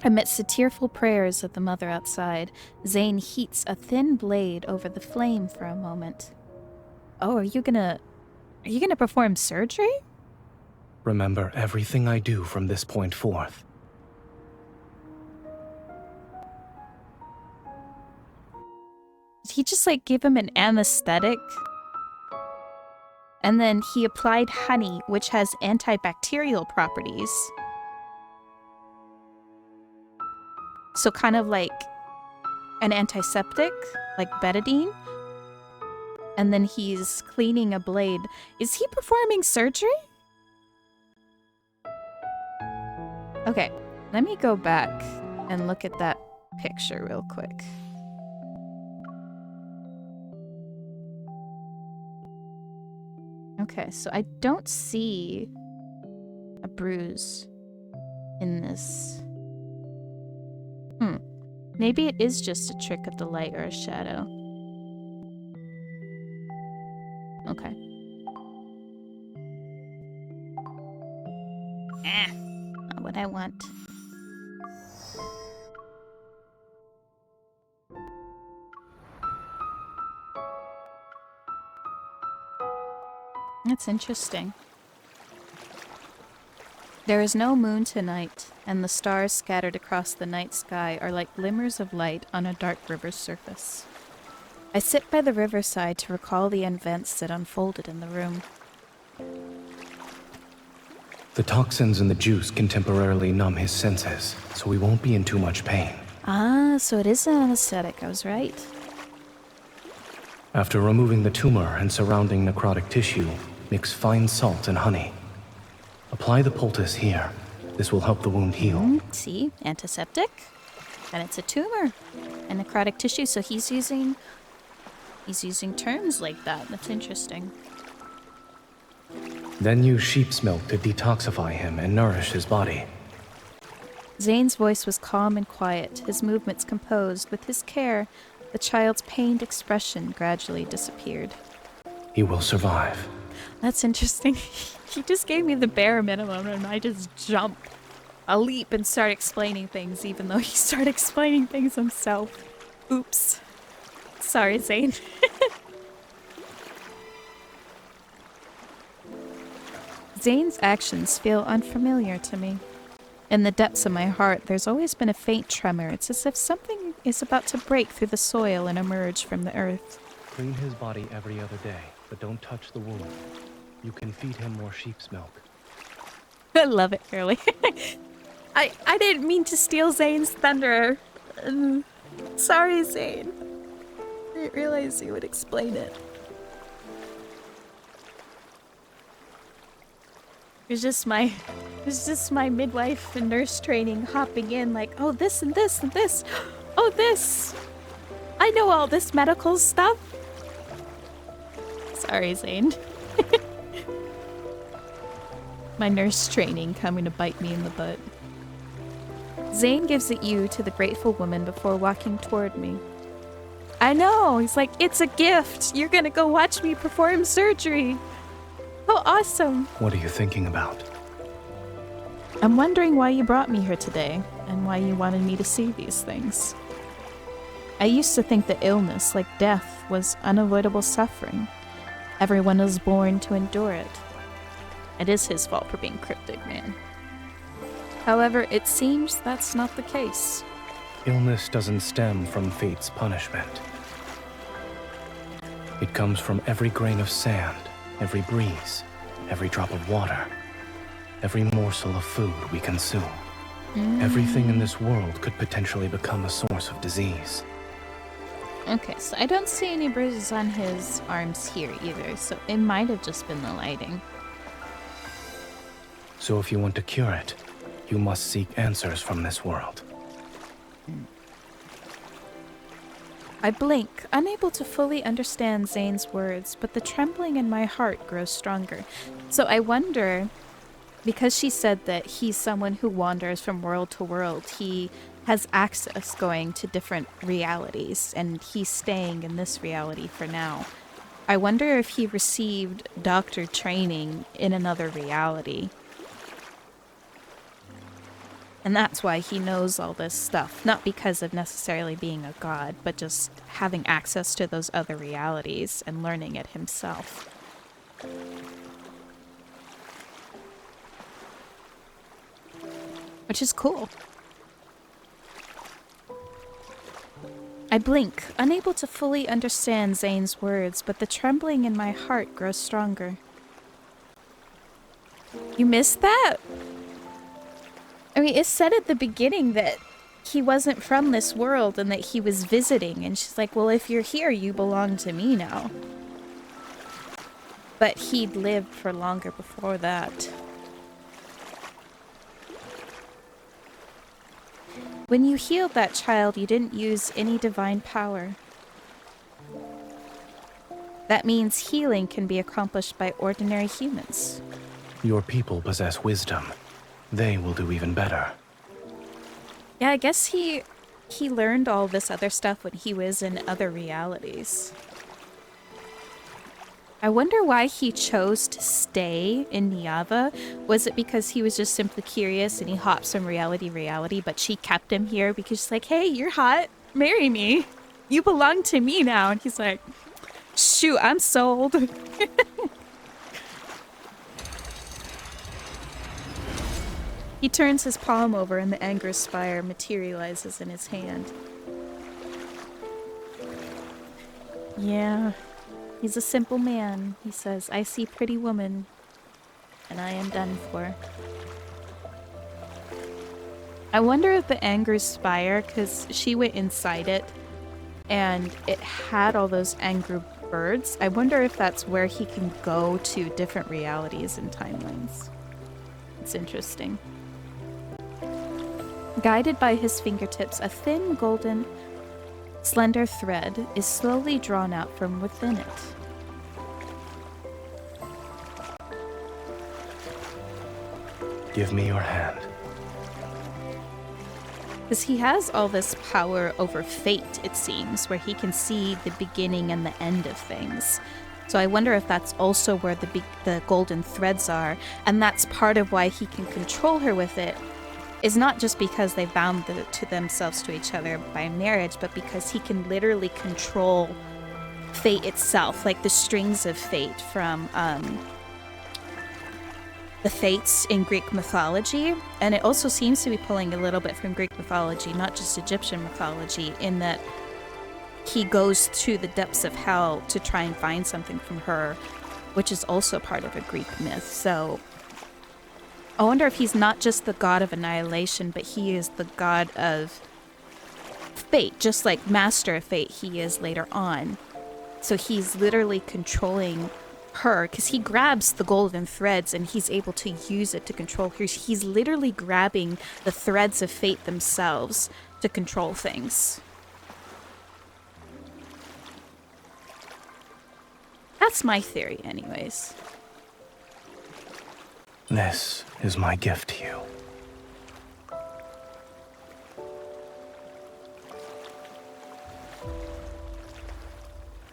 Amidst the tearful prayers of the mother outside, Zayne heats a thin blade over the flame for a moment. Oh, are you gonna perform surgery? Remember everything I do from this point forth. Did he just like give him an anesthetic? And then he applied honey, which has antibacterial properties. So kind of like an antiseptic, like betadine. And then he's cleaning a blade. Is he performing surgery? Okay, let me go back and look at that picture real quick. Okay, so I don't see a bruise in this. Maybe it is just a trick of the light or a shadow. Okay. Not what I want. That's interesting. There is no moon tonight, and the stars scattered across the night sky are like glimmers of light on a dark river's surface. I sit by the riverside to recall the events that unfolded in the room. The toxins in the juice can temporarily numb his senses, so he won't be in too much pain. Ah, so it is an anesthetic. I was right. After removing the tumor and surrounding necrotic tissue, mix fine salt and honey. Apply the poultice here. This will help the wound heal. See? Antiseptic. And it's a tumor. And necrotic tissue, so he's using terms like that. That's interesting. Then use sheep's milk to detoxify him and nourish his body. Zayne's voice was calm and quiet, his movements composed. With his care, the child's pained expression gradually disappeared. He will survive. That's interesting. He just gave me the bare minimum and I just jump a leap and start explaining things even though he started explaining things himself. Oops. Sorry, Zayne. Zayne's actions feel unfamiliar to me. In the depths of my heart, there's always been a faint tremor. It's as if something is about to break through the soil and emerge from the earth. Clean his body every other day, but don't touch the wound. You can feed him more sheep's milk. I love it, Curly. I didn't mean to steal Zayne's thunder. Sorry, Zayne. I didn't realize you would explain it. It's just my midwife and nurse training hopping in like, oh, this and this and this. Oh, this. I know all this medical stuff. Sorry, Zayne. My nurse training coming to bite me in the butt. Zayne gives it you to the grateful woman before walking toward me. I know, he's like, it's a gift. You're gonna go watch me perform surgery. Oh, awesome. What are you thinking about? I'm wondering why you brought me here today and why you wanted me to see these things. I used to think that illness, like death, was unavoidable suffering. Everyone is born to endure it. It is his fault for being cryptic, man. However, it seems that's not the case. Illness doesn't stem from fate's punishment. It comes from every grain of sand, every breeze, every drop of water, every morsel of food we consume. Everything in this world could potentially become a source of disease. Okay, so I don't see any bruises on his arms here either, so it might have just been the lighting. So if you want to cure it, you must seek answers from this world. I blink, unable to fully understand Zayne's words, but the trembling in my heart grows stronger. So I wonder, because she said that he's someone who wanders from world to world, he has access going to different realities, and he's staying in this reality for now. I wonder if he received doctor training in another reality. And that's why he knows all this stuff. Not because of necessarily being a god, but just having access to those other realities and learning it himself. Which is cool. I blink, unable to fully understand Zayne's words, but the trembling in my heart grows stronger. You missed that? I mean, it said at the beginning that he wasn't from this world and that he was visiting, and she's like, well, if you're here, you belong to me now. But he'd lived for longer before that. When you healed that child, you didn't use any divine power. That means healing can be accomplished by ordinary humans. Your people possess wisdom. They will do even better. Yeah, I guess he learned all this other stuff when he was in other realities. I wonder why he chose to stay in Niava. Was it because he was just simply curious and he hops from reality to reality, but she kept him here because she's like, hey, you're hot, marry me. You belong to me now. And he's like, shoot, I'm sold. He turns his palm over and the anger spire materializes in his hand. Yeah. He's a simple man, he says. I see pretty woman, and I am done for. I wonder if the anger spire, because she went inside it, and it had all those anger birds. I wonder if that's where he can go to different realities and timelines. It's interesting. Guided by his fingertips, a thin golden slender thread is slowly drawn out from within it. Give me your hand. Because he has all this power over fate, it seems, where he can see the beginning and the end of things. So I wonder if that's also where the golden threads are, and that's part of why he can control her with it. Is not just because they bound to themselves to each other by marriage, but because he can literally control fate itself, like the strings of fate from the fates in Greek mythology. And it also seems to be pulling a little bit from Greek mythology, not just Egyptian mythology, in that he goes to the depths of hell to try and find something from her, which is also part of a Greek myth. So I wonder if he's not just the god of annihilation, but he is the god of fate, just like Master of Fate he is later on. So he's literally controlling her, because he grabs the golden threads and he's able to use it to control her. He's literally grabbing the threads of fate themselves to control things. That's my theory, anyways. This is my gift to you.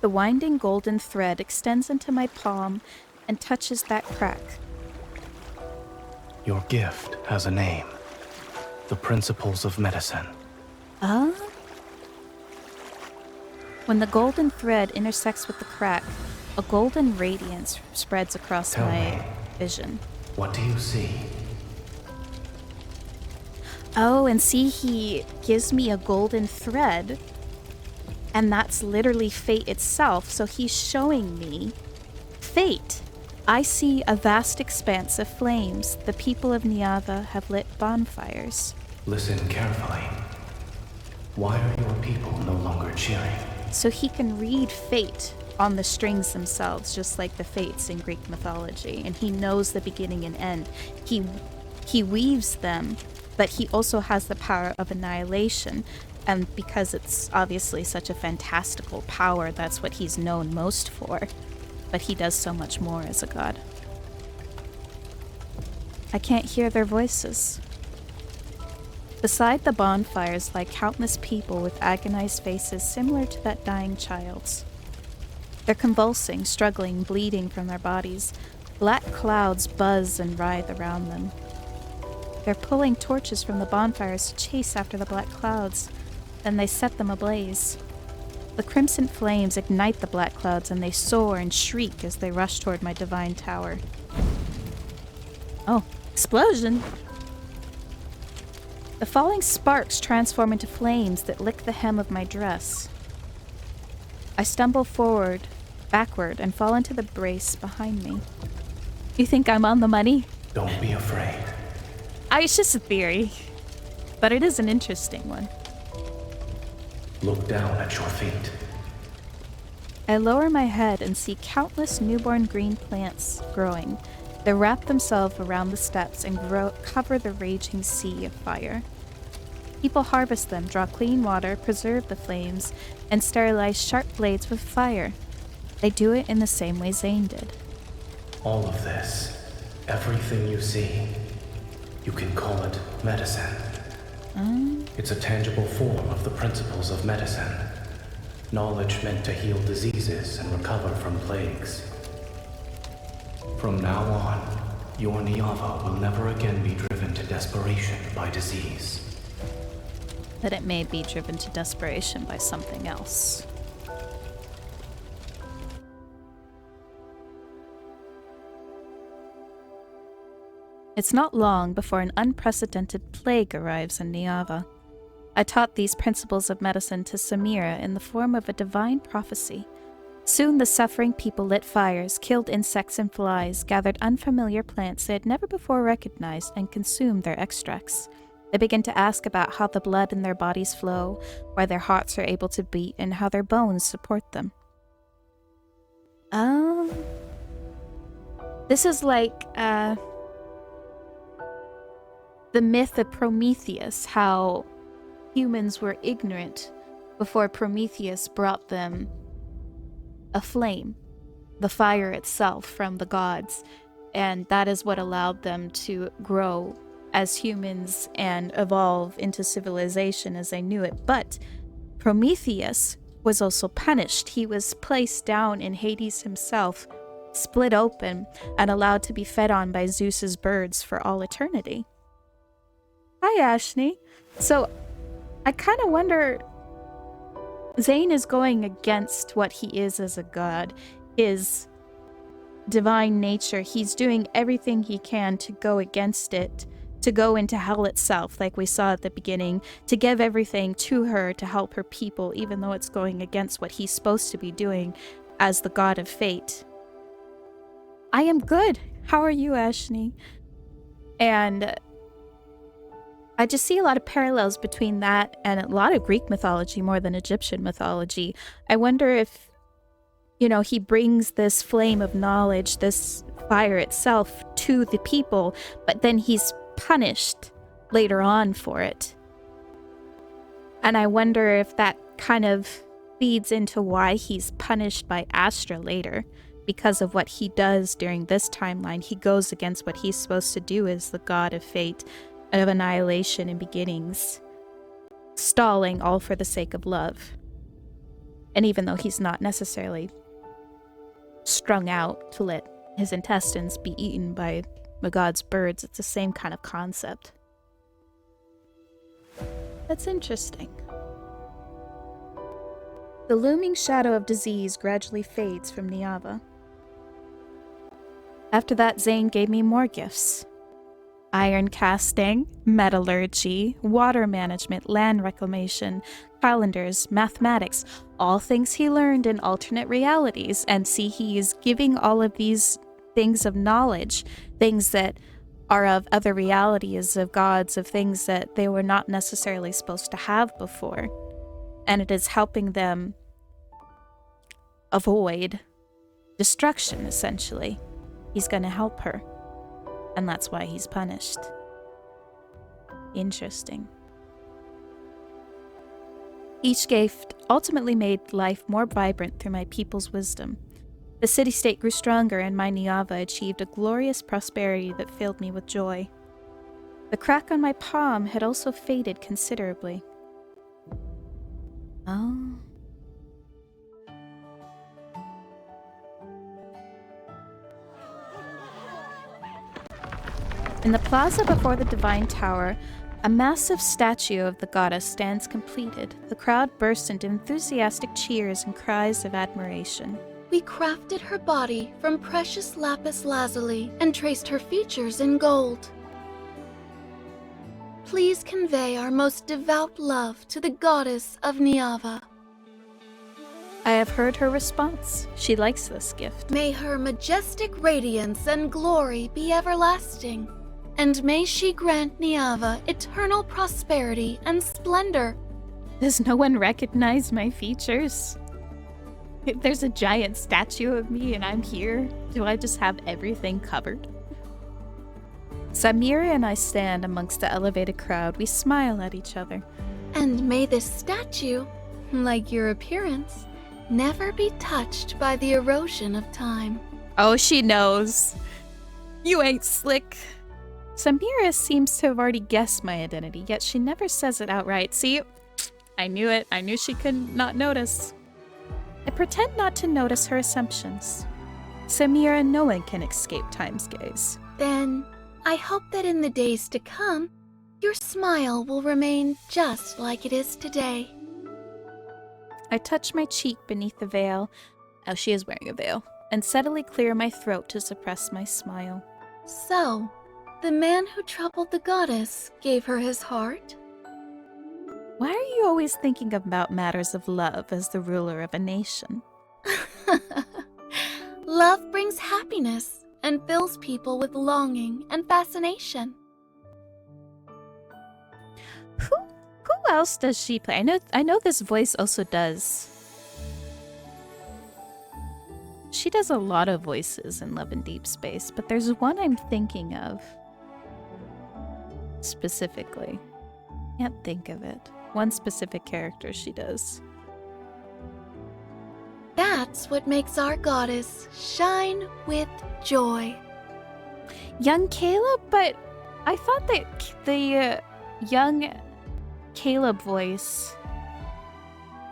The winding golden thread extends into my palm and touches that crack. Your gift has a name. The Principles of Medicine. When the golden thread intersects with the crack, a golden radiance spreads across Tell my me. vision. What do you see? Oh, and see, he gives me a golden thread, and that's literally fate itself. So he's showing me fate. I see a vast expanse of flames. The people of Niava have lit bonfires. Listen carefully. Why are your people no longer cheering? So he can read fate on the strings themselves, just like the fates in Greek mythology, and he knows the beginning and end. He weaves them, but he also has the power of annihilation, and because it's obviously such a fantastical power, that's what he's known most for. But he does so much more as a god. I can't hear their voices. Beside the bonfires lie countless people with agonized faces similar to that dying child's. They're convulsing, struggling, bleeding from their bodies. Black clouds buzz and writhe around them. They're pulling torches from the bonfires to chase after the black clouds. Then they set them ablaze. The crimson flames ignite the black clouds and they soar and shriek as they rush toward my divine tower. Oh, explosion! The falling sparks transform into flames that lick the hem of my dress. I stumble backward, and fall into the brace behind me. You think I'm on the money? Don't be afraid. It's just a theory, but it is an interesting one. Look down at your feet. I lower my head and see countless newborn green plants growing. They wrap themselves around the steps and cover the raging sea of fire. People harvest them, draw clean water, preserve the flames, and sterilize sharp blades with fire. They do it in the same way Zayne did. All of this, everything you see, you can call it medicine. It's a tangible form of the principles of medicine. Knowledge meant to heal diseases and recover from plagues. From now on, your Niava will never again be driven to desperation by disease. That it may be driven to desperation by something else. It's not long before an unprecedented plague arrives in Niava. I taught these principles of medicine to Samira in the form of a divine prophecy. Soon the suffering people lit fires, killed insects and flies, gathered unfamiliar plants they had never before recognized, and consumed their extracts. They begin to ask about how the blood in their bodies flow, why their hearts are able to beat, and how their bones support them. This is like, the myth of Prometheus, how humans were ignorant before Prometheus brought them a flame, the fire itself from the gods, and that is what allowed them to grow as humans and evolve into civilization as they knew it. But Prometheus was also punished. He was placed down in Hades himself, split open, and allowed to be fed on by Zeus's birds for all eternity. Hi, Ashley. So, I kind of wonder, Zayne is going against what he is as a god, his divine nature. He's doing everything he can to go against it, to go into hell itself, like we saw at the beginning, to give everything to her to help her people, even though it's going against what he's supposed to be doing as the god of fate. I am good. How are you, Ashley? And I just see a lot of parallels between that and a lot of Greek mythology more than Egyptian mythology. I wonder if, he brings this flame of knowledge, this fire itself, to the people, but then he's punished later on for it. And I wonder if that kind of feeds into why he's punished by Astra later. Because of what he does during this timeline, he goes against what he's supposed to do as the god of fate, of annihilation and beginnings, stalling all for the sake of love. And even though he's not necessarily strung out to let his intestines be eaten by the god's birds, it's the same kind of concept. That's interesting. The looming shadow of disease gradually fades from Niava. After that, Zayne gave me more gifts. Iron casting, metallurgy, water management, land reclamation, calendars, mathematics, all things he learned in alternate realities. And see, he is giving all of these things of knowledge, things that are of other realities, of gods, of things that they were not necessarily supposed to have before. And it is helping them avoid destruction, essentially. He's going to help her. And that's why he's punished. Interesting. Each gift ultimately made life more vibrant through my people's wisdom. The city-state grew stronger and my Niava achieved a glorious prosperity that filled me with joy. The crack on my palm had also faded considerably. Oh. In the plaza before the Divine Tower, a massive statue of the goddess stands completed. The crowd burst into enthusiastic cheers and cries of admiration. We crafted her body from precious lapis lazuli and traced her features in gold. Please convey our most devout love to the goddess of Niava. I have heard her response. She likes this gift. May her majestic radiance and glory be everlasting, and may she grant Niava eternal prosperity and splendor. Does no one recognize my features? If there's a giant statue of me and I'm here, do I just have everything covered? Samira and I stand amongst the elevated crowd. We smile at each other. And may this statue, like your appearance, never be touched by the erosion of time. Oh, she knows. You ain't slick. Samira seems to have already guessed my identity, yet she never says it outright. See, I knew it. I knew she could not notice. I pretend not to notice her assumptions. Samira, no one can escape time's gaze. Then, I hope that in the days to come, your smile will remain just like it is today. I touch my cheek beneath the veil, oh, she is wearing a veil, and steadily clear my throat to suppress my smile. So, the man who troubled the goddess gave her his heart? Why are you always thinking about matters of love as the ruler of a nation? Love brings happiness and fills people with longing and fascination. Who else does she play? I know this voice also does. She does a lot of voices in Love and Deep Space, but there's one I'm thinking of specifically. Can't think of it. One specific character she does. That's what makes our goddess shine with joy. Young Caleb, but I thought that the young Caleb voice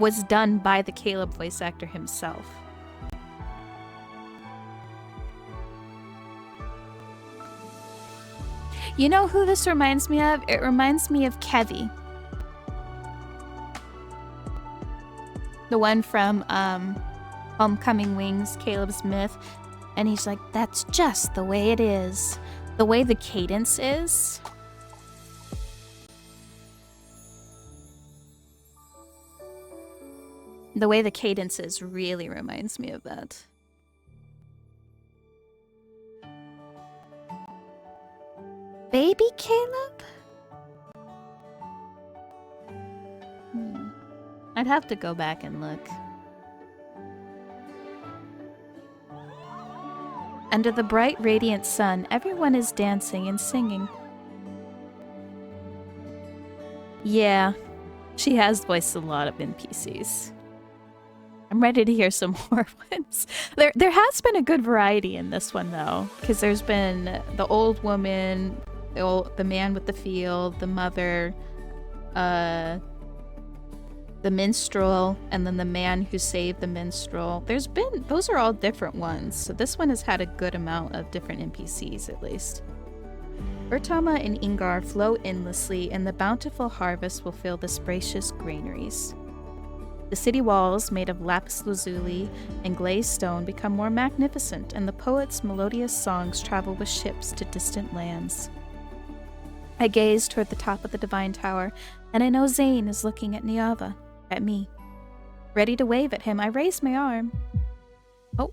was done by the Caleb voice actor himself. You know who this reminds me of? It reminds me of Kevy. The one from Homecoming Wings, Caleb's Myth. And he's like, that's just the way it is. The way the cadence is. The way the cadence is really reminds me of that. Baby Caleb? I'd have to go back and look. Under the bright, radiant sun, everyone is dancing and singing. Yeah, she has voiced a lot of NPCs. I'm ready to hear some more ones. There has been a good variety in this one, though, because there's been the old woman, the man with the field, the mother, the minstrel, and then the man who saved the minstrel. Those are all different ones, so this one has had a good amount of different NPCs at least. Urtama and Ingar flow endlessly, and the bountiful harvest will fill the spacious granaries. The city walls, made of lapis lazuli and glazed stone, become more magnificent, and the poet's melodious songs travel with ships to distant lands. I gaze toward the top of the Divine Tower, and I know Zayne is looking at Niava, at me. Ready to wave at him, I raise my arm. Oh.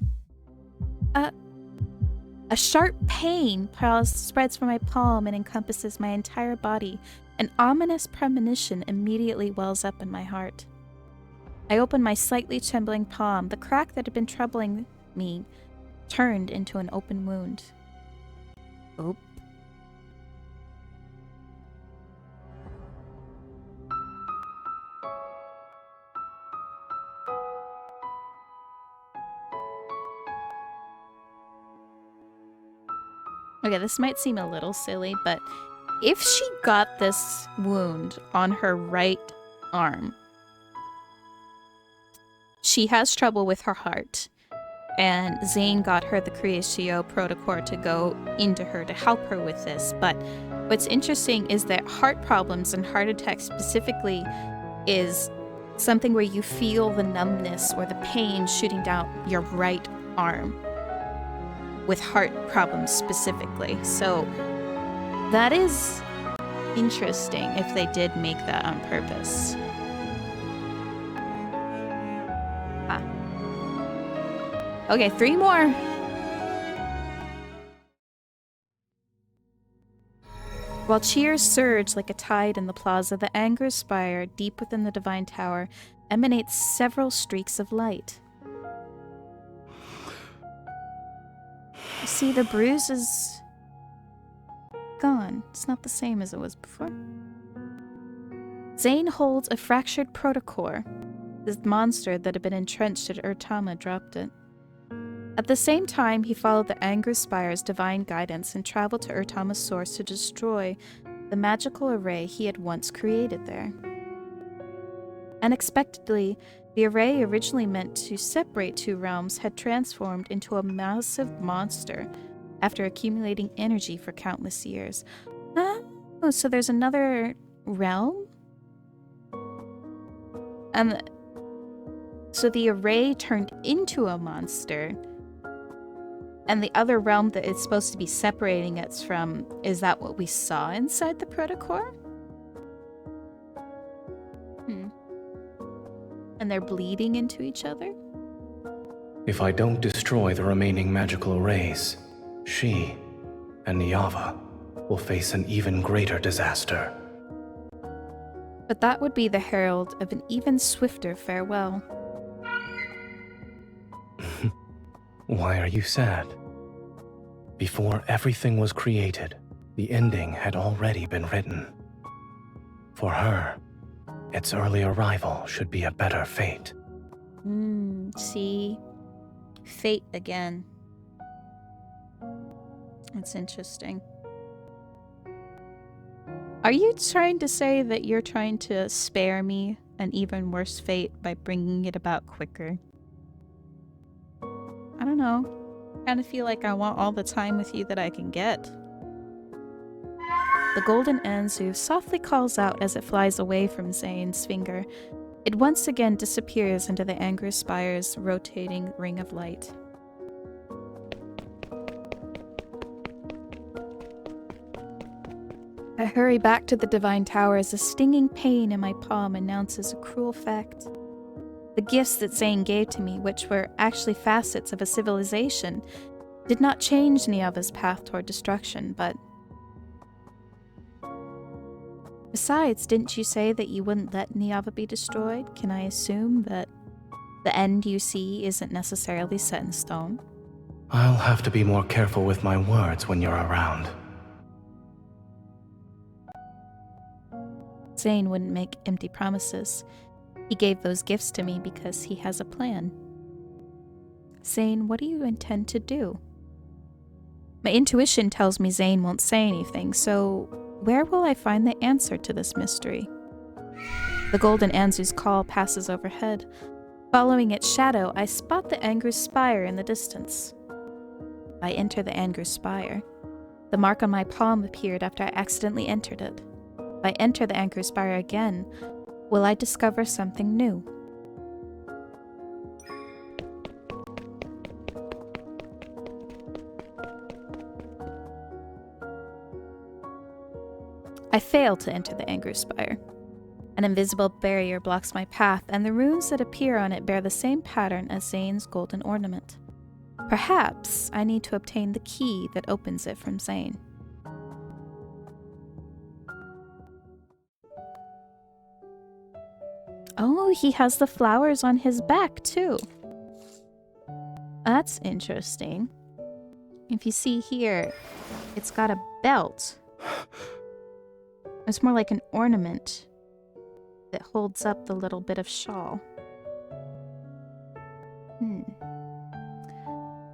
A sharp pain spreads from my palm and encompasses my entire body. An ominous premonition immediately wells up in my heart. I open my slightly trembling palm. The crack that had been troubling me turned into an open wound. Oh. Okay, this might seem a little silly, but If she got this wound on her right arm, she has trouble with her heart. And Zayne got her the Creatio Protocor to go into her to help her with this. But what's interesting is that heart problems and heart attacks specifically is something where you feel the numbness or the pain shooting down your right arm with heart problems specifically. So that is interesting if they did make that on purpose. Okay, 3 more. While cheers surge like a tide in the plaza, the Anger Spire, deep within the Divine Tower, emanates several streaks of light. You see, the bruise is gone. It's not the same as it was before. Zayne holds a fractured Protocor. This monster that had been entrenched at Urtama dropped it. At the same time, he followed the Anger Spire's divine guidance and traveled to Urtama's source to destroy the magical array he had once created there. Unexpectedly, the array originally meant to separate 2 realms had transformed into a massive monster after accumulating energy for countless years. Oh, so there's another realm? And so the array turned into a monster. And the other realm that it's supposed to be separating us from, is that what we saw inside the Protocor? And they're bleeding into each other? If I don't destroy the remaining magical arrays, she and Niava will face an even greater disaster. But that would be the herald of an even swifter farewell. Why are you sad? Before everything was created, the ending had already been written. For her, its early arrival should be a better fate. See? Fate again. It's interesting. Are you trying to say that you're trying to spare me an even worse fate by bringing it about quicker? I don't know. I kind of feel like I want all the time with you that I can get. The golden Anzu softly calls out as it flies away from Zayne's finger. It once again disappears into the Anger Spire's rotating ring of light. I hurry back to the Divine Tower as a stinging pain in my palm announces a cruel fact. The gifts that Zayne gave to me, which were actually facets of a civilization, did not change Niava's path toward destruction, but... Besides, didn't you say that you wouldn't let Niava be destroyed? Can I assume that the end you see isn't necessarily set in stone? I'll have to be more careful with my words when you're around. Zayne wouldn't make empty promises. He gave those gifts to me because he has a plan. Zayne, what do you intend to do? My intuition tells me Zayne won't say anything, so where will I find the answer to this mystery? The golden Anzu's call passes overhead. Following its shadow, I spot the Anger Spire in the distance. I enter the Anger Spire. The mark on my palm appeared after I accidentally entered it. If I enter the Anger Spire again, will I discover something new? I fail to enter the Anger Spire. An invisible barrier blocks my path, and the runes that appear on it bear the same pattern as Zayne's golden ornament. Perhaps I need to obtain the key that opens it from Zayne. Oh, he has the flowers on his back, too. That's interesting. If you see here, it's got a belt. It's more like an ornament that holds up the little bit of shawl.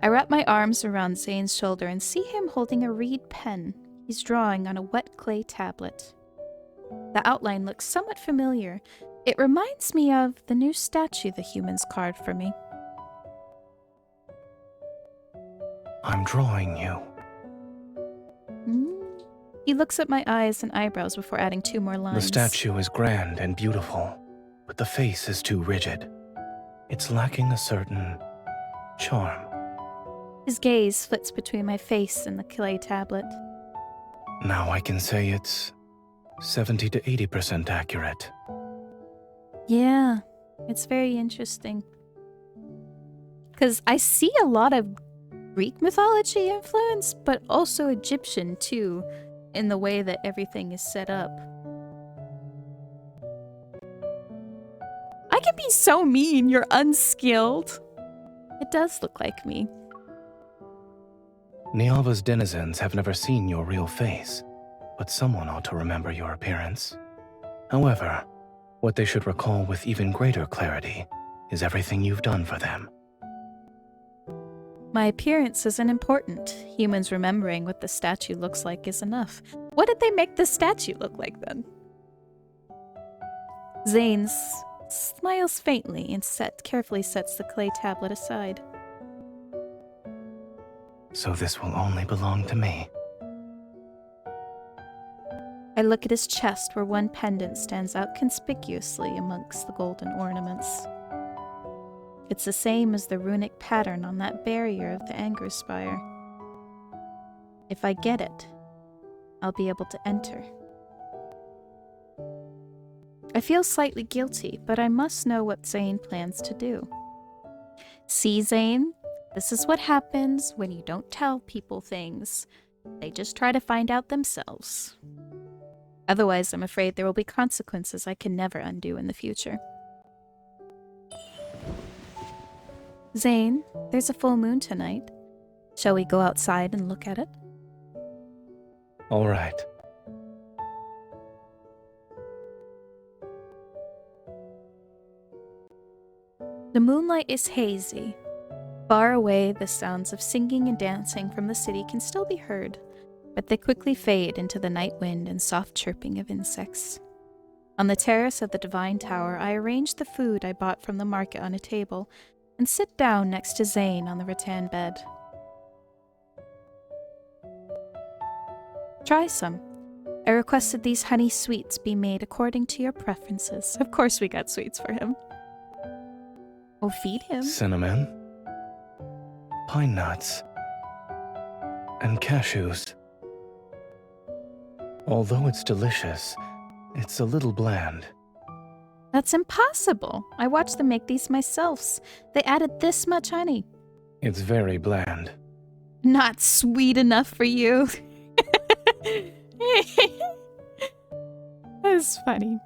I wrap my arms around Zayne's shoulder and see him holding a reed pen. He's drawing on a wet clay tablet. The outline looks somewhat familiar. It reminds me of the new statue the humans carved for me. I'm drawing you. He looks at my eyes and eyebrows before adding 2 more lines. The statue is grand and beautiful, but the face is too rigid. It's lacking a certain charm. His gaze flits between my face and the clay tablet. Now I can say it's 70 to 80% accurate. Yeah, it's very interesting. Because I see a lot of Greek mythology influence, but also Egyptian too, in the way that everything is set up. I can be so mean, you're unskilled. It does look like me. Niava's denizens have never seen your real face, but someone ought to remember your appearance. However, what they should recall with even greater clarity is everything you've done for them. My appearance isn't important. Humans remembering what the statue looks like is enough. What did they make the statue look like then? Zayne smiles faintly and carefully sets the clay tablet aside. So this will only belong to me. I look at his chest where one pendant stands out conspicuously amongst the golden ornaments. It's the same as the runic pattern on that barrier of the Anger Spire. If I get it, I'll be able to enter. I feel slightly guilty, but I must know what Zayne plans to do. See, Zayne? This is what happens when you don't tell people things. They just try to find out themselves. Otherwise, I'm afraid there will be consequences I can never undo in the future. Zayne, there's a full moon tonight. Shall we go outside and look at it? All right. The moonlight is hazy. Far away, the sounds of singing and dancing from the city can still be heard, but they quickly fade into the night wind and soft chirping of insects. On the terrace of the Divine Tower, I arrange the food I bought from the market on a table and sit down next to Zayne on the rattan bed. Try some. I requested these honey sweets be made according to your preferences. Of course we got sweets for him. We'll feed him. Cinnamon, pine nuts, and cashews. Although it's delicious, it's a little bland. That's impossible. I watched them make these myself. They added this much honey. It's very bland. Not sweet enough for you. That's funny.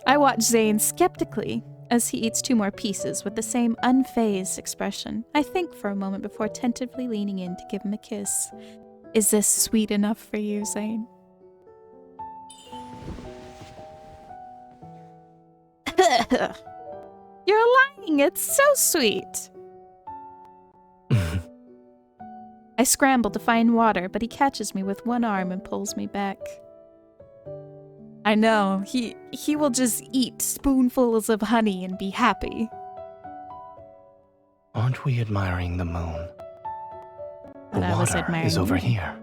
I watch Zayne skeptically as he eats 2 more pieces with the same unfazed expression. I think for a moment before tentatively leaning in to give him a kiss. Is this sweet enough for you, Zayne? You're lying. It's so sweet. I scramble to find water, but he catches me with one arm and pulls me back. I know, he will just eat spoonfuls of honey and be happy. Aren't we admiring the moon? The But I was water admiring is over you. here.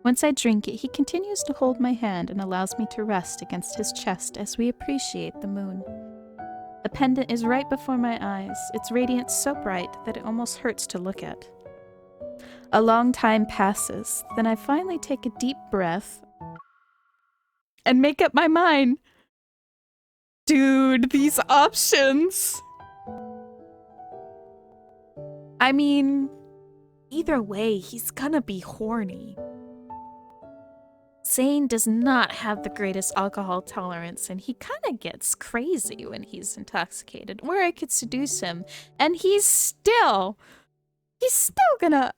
Once I drink it, he continues to hold my hand and allows me to rest against his chest as we appreciate the moon. The pendant is right before my eyes, its radiance so bright that it almost hurts to look at. A long time passes, then I finally take a deep breath and make up my mind. Dude, these options! I mean, either way, he's gonna be horny. Zayne does not have the greatest alcohol tolerance, and he kind of gets crazy when he's intoxicated. Or I could seduce him, and he's still gonna...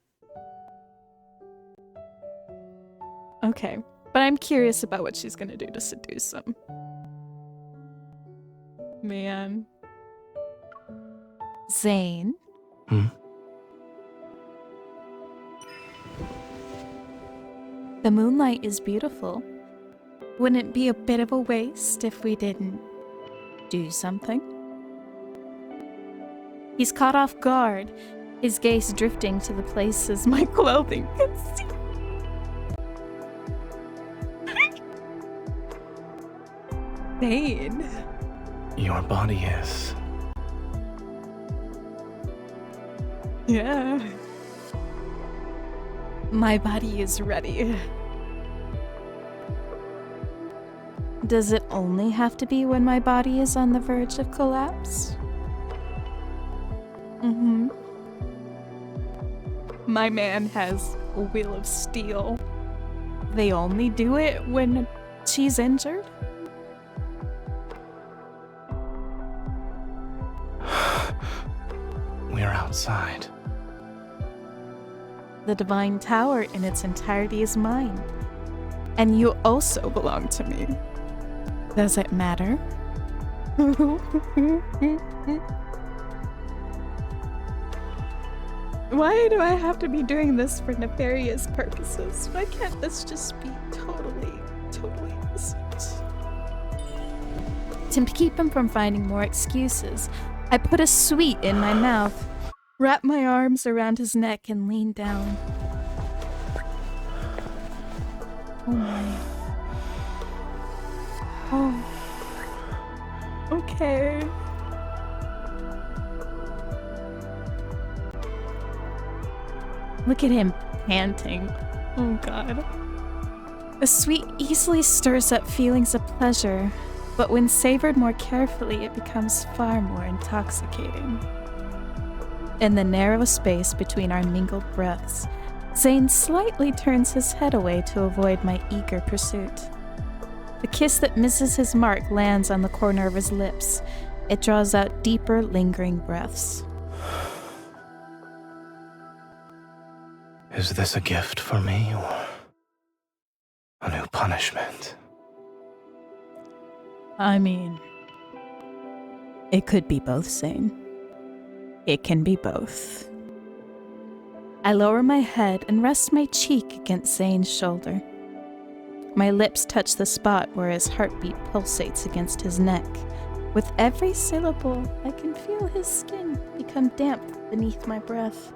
Okay, but I'm curious about what she's gonna do to seduce him. Man. Zayne? The moonlight is beautiful. Wouldn't it be a bit of a waste if we didn't do something? He's caught off guard, his gaze drifting to the places my clothing can see. Zayne. Your body is. Yeah. My body is ready. Does it only have to be when my body is on the verge of collapse? Mm-hmm. My man has a will of steel. They only do it when she's injured? We're outside. The Divine Tower in its entirety is mine. And you also belong to me. Does it matter? Why do I have to be doing this for nefarious purposes? Why can't this just be totally innocent? To keep him from finding more excuses, I put a sweet in my mouth, wrap my arms around his neck, and lean down. Oh my. Oh. Okay. Look at him panting. Oh god. The sweet easily stirs up feelings of pleasure, but when savored more carefully, it becomes far more intoxicating. In the narrow space between our mingled breaths, Zayne slightly turns his head away to avoid my eager pursuit. The kiss that misses his mark lands on the corner of his lips. It draws out deeper, lingering breaths. Is this a gift for me, or a new punishment? I mean, it could be both, Zayne. It can be both. I lower my head and rest my cheek against Zayne's shoulder. My lips touch the spot where his heartbeat pulsates against his neck. With every syllable, I can feel his skin become damp beneath my breath.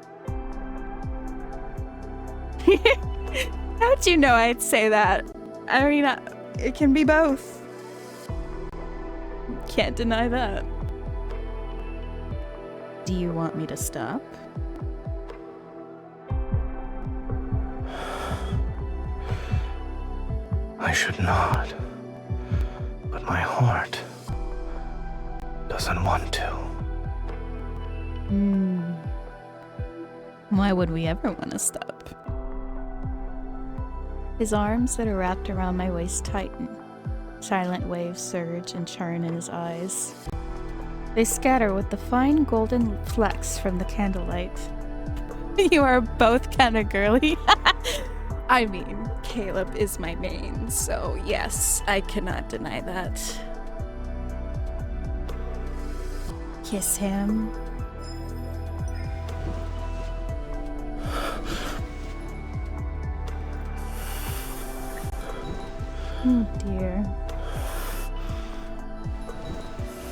How'd you know I'd say that? I mean, it can be both. Can't deny that. Do you want me to stop? I should not. But my heart doesn't want to. Why would we ever want to stop? His arms that are wrapped around my waist tighten. Silent waves surge and churn in his eyes. They scatter with the fine golden flecks from the candlelight. You are both kind of girly. I mean, Caleb is my main, so yes, I cannot deny that. Kiss him. Oh dear.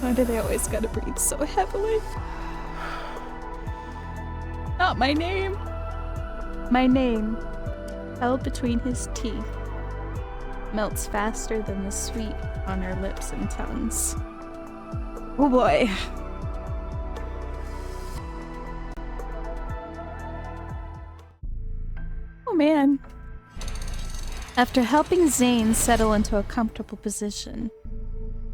Why do they always gotta breathe so heavily? Not my name. My name, held between his teeth, melts faster than the sweet on our lips and tongues. Oh boy. Oh man. After helping Zayne settle into a comfortable position,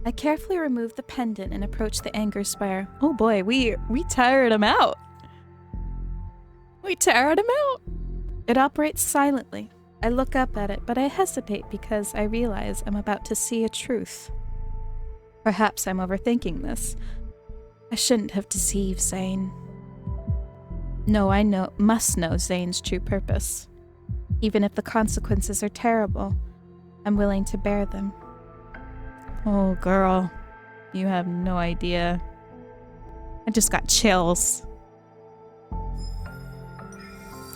I carefully remove the pendant and approach the anger spire. Oh boy, we tired him out. We tired him out. It operates silently. I look up at it, but I hesitate because I realize I'm about to see a truth. Perhaps I'm overthinking this. I shouldn't have deceived Zayne. No, I must know Zayne's true purpose. Even if the consequences are terrible, I'm willing to bear them. Oh, girl, you have no idea. I just got chills.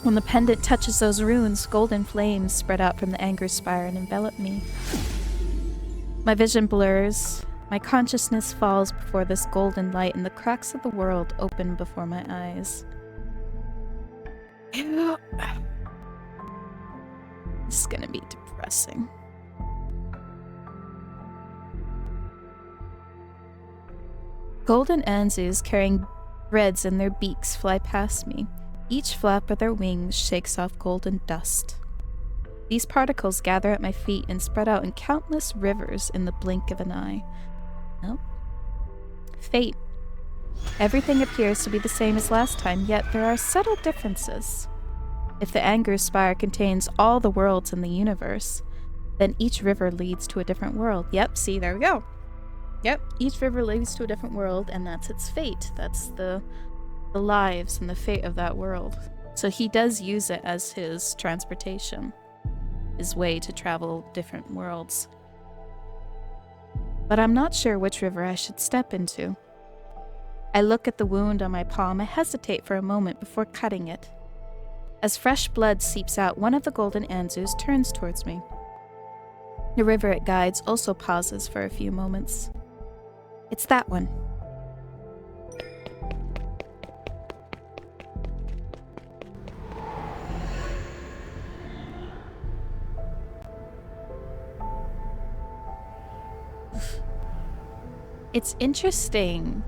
When the pendant touches those runes, golden flames spread out from the anger spire and envelop me. My vision blurs. My consciousness falls before this golden light, and the cracks of the world open before my eyes. This is gonna be depressing. Golden Anzus carrying threads in their beaks fly past me. Each flap of their wings shakes off golden dust. These particles gather at my feet and spread out in countless rivers in the blink of an eye. Nope. Fate. Everything appears to be the same as last time, yet there are subtle differences. If the Anger Spire contains all the worlds in the universe, then each river leads to a different world. Yep, see, there we go. Yep, each river leads to a different world, and that's its fate. That's the lives and the fate of that world. So he does use it as his transportation, his way to travel different worlds. But I'm not sure which river I should step into. I look at the wound on my palm. I hesitate for a moment before cutting it. As fresh blood seeps out, one of the golden Anzus turns towards me. The river it guides also pauses for a few moments. It's that one. It's interesting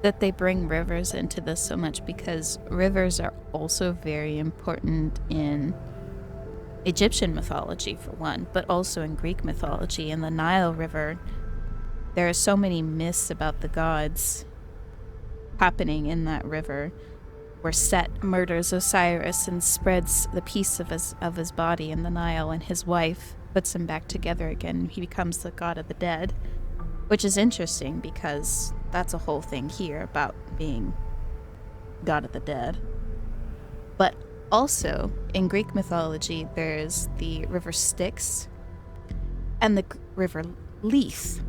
that they bring rivers into this so much, because rivers are also very important in Egyptian mythology, for one, but also in Greek mythology. In the Nile River, there are so many myths about the gods happening in that river, where Set murders Osiris and spreads the piece of his body in the Nile, and his wife puts him back together again. He becomes the god of the dead. Which is interesting, because that's a whole thing here about being god of the dead. But also, in Greek mythology, there's the river Styx and the river Lethe.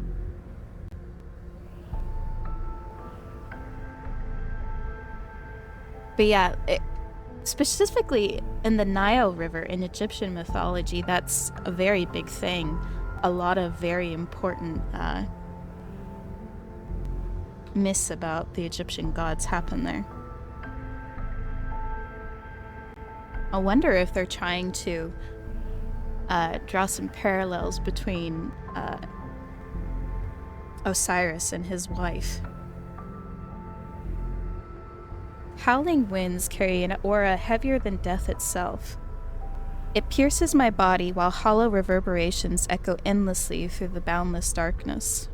But yeah, specifically in the Nile River in Egyptian mythology, that's a very big thing. A lot of very important myths about the Egyptian gods happen there. I wonder if they're trying to draw some parallels between Osiris and his wife. Howling winds carry an aura heavier than death itself. It pierces my body while hollow reverberations echo endlessly through the boundless darkness.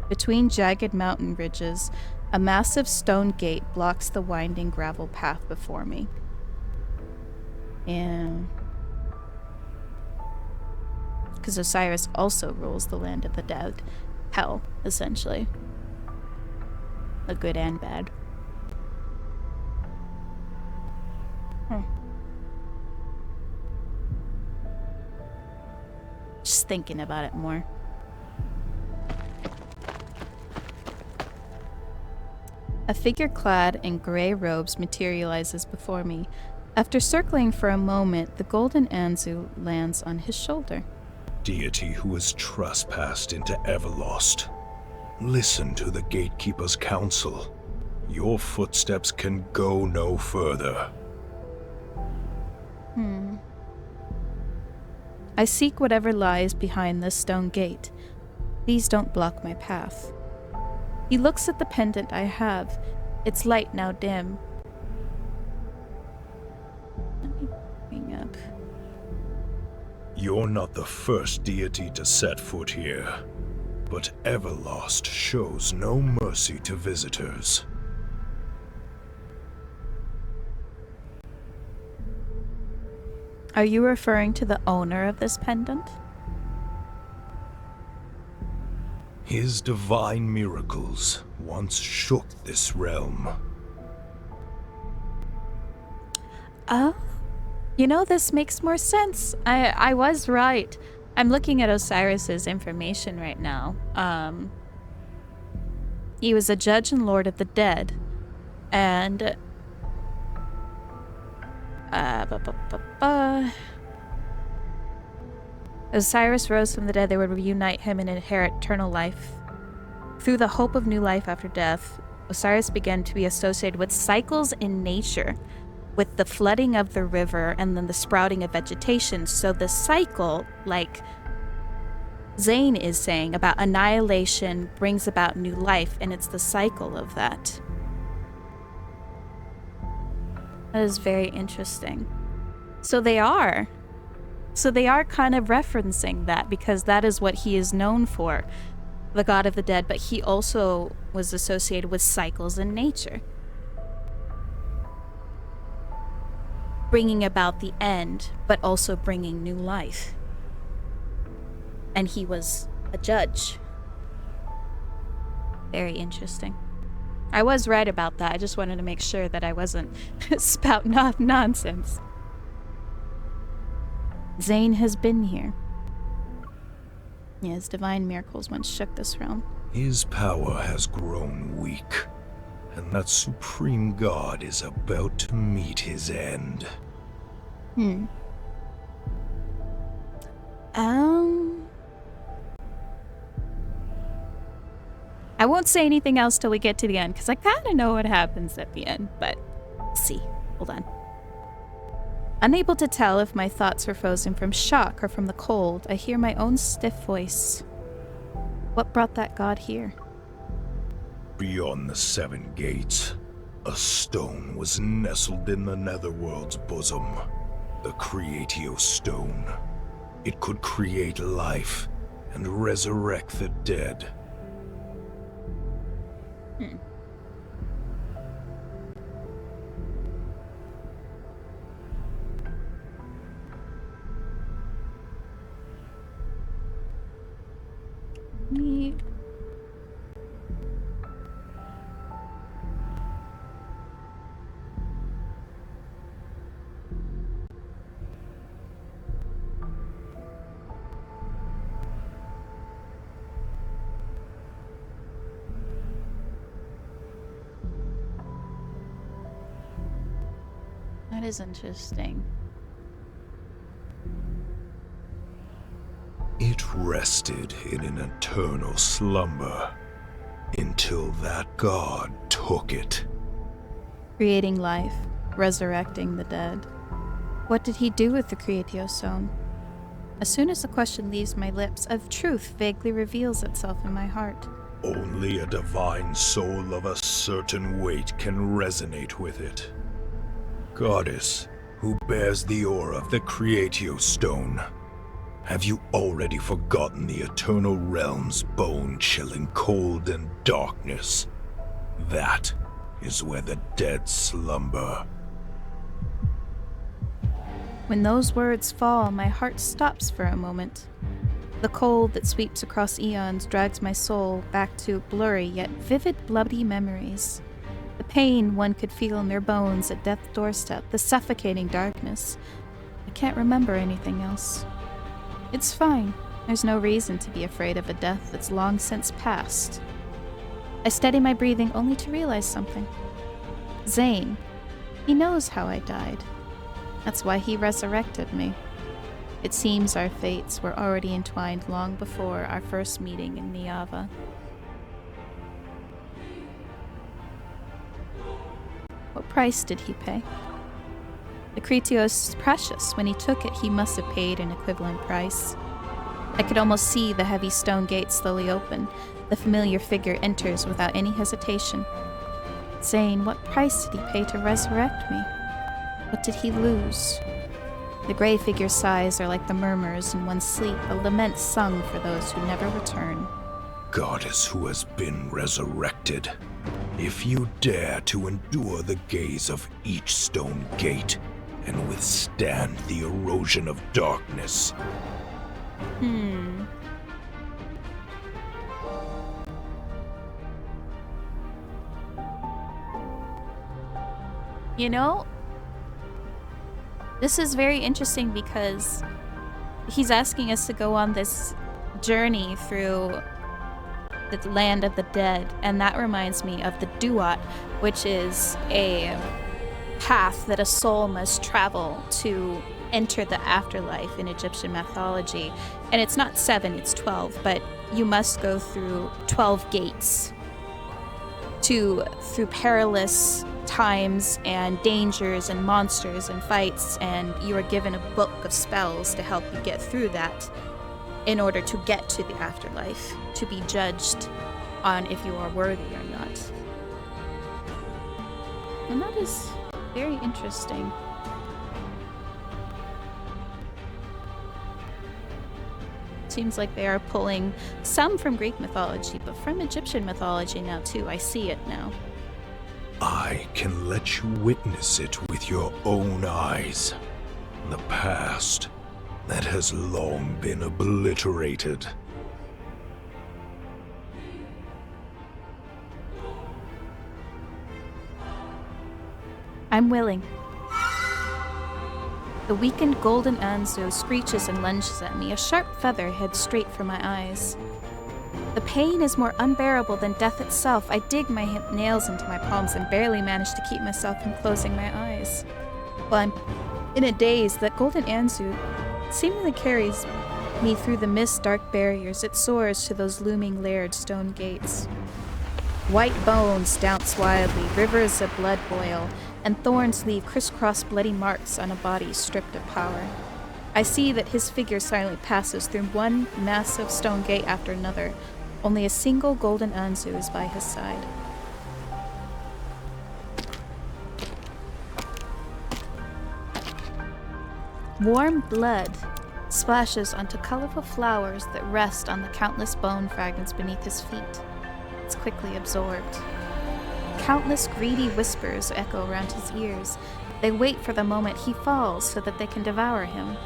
Between jagged mountain ridges, a massive stone gate blocks the winding gravel path before me. And because Osiris also rules the land of the dead, hell, essentially. The good and bad. Just thinking about it more. A figure clad in gray robes materializes before me. After circling for a moment, the golden Anzu lands on his shoulder. Deity who has trespassed into Everlost, listen to the Gatekeeper's counsel. Your footsteps can go no further. I seek whatever lies behind this stone gate. Please don't block my path. He looks at the pendant I have. Its light now dim. Let me bring up. You're not the first deity to set foot here, but Everlost shows no mercy to visitors. Are you referring to the owner of this pendant? His divine miracles once shook this realm. Oh, you know, this makes more sense. I was right. I'm looking at Osiris's information right now. He was a judge and lord of the dead, and Ba, ba, ba, ba. As Osiris rose from the dead, they would reunite him and inherit eternal life. Through the hope of new life after death, Osiris began to be associated with cycles in nature, with the flooding of the river and then the sprouting of vegetation. So the cycle, like Zayne is saying about annihilation, brings about new life, and it's the cycle of that. That is very interesting. So they are kind of referencing that, because that is what he is known for, the god of the dead, but he also was associated with cycles in nature, bringing about the end, but also bringing new life. And he was a judge. Very interesting. I was right about that. I just wanted to make sure that I wasn't spouting off nonsense. Zayne has been here. His divine miracles once shook this realm. His power has grown weak, and that supreme god is about to meet his end. I won't say anything else till we get to the end, because I kind of know what happens at the end, but we'll see. Hold on. Unable to tell if my thoughts were frozen from shock or from the cold, I hear my own stiff voice. What brought that god here? Beyond the 7 gates, a stone was nestled in the Netherworld's bosom. The Creatio Stone. It could create life and resurrect the dead. That is interesting. It rested in an eternal slumber until that god took it. Creating life, resurrecting the dead. What did he do with the Creatio Stone? As soon as the question leaves my lips, a truth vaguely reveals itself in my heart. Only a divine soul of a certain weight can resonate with it. Goddess, who bears the aura of the Creatio Stone, have you already forgotten the eternal realm's bone-chilling cold and darkness? That is where the dead slumber. When those words fall, my heart stops for a moment. The cold that sweeps across eons drags my soul back to blurry yet vivid bloody memories. The pain one could feel in their bones at death's doorstep, the suffocating darkness. I can't remember anything else. It's fine. There's no reason to be afraid of a death that's long since passed. I steady my breathing only to realize something. Zayne. He knows how I died. That's why he resurrected me. It seems our fates were already entwined long before our first meeting in Niava. What price did he pay? The Creatios is precious. When he took it, he must have paid an equivalent price. I could almost see the heavy stone gate slowly open. The familiar figure enters without any hesitation. Zayne, what price did he pay to resurrect me? What did he lose? The gray figure's sighs are like the murmurs in one's sleep, a lament sung for those who never return. Goddess who has been resurrected, if you dare to endure the gaze of each stone gate and withstand the erosion of darkness. You know, this is very interesting because he's asking us to go on this journey through the land of the dead, and that reminds me of the Duat, which is a path that a soul must travel to enter the afterlife in Egyptian mythology. And it's not 7, it's 12, but you must go through 12 gates through perilous times and dangers and monsters and fights, and you are given a book of spells to help you get through that in order to get to the afterlife, to be judged on if you are worthy or not. And that is very interesting. Seems like they are pulling some from Greek mythology, but from Egyptian mythology now too. I see it now. I can let you witness it with your own eyes. The past that has long been obliterated. I'm willing. The weakened golden Anzu screeches and lunges at me, a sharp feather heads straight for my eyes. The pain is more unbearable than death itself. I dig my nails into my palms and barely manage to keep myself from closing my eyes. While I'm in a daze, that golden Anzu seemingly carries me through the mist-dark barriers. It soars to those looming layered stone gates. White bones dance wildly, rivers of blood boil, and thorns leave crisscross bloody marks on a body stripped of power. I see that his figure silently passes through one massive stone gate after another. Only a single golden Anzu is by his side. Warm blood splashes onto colorful flowers that rest on the countless bone fragments beneath his feet. It's quickly absorbed. Countless greedy whispers echo around his ears. They wait for the moment he falls so that they can devour him.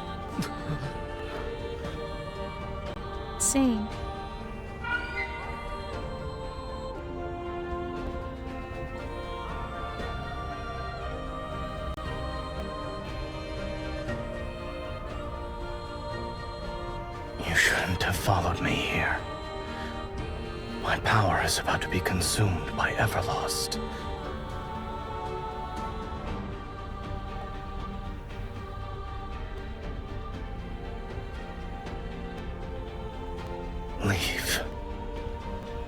Zayne. You shouldn't have followed me here. My power is about to be consumed by Everlost. Leave,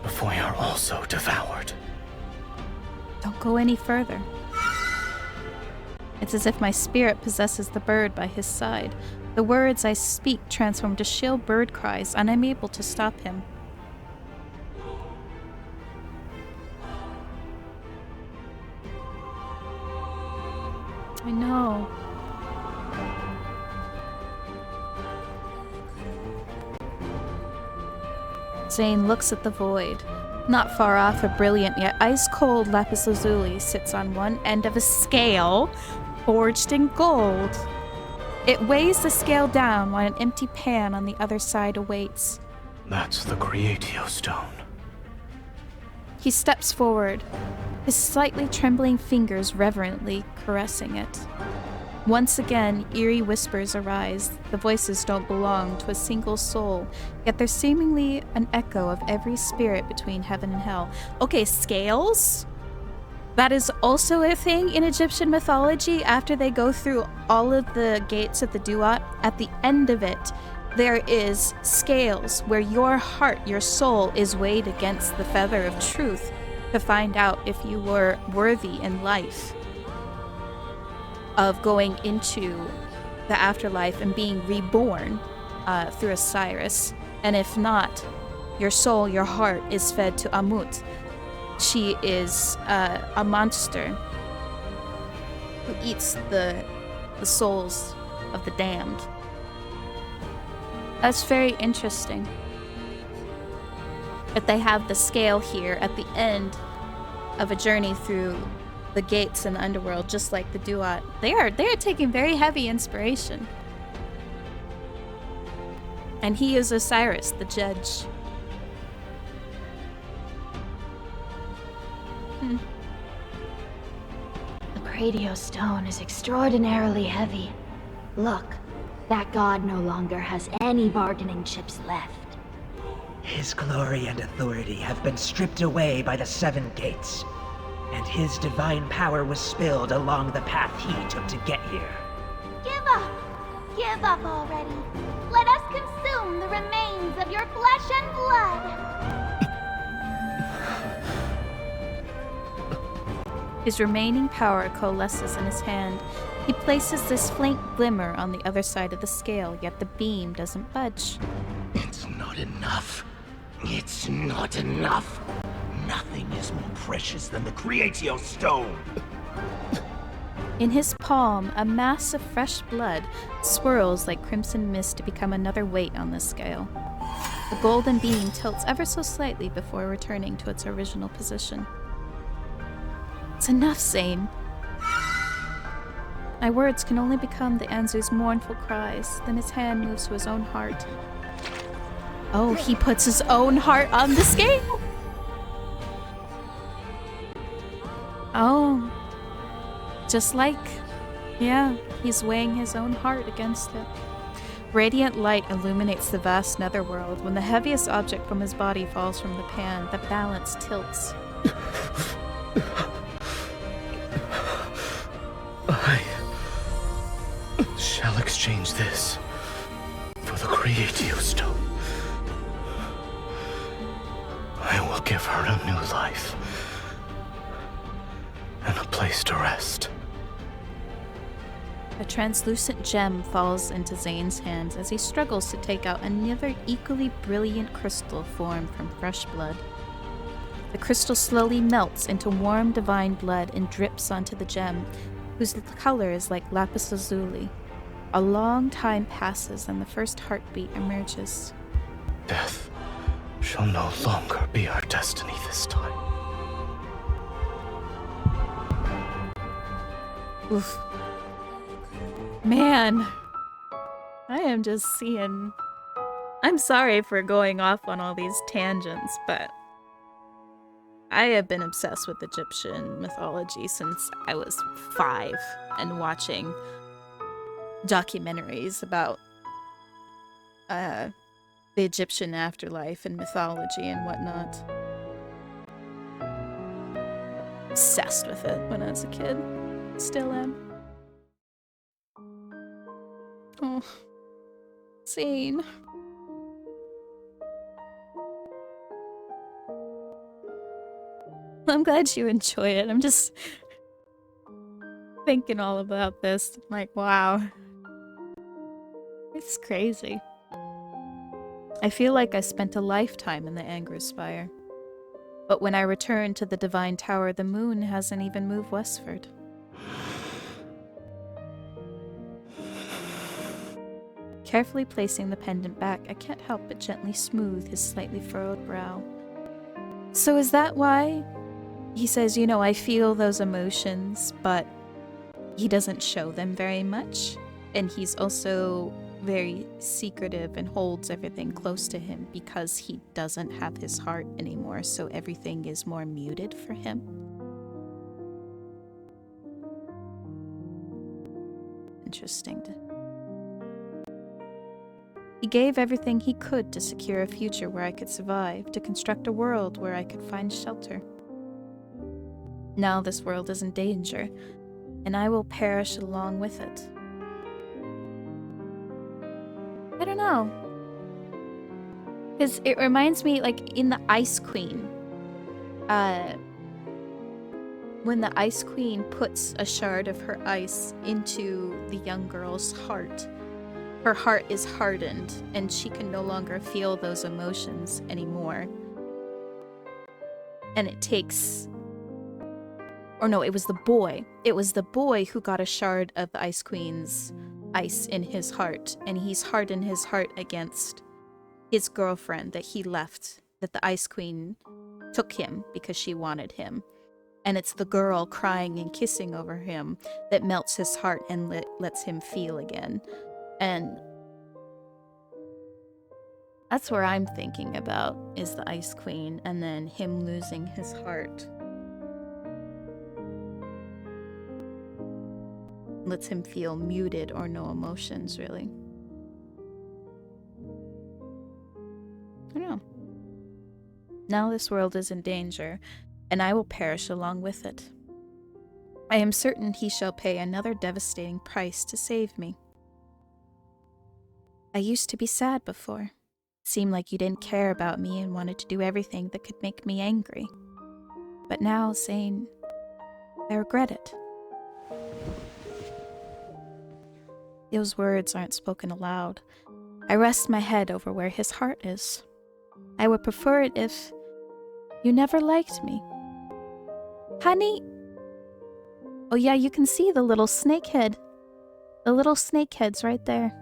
before you're also devoured. Don't go any further. It's as if my spirit possesses the bird by his side. The words I speak transform to shrill bird cries, unable to stop him. I know. Zayne looks at the void. Not far off, a brilliant yet ice-cold lapis lazuli sits on one end of a scale forged in gold. It weighs the scale down while an empty pan on the other side awaits. That's the Creatio Stone. He steps forward, his slightly trembling fingers reverently caressing it. Once again, eerie whispers arise. The voices don't belong to a single soul, yet they're seemingly an echo of every spirit between heaven and hell. Okay, scales? That is also a thing in Egyptian mythology. After they go through all of the gates of the Duat, at the end of it, there is scales where your heart, your soul, is weighed against the feather of truth to find out if you were worthy in life of going into the afterlife and being reborn through Osiris. And if not, your soul, your heart is fed to Amut. She is a monster who eats the souls of the damned. That's very interesting. But they have the scale here at the end of a journey through the gates in the underworld, just like the Duat. They are taking very heavy inspiration. And he is Osiris, the judge. The Creatio Stone is extraordinarily heavy. Look, that god no longer has any bargaining chips left. His glory and authority have been stripped away by the 7 gates. and his divine power was spilled along the path he took to get here. Give up! Give up already! Let us consume the remains of your flesh and blood! His remaining power coalesces in his hand. He places this faint glimmer on the other side of the scale, yet the beam doesn't budge. It's not enough. It's not enough. Nothing is more precious than the Creatio Stone. In his palm, a mass of fresh blood swirls like crimson mist to become another weight on the scale. The golden beam tilts ever so slightly before returning to its original position. It's enough, Zayne. My words can only become the Anzu's mournful cries. Then his hand moves to his own heart. Oh, he puts his own heart on the scale! Oh. Just like, yeah, he's weighing his own heart against it. Radiant light illuminates the vast netherworld. When the heaviest object from his body falls from the pan, the balance tilts. I shall exchange this for the Creatio Stone. I will give her a new life and a place to rest. A translucent gem falls into Zayne's hands as he struggles to take out another equally brilliant crystal formed from fresh blood. The crystal slowly melts into warm divine blood and drips onto the gem, whose color is like lapis lazuli. A long time passes and the first heartbeat emerges. Death shall no longer be our destiny this time. Oof. Man, I am just seeing... I'm sorry for going off on all these tangents, but I have been obsessed with Egyptian mythology since I was 5 and watching documentaries about the Egyptian afterlife and mythology and whatnot. Obsessed with it when I was a kid. Still am. Oh, Zayne. I'm glad you enjoy it. I'm just thinking all about this. I'm like, wow. It's crazy. I feel like I spent a lifetime in the Angry Spire. But when I return to the Divine Tower, the moon hasn't even moved westward. Carefully placing the pendant back, I can't help but gently smooth his slightly furrowed brow. So is that why? He says, you know, I feel those emotions, but he doesn't show them very much. And he's also very secretive and holds everything close to him because he doesn't have his heart anymore, so everything is more muted for him. Interesting. He gave everything he could to secure a future where I could survive, to construct a world where I could find shelter. Now this world is in danger, and I will perish along with it. I don't know. Because it reminds me, like, in the Ice Queen, when the Ice Queen puts a shard of her ice into the young girl's heart, her heart is hardened, and she can no longer feel those emotions anymore. And it takes... Or no, it was the boy. It was the boy who got a shard of the Ice Queen's ice in his heart, and he's hardened his heart against his girlfriend that he left, that the Ice Queen took him because she wanted him. And it's the girl crying and kissing over him that melts his heart and lets him feel again. And that's where I'm thinking about, is the Ice Queen, and then him losing his heart. Lets him feel muted or no emotions, really. I don't know. Now this world is in danger, and I will perish along with it. I am certain he shall pay another devastating price to save me. I used to be sad before. It seemed like you didn't care about me and wanted to do everything that could make me angry. But now, Zayne, I regret it. Those words aren't spoken aloud. I rest my head over where his heart is. I would prefer it if you never liked me. Honey! Oh yeah, you can see the little snakehead. The little snakehead's right there.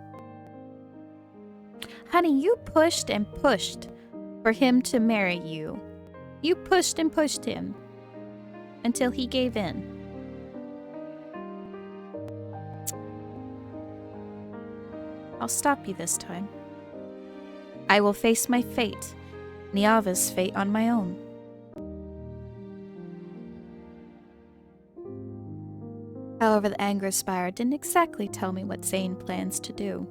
Honey, you pushed and pushed for him to marry you. You pushed and pushed him until he gave in. I'll stop you this time. I will face my fate, Niava's fate on my own. However, the anger spire didn't exactly tell me what Zayne plans to do.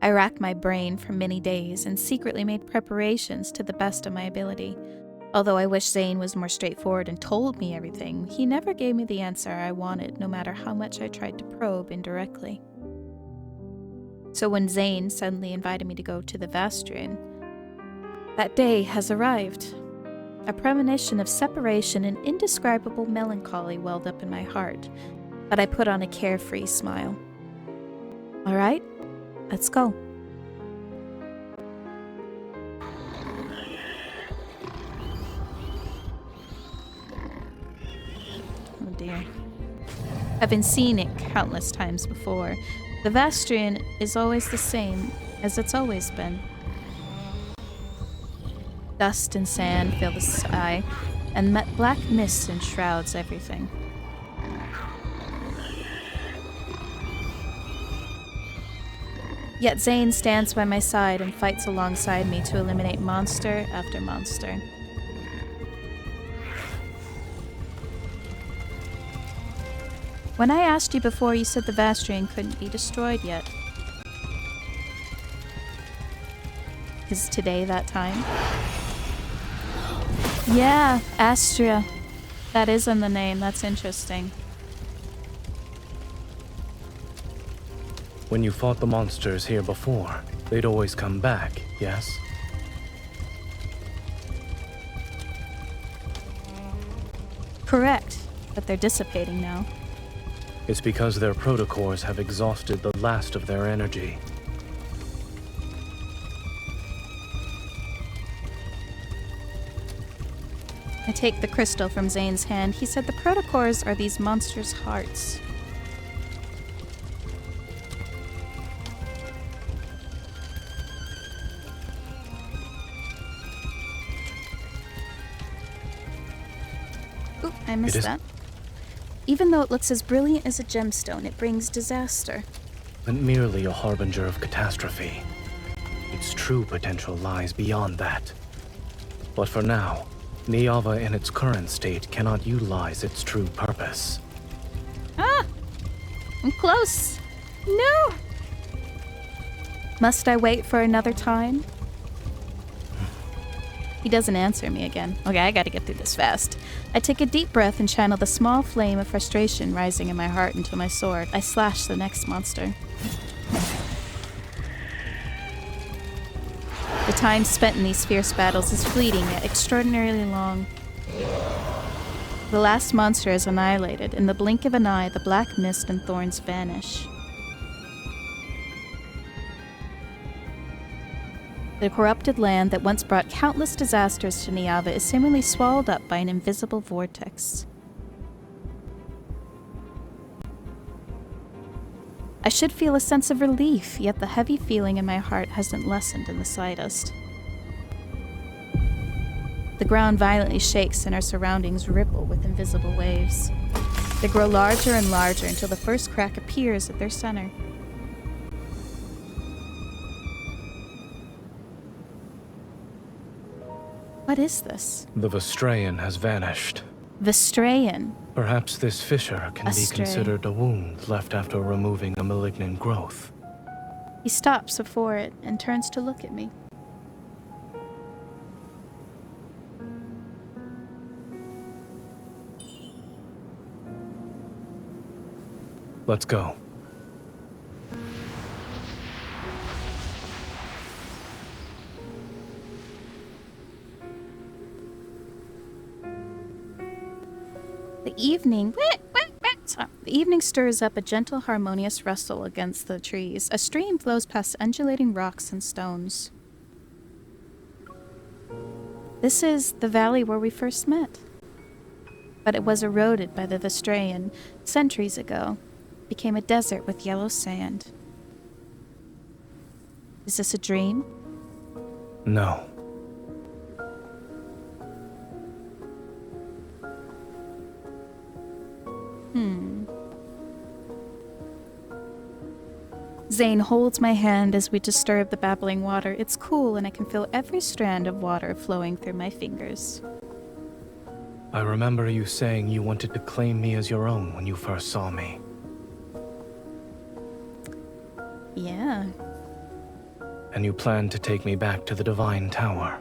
I racked my brain for many days and secretly made preparations to the best of my ability. Although I wish Zayne was more straightforward and told me everything, he never gave me the answer I wanted, no matter how much I tried to probe indirectly. So when Zayne suddenly invited me to go to the Vastrian, that day has arrived. A premonition of separation and indescribable melancholy welled up in my heart, but I put on a carefree smile. All right, let's go. Oh dear. I've been seen it countless times before. The Vastrian is always the same as it's always been. Dust and sand fill the sky, and black mist enshrouds everything. Yet Zayne stands by my side and fights alongside me to eliminate monster after monster. When I asked you before, you said the Vastrian couldn't be destroyed yet. Is today that time? Yeah, Astria. That is in the name. That's interesting. When you fought the monsters here before, they'd always come back, yes? Correct, but they're dissipating now. It's because their protocores have exhausted the last of their energy. I take the crystal from Zayne's hand. He said the protocores are these monsters' hearts. Oop, I missed that. Even though it looks as brilliant as a gemstone, it brings disaster. And merely a harbinger of catastrophe. Its true potential lies beyond that. But for now, Niava in its current state cannot utilize its true purpose. Ah! I'm close! No! Must I wait for another time? He doesn't answer me again. Okay, I gotta get through this fast. I take a deep breath and channel the small flame of frustration rising in my heart into my sword. I slash the next monster. The time spent in these fierce battles is fleeting yet extraordinarily long. The last monster is annihilated. In the blink of an eye, the black mist and thorns vanish. The corrupted land that once brought countless disasters to Niava is seemingly swallowed up by an invisible vortex. I should feel a sense of relief, yet the heavy feeling in my heart hasn't lessened in the slightest. The ground violently shakes and our surroundings ripple with invisible waves. They grow larger and larger until the first crack appears at their center. What is this? The Vastrayan has vanished. Vastrayan? Perhaps this fissure can be Astray. considered a wound left after removing a malignant growth. He stops before it and turns to look at me. Let's go. The evening stirs up a gentle, harmonious rustle against the trees. A stream flows past undulating rocks and stones. This is the valley where we first met. But it was eroded by the Vestrayan centuries ago. It became a desert with yellow sand. Is this a dream? No. Zayne holds my hand as we disturb the babbling water. It's cool, and I can feel every strand of water flowing through my fingers. I remember you saying you wanted to claim me as your own when you first saw me. Yeah. And you planned to take me back to the Divine Tower.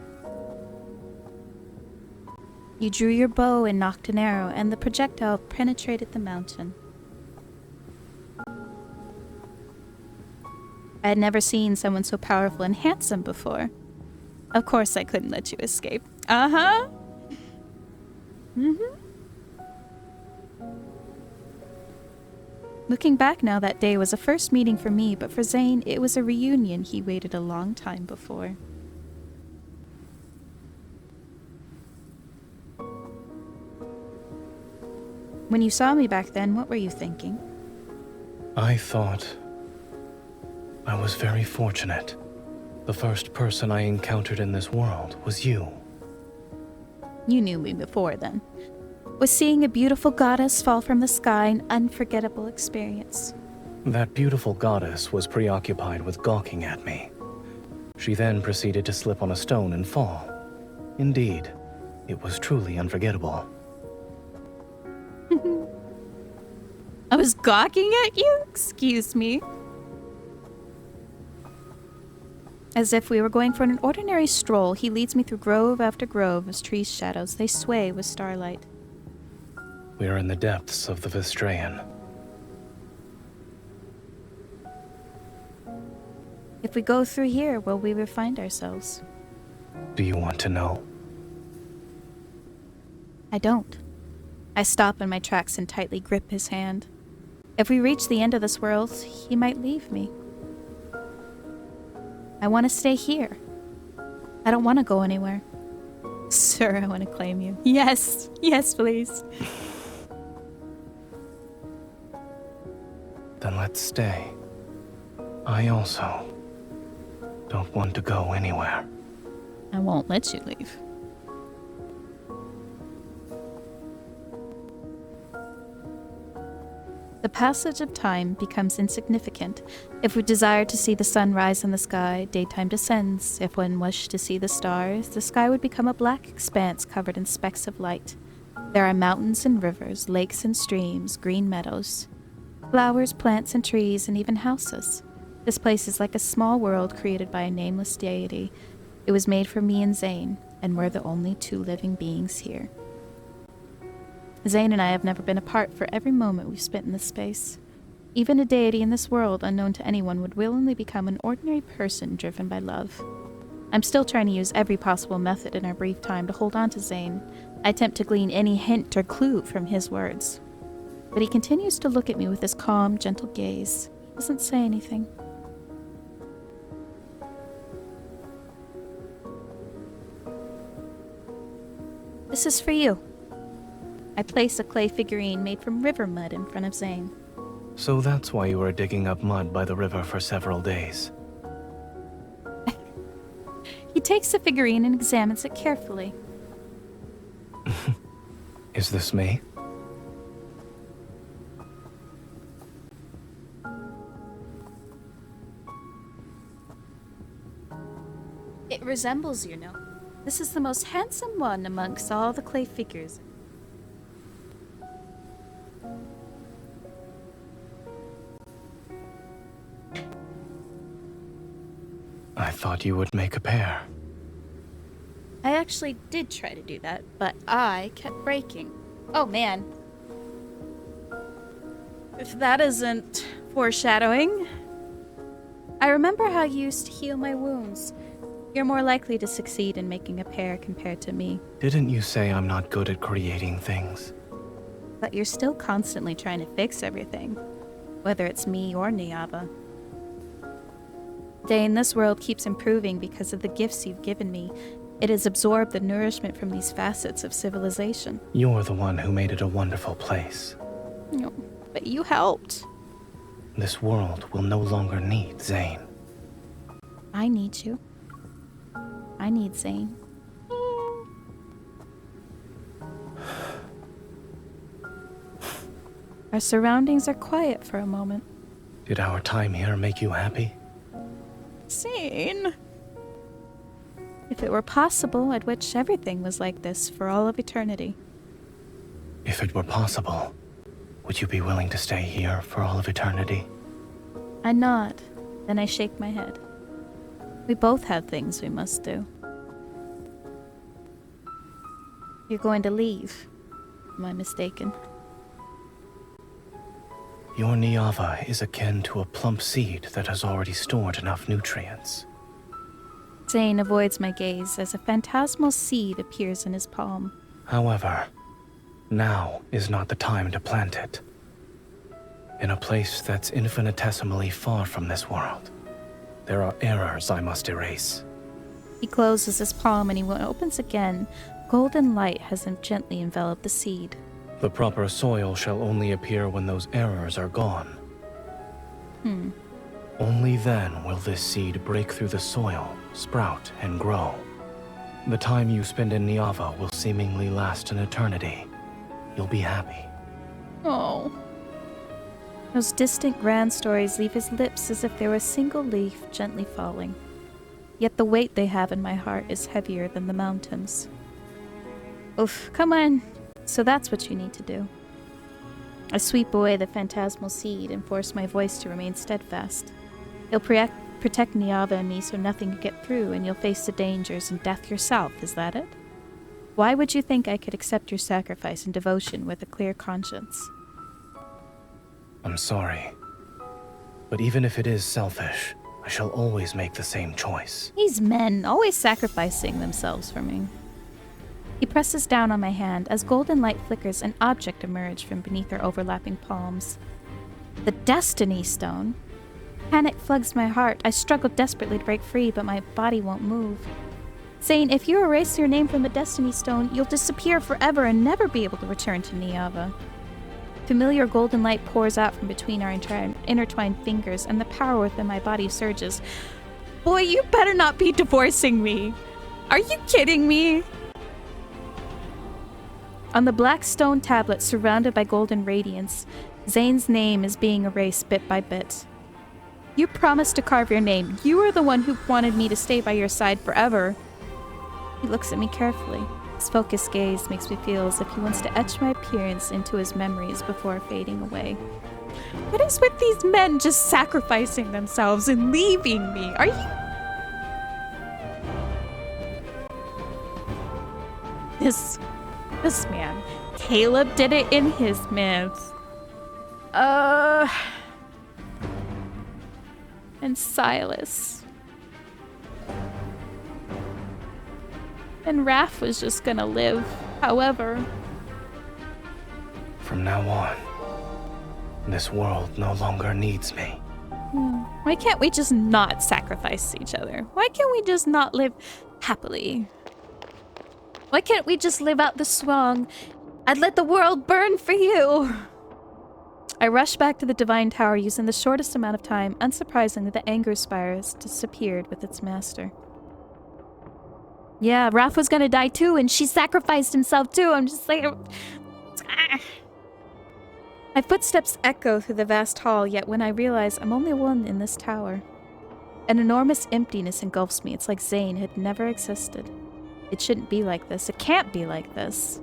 You drew your bow and knocked an arrow, and the projectile penetrated the mountain. I had never seen someone so powerful and handsome before. Of course I couldn't let you escape. Uh-huh. Looking back now, that day was a first meeting for me, but for Zayne, it was a reunion he waited a long time before. When you saw me back then, what were you thinking? I thought I was very fortunate. The first person I encountered in this world was you. You knew me before then. Was seeing a beautiful goddess fall from the sky an unforgettable experience? That beautiful goddess was preoccupied with gawking at me. She then proceeded to slip on a stone and fall. Indeed, it was truly unforgettable. I was gawking at you? Excuse me. As if we were going for an ordinary stroll, he leads me through grove after grove as trees' shadows. They sway with starlight. We are in the depths of the Vestrayan. If we go through here, will we find ourselves? Do you want to know? I don't. I stop in my tracks and tightly grip his hand. If we reach the end of this world, he might leave me. I want to stay here. I don't want to go anywhere. Sir, I want to claim you. Yes, yes, please. Then let's stay. I also don't want to go anywhere. I won't let you leave. The passage of time becomes insignificant. If we desire to see the sun rise in the sky, daytime descends. If one wished to see the stars, the sky would become a black expanse covered in specks of light. There are mountains and rivers, lakes and streams, green meadows, flowers, plants and trees, and even houses. This place is like a small world created by a nameless deity. It was made for me and Zayne, and we're the only two living beings here. Zayne and I have never been apart for every moment we've spent in this space. Even a deity in this world unknown to anyone would willingly become an ordinary person driven by love. I'm still trying to use every possible method in our brief time to hold on to Zayne. I attempt to glean any hint or clue from his words. But he continues to look at me with his calm, gentle gaze. He doesn't say anything. This is for you. I place a clay figurine made from river mud in front of Zayne. So that's why you were digging up mud by the river for several days. He takes the figurine and examines it carefully. Is this me? It resembles you, no? This is the most handsome one amongst all the clay figures. I thought you would make a pair. I actually did try to do that, but I kept breaking. Oh man. If that isn't foreshadowing. I remember how you used to heal my wounds. You're more likely to succeed in making a pair compared to me. Didn't you say I'm not good at creating things? But you're still constantly trying to fix everything, whether it's me or Niava. Zayne, this world keeps improving because of the gifts you've given me. It has absorbed the nourishment from these facets of civilization. You're the one who made it a wonderful place. No, but you helped. This world will no longer need Zayne. I need you. I need Zayne. Our surroundings are quiet for a moment. Did our time here make you happy? Zayne. If it were possible, I'd wish everything was like this for all of eternity. If it were possible, would you be willing to stay here for all of eternity? I nod, then I shake my head. We both have things we must do. You're going to leave. Am I mistaken? Your Niava is akin to a plump seed that has already stored enough nutrients. Zayne avoids my gaze as a phantasmal seed appears in his palm. However, now is not the time to plant it. In a place that's infinitesimally far from this world, there are errors I must erase. He closes his palm and he opens again. Golden light has gently enveloped the seed. The proper soil shall only appear when those errors are gone. Only then will this seed break through the soil, sprout, and grow. The time you spend in Niava will seemingly last an eternity. You'll be happy. Oh. Those distant grand stories leave his lips as if they were a single leaf gently falling. Yet the weight they have in my heart is heavier than the mountains. Oof, come on. So that's what you need to do. I sweep away the phantasmal seed and force my voice to remain steadfast. You'll protect Niava and me so nothing can get through, and you'll face the dangers and death yourself, is that it? Why would you think I could accept your sacrifice and devotion with a clear conscience? I'm sorry. But even if it is selfish, I shall always make the same choice. These men, always sacrificing themselves for me. He presses down on my hand. As golden light flickers, an object emerges from beneath our overlapping palms. The Destiny Stone. Panic floods my heart. I struggle desperately to break free, but my body won't move. Zayne, if you erase your name from the Destiny Stone, you'll disappear forever and never be able to return to Niava. Familiar golden light pours out from between our intertwined fingers, and the power within my body surges. Boy, you better not be divorcing me. Are you kidding me? On the black stone tablet surrounded by golden radiance, Zayne's name is being erased bit by bit. You promised to carve your name. You were the one who wanted me to stay by your side forever. He looks at me carefully. His focused gaze makes me feel as if he wants to etch my appearance into his memories before fading away. What is with these men just sacrificing themselves and leaving me? Are you... This man. Caleb did it in his myths. And Silas. And Raph was just gonna live, however. From now on, this world no longer needs me. Why can't we just not sacrifice each other? Why can't we just not live happily? Why can't we just live out the song, "I'd let the world burn for you"? I rush back to the Divine Tower using the shortest amount of time. Unsurprisingly, the anger spire has disappeared with its master. Yeah, Raph was gonna die too, and she sacrificed himself too. I'm just like... My footsteps echo through the vast hall, yet when I realize I'm only one in this tower, an enormous emptiness engulfs me. It's like Zayne had never existed. It shouldn't be like this. It can't be like this.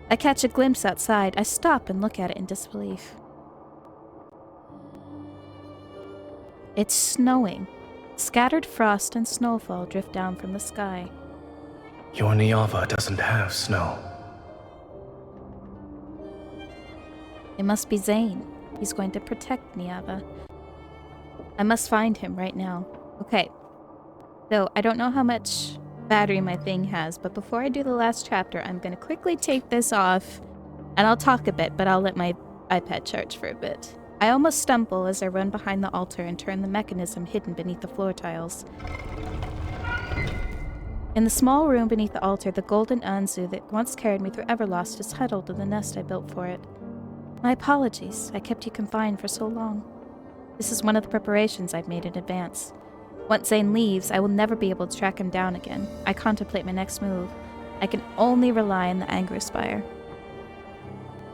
I catch a glimpse outside. I stop and look at it in disbelief. It's snowing. Scattered frost and snowfall drift down from the sky. Your Niava doesn't have snow. It must be Zayne. He's going to protect Niava. I must find him right now. Okay. So, I don't know how much battery my thing has, but before I do the last chapter, I'm going to quickly take this off, and I'll talk a bit, but I'll let my iPad charge for a bit. I almost stumble as I run behind the altar and turn the mechanism hidden beneath the floor tiles. In the small room beneath the altar, the golden Anzu that once carried me through Everlost is huddled in the nest I built for it. My apologies, I kept you confined for so long. This is one of the preparations I've made in advance. Once Zayne leaves, I will never be able to track him down again. I contemplate my next move. I can only rely on the Anger Spire.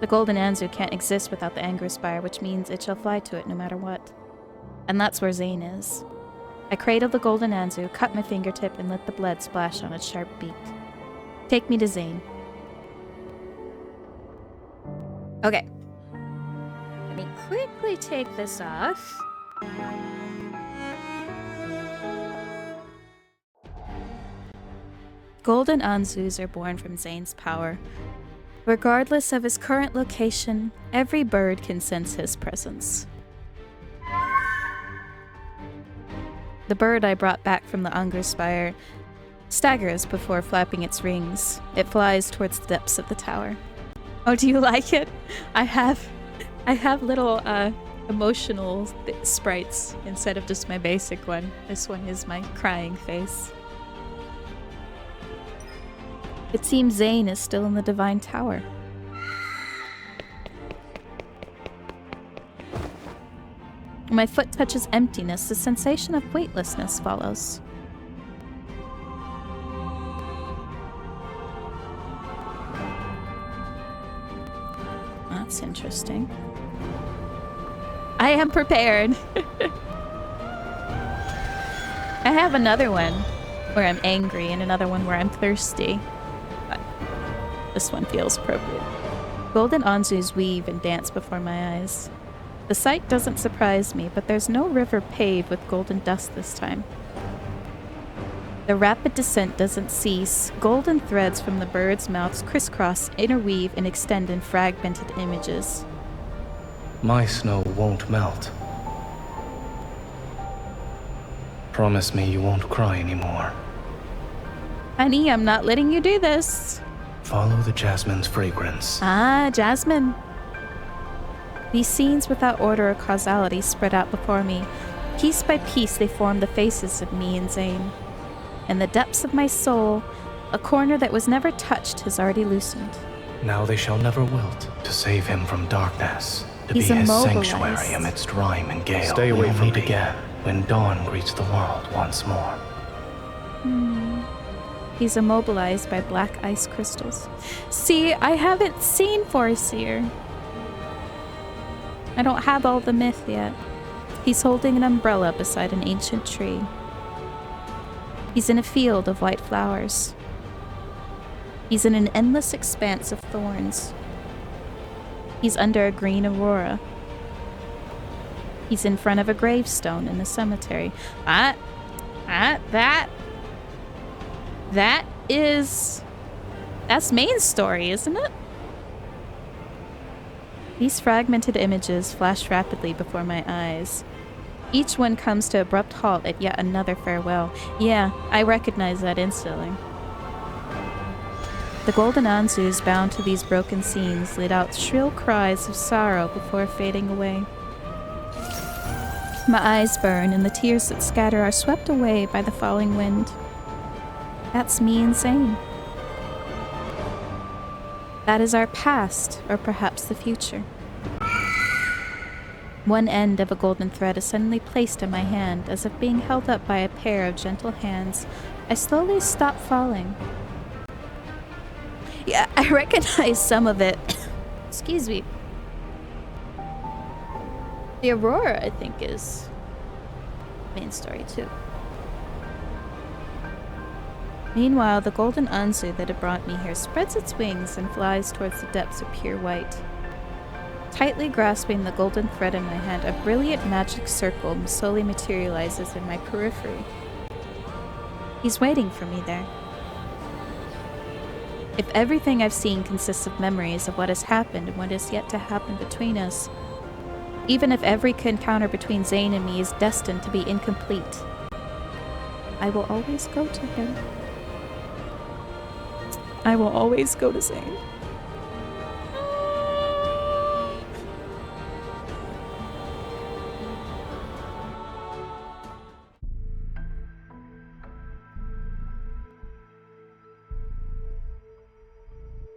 The golden Anzu can't exist without the Anger Spire, which means it shall fly to it no matter what. And that's where Zayne is. I cradle the golden Anzu, cut my fingertip, and let the blood splash on its sharp beak. Take me to Zayne. Okay. Let me quickly take this off. Golden Anzus are born from Zayne's power. Regardless of his current location, every bird can sense his presence. The bird I brought back from the Anger Spire staggers before flapping its wings. It flies towards the depths of the tower. Oh, do you like it? I have little emotional sprites instead of just my basic one. This one is my crying face. It seems Zayne is still in the Divine Tower. When my foot touches emptiness, the sensation of weightlessness follows. That's interesting. I am prepared. I have another one where I'm angry and another one where I'm thirsty. But this one feels appropriate. Golden Anzus weave and dance before my eyes. The sight doesn't surprise me, but there's no river paved with golden dust this time. The rapid descent doesn't cease. Golden threads from the birds' mouths crisscross, interweave, and extend in fragmented images. My snow won't melt. Promise me you won't cry anymore. Honey, I'm not letting you do this. Follow the jasmine's fragrance. Ah, jasmine. These scenes without order or causality spread out before me. Piece by piece they form the faces of me and Zayne. In the depths of my soul, a corner that was never touched has already loosened. Now they shall never wilt. To save him from darkness. To He's be his immobilized. sanctuary amidst rime and gale. Stay away We'll from meet me. again when dawn greets the world once more. He's immobilized by black ice crystals. See, I haven't seen Foreseer. I don't have all the myth yet. He's holding an umbrella beside an ancient tree. He's in a field of white flowers. He's in an endless expanse of thorns. He's under a green aurora. He's in front of a gravestone in a cemetery. That's main story, isn't it? These fragmented images flash rapidly before my eyes. Each one comes to abrupt halt at yet another farewell. Yeah, I recognize that instantly. The golden Anzus bound to these broken scenes let out shrill cries of sorrow before fading away. My eyes burn, and the tears that scatter are swept away by the falling wind. That's me and Zayne. That is our past, or perhaps the future. One end of a golden thread is suddenly placed in my hand, as if being held up by a pair of gentle hands. I slowly stop falling. Yeah, I recognize some of it. Excuse me. The Aurora, I think, is main story too. Meanwhile, the golden Anzu that had brought me here spreads its wings and flies towards the depths of pure white. Tightly grasping the golden thread in my hand, a brilliant magic circle slowly materializes in my periphery. He's waiting for me there. If everything I've seen consists of memories of what has happened and what is yet to happen between us, even if every encounter between Zayne and me is destined to be incomplete, I will always go to him. I will always go to Zayne.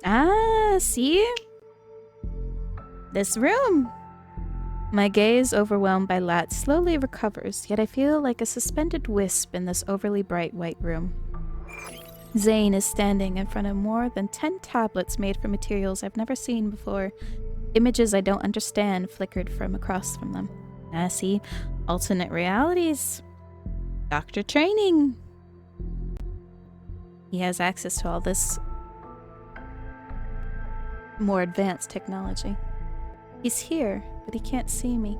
Ah, see? This room. My gaze, overwhelmed by light, slowly recovers, yet I feel like a suspended wisp in this overly bright white room. Zayne is standing in front of more than 10 tablets made from materials I've never seen before. Images I don't understand flickered from across from them. I see alternate realities. Doctor training. He has access to all this more advanced technology. He's here, but he can't see me.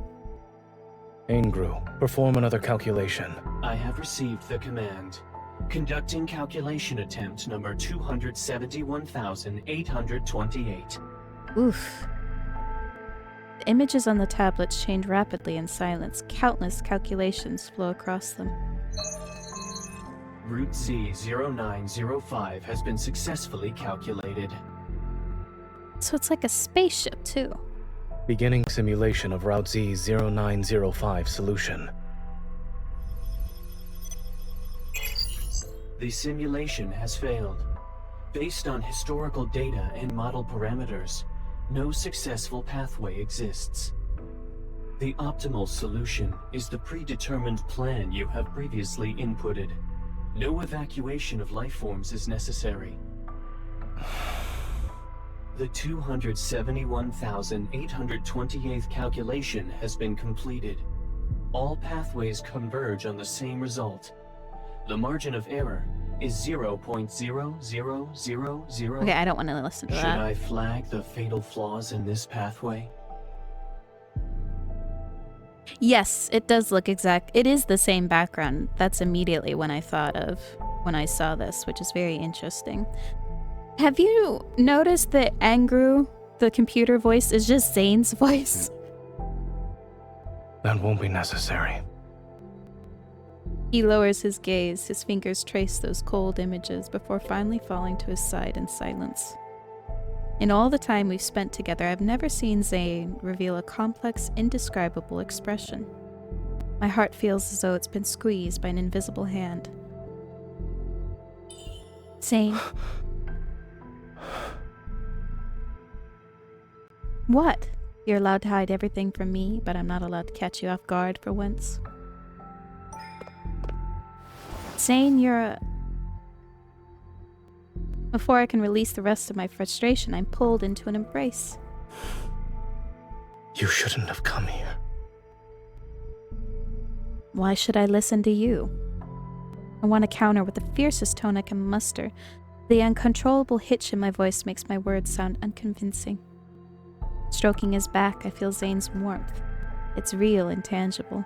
Angru, perform another calculation. I have received the command. Conducting calculation attempt number 271,828. Oof. The images on the tablets change rapidly in silence. Countless calculations flow across them. Route Z0905 has been successfully calculated. So it's like a spaceship, too. Beginning simulation of Route Z0905 solution. The simulation has failed. Based on historical data and model parameters, no successful pathway exists. The optimal solution is the predetermined plan you have previously inputted. No evacuation of life forms is necessary. The 271,828th calculation has been completed. All pathways converge on the same result. The margin of error is 0.0000. Okay, I don't want to listen to that. Should I flag the fatal flaws in this pathway? Yes, it does look exact. It is the same background. That's immediately when I thought of when I saw this, which is very interesting. Have you noticed that Angru, the computer voice, is just Zayne's voice? That won't be necessary. He lowers his gaze, his fingers trace those cold images before finally falling to his side in silence. In all the time we've spent together, I've never seen Zayne reveal a complex, indescribable expression. My heart feels as though it's been squeezed by an invisible hand. Zayne. What? You're allowed to hide everything from me, but I'm not allowed to catch you off guard for once. Zayne, you're a... Before I can release the rest of my frustration, I'm pulled into an embrace. You shouldn't have come here. Why should I listen to you? I want to counter with the fiercest tone I can muster. The uncontrollable hitch in my voice makes my words sound unconvincing. Stroking his back, I feel Zayne's warmth. It's real and tangible.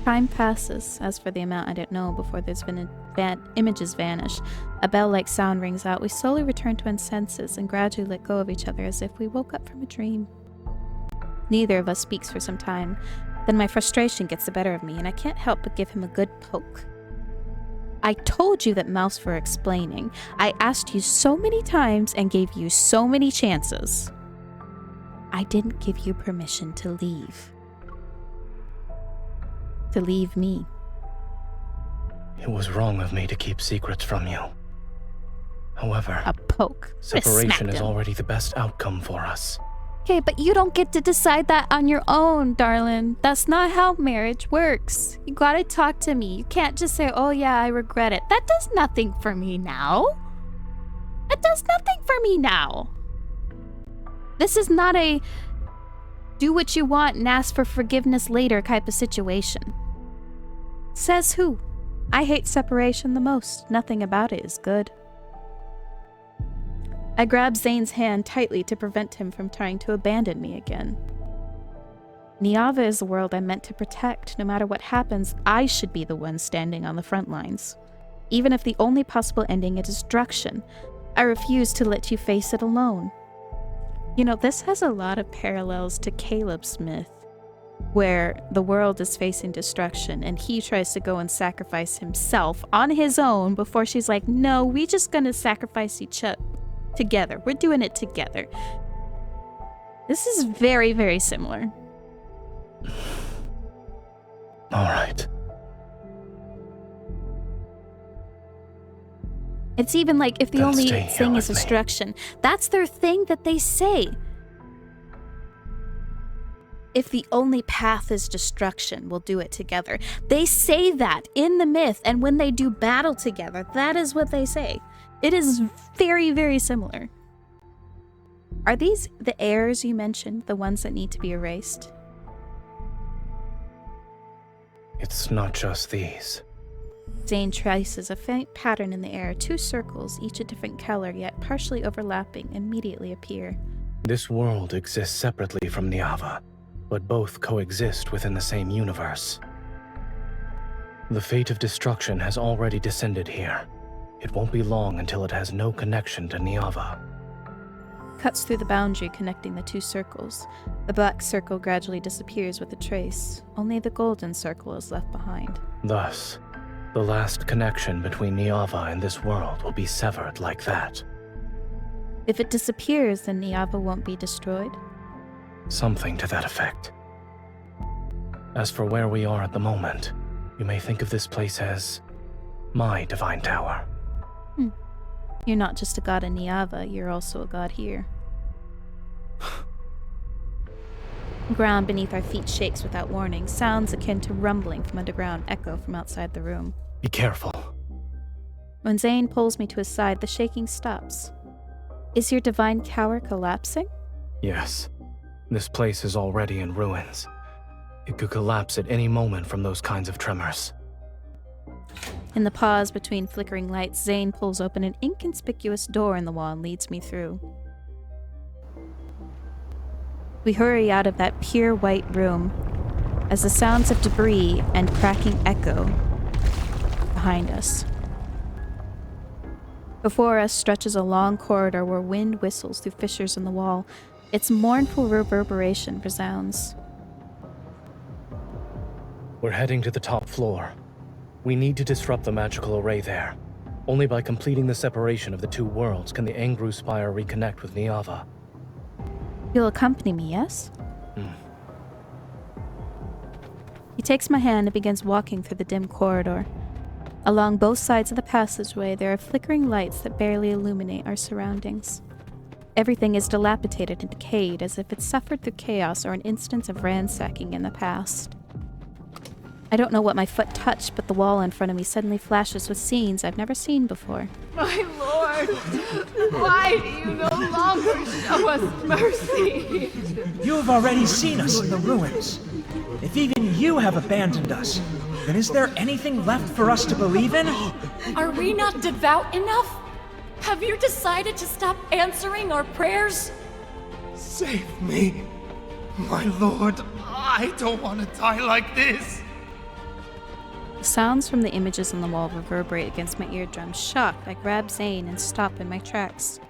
Time passes. As for the amount I don't know before there's been images vanish, a bell-like sound rings out. We slowly return to our senses and gradually let go of each other as if we woke up from a dream. Neither of us speaks for some time. Then my frustration gets the better of me, and I can't help but give him a good poke. I told you that mouths were explaining. I asked you so many times and gave you so many chances. I didn't give you permission to leave. To leave me. It was wrong of me to keep secrets from you. However, a poke. Separation is already the best outcome for us. Okay, but you don't get to decide that on your own, darling. That's not how marriage works. You gotta talk to me. You can't just say, oh yeah, I regret it. That does nothing for me now. That does nothing for me now. This is not a do what you want and ask for forgiveness later type of situation. Says who? I hate separation the most. Nothing about it is good. I grab Zayne's hand tightly to prevent him from trying to abandon me again. Niava is the world I'm meant to protect. No matter what happens, I should be the one standing on the front lines. even if the only possible ending is destruction. I refuse to let you face it alone. You know, this has a lot of parallels to Caleb's myth, where the world is facing destruction and he tries to go and sacrifice himself on his own before she's like, no, we just gonna sacrifice each other together. We're doing it together. This is very, very similar. All right. It's even like if the Then only stay here thing is with me. destruction. That's their thing that they say. If the only path is destruction, we'll do it together. They say that in the myth, and when they do battle together, that is what they say. It is very, very similar. Are these the heirs you mentioned, the ones that need to be erased? It's not just these. Zayne traces a faint pattern in the air. 2 circles, each a different color, yet partially overlapping, immediately appear. This world exists separately from Niava, but both coexist within the same universe. The fate of destruction has already descended here. It won't be long until it has no connection to Niava. Cuts through the boundary connecting the 2 circles. The black circle gradually disappears with a trace. Only the golden circle is left behind. Thus, the last connection between Niava and this world will be severed like that. If it disappears, then Niava won't be destroyed? Something to that effect. As for where we are at the moment, you may think of this place as my divine tower. You're not just a god in Niava, you're also a god here. The ground beneath our feet shakes without warning. Sounds akin to rumbling from underground echo from outside the room. Be careful. When Zayne pulls me to his side, the shaking stops. Is your divine tower collapsing? Yes. This place is already in ruins. It could collapse at any moment from those kinds of tremors. In the pause between flickering lights, Zayne pulls open an inconspicuous door in the wall and leads me through. We hurry out of that pure white room as the sounds of debris and cracking echo behind us. Before us stretches a long corridor where wind whistles through fissures in the wall. Its mournful reverberation resounds. We're heading to the top floor. We need to disrupt the magical array there. Only by completing the separation of the 2 worlds can the Angru Spire reconnect with Niava. You'll accompany me, yes? He takes my hand and begins walking through the dim corridor. Along both sides of the passageway, there are flickering lights that barely illuminate our surroundings. Everything is dilapidated and decayed, as if it suffered through chaos or an instance of ransacking in the past. I don't know what my foot touched, but the wall in front of me suddenly flashes with scenes I've never seen before. My lord, why do you no longer show us mercy? You have already seen us in the ruins. If even you have abandoned us, then is there anything left for us to believe in? Are we not devout enough? Have you decided to stop answering our prayers? Save me, my lord. I don't want to die like this. The sounds from the images on the wall reverberate against my eardrums. Shocked, I grab Zayne and stop in my tracks.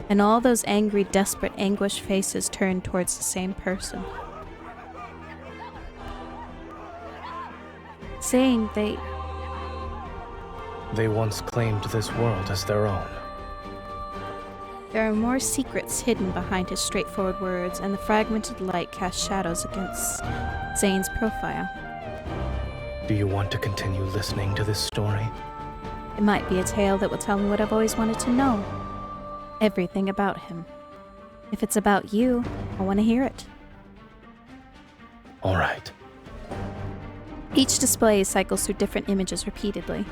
And all those angry, desperate, anguished faces turn towards the same person. Saying They once claimed this world as their own. there are more secrets hidden behind his straightforward words, and the fragmented light casts shadows against Zayne's profile. Do you want to continue listening to this story? It might be a tale that will tell me what I've always wanted to know. Everything about him. If it's about you, I want to hear it. All right. Each display cycles through different images repeatedly.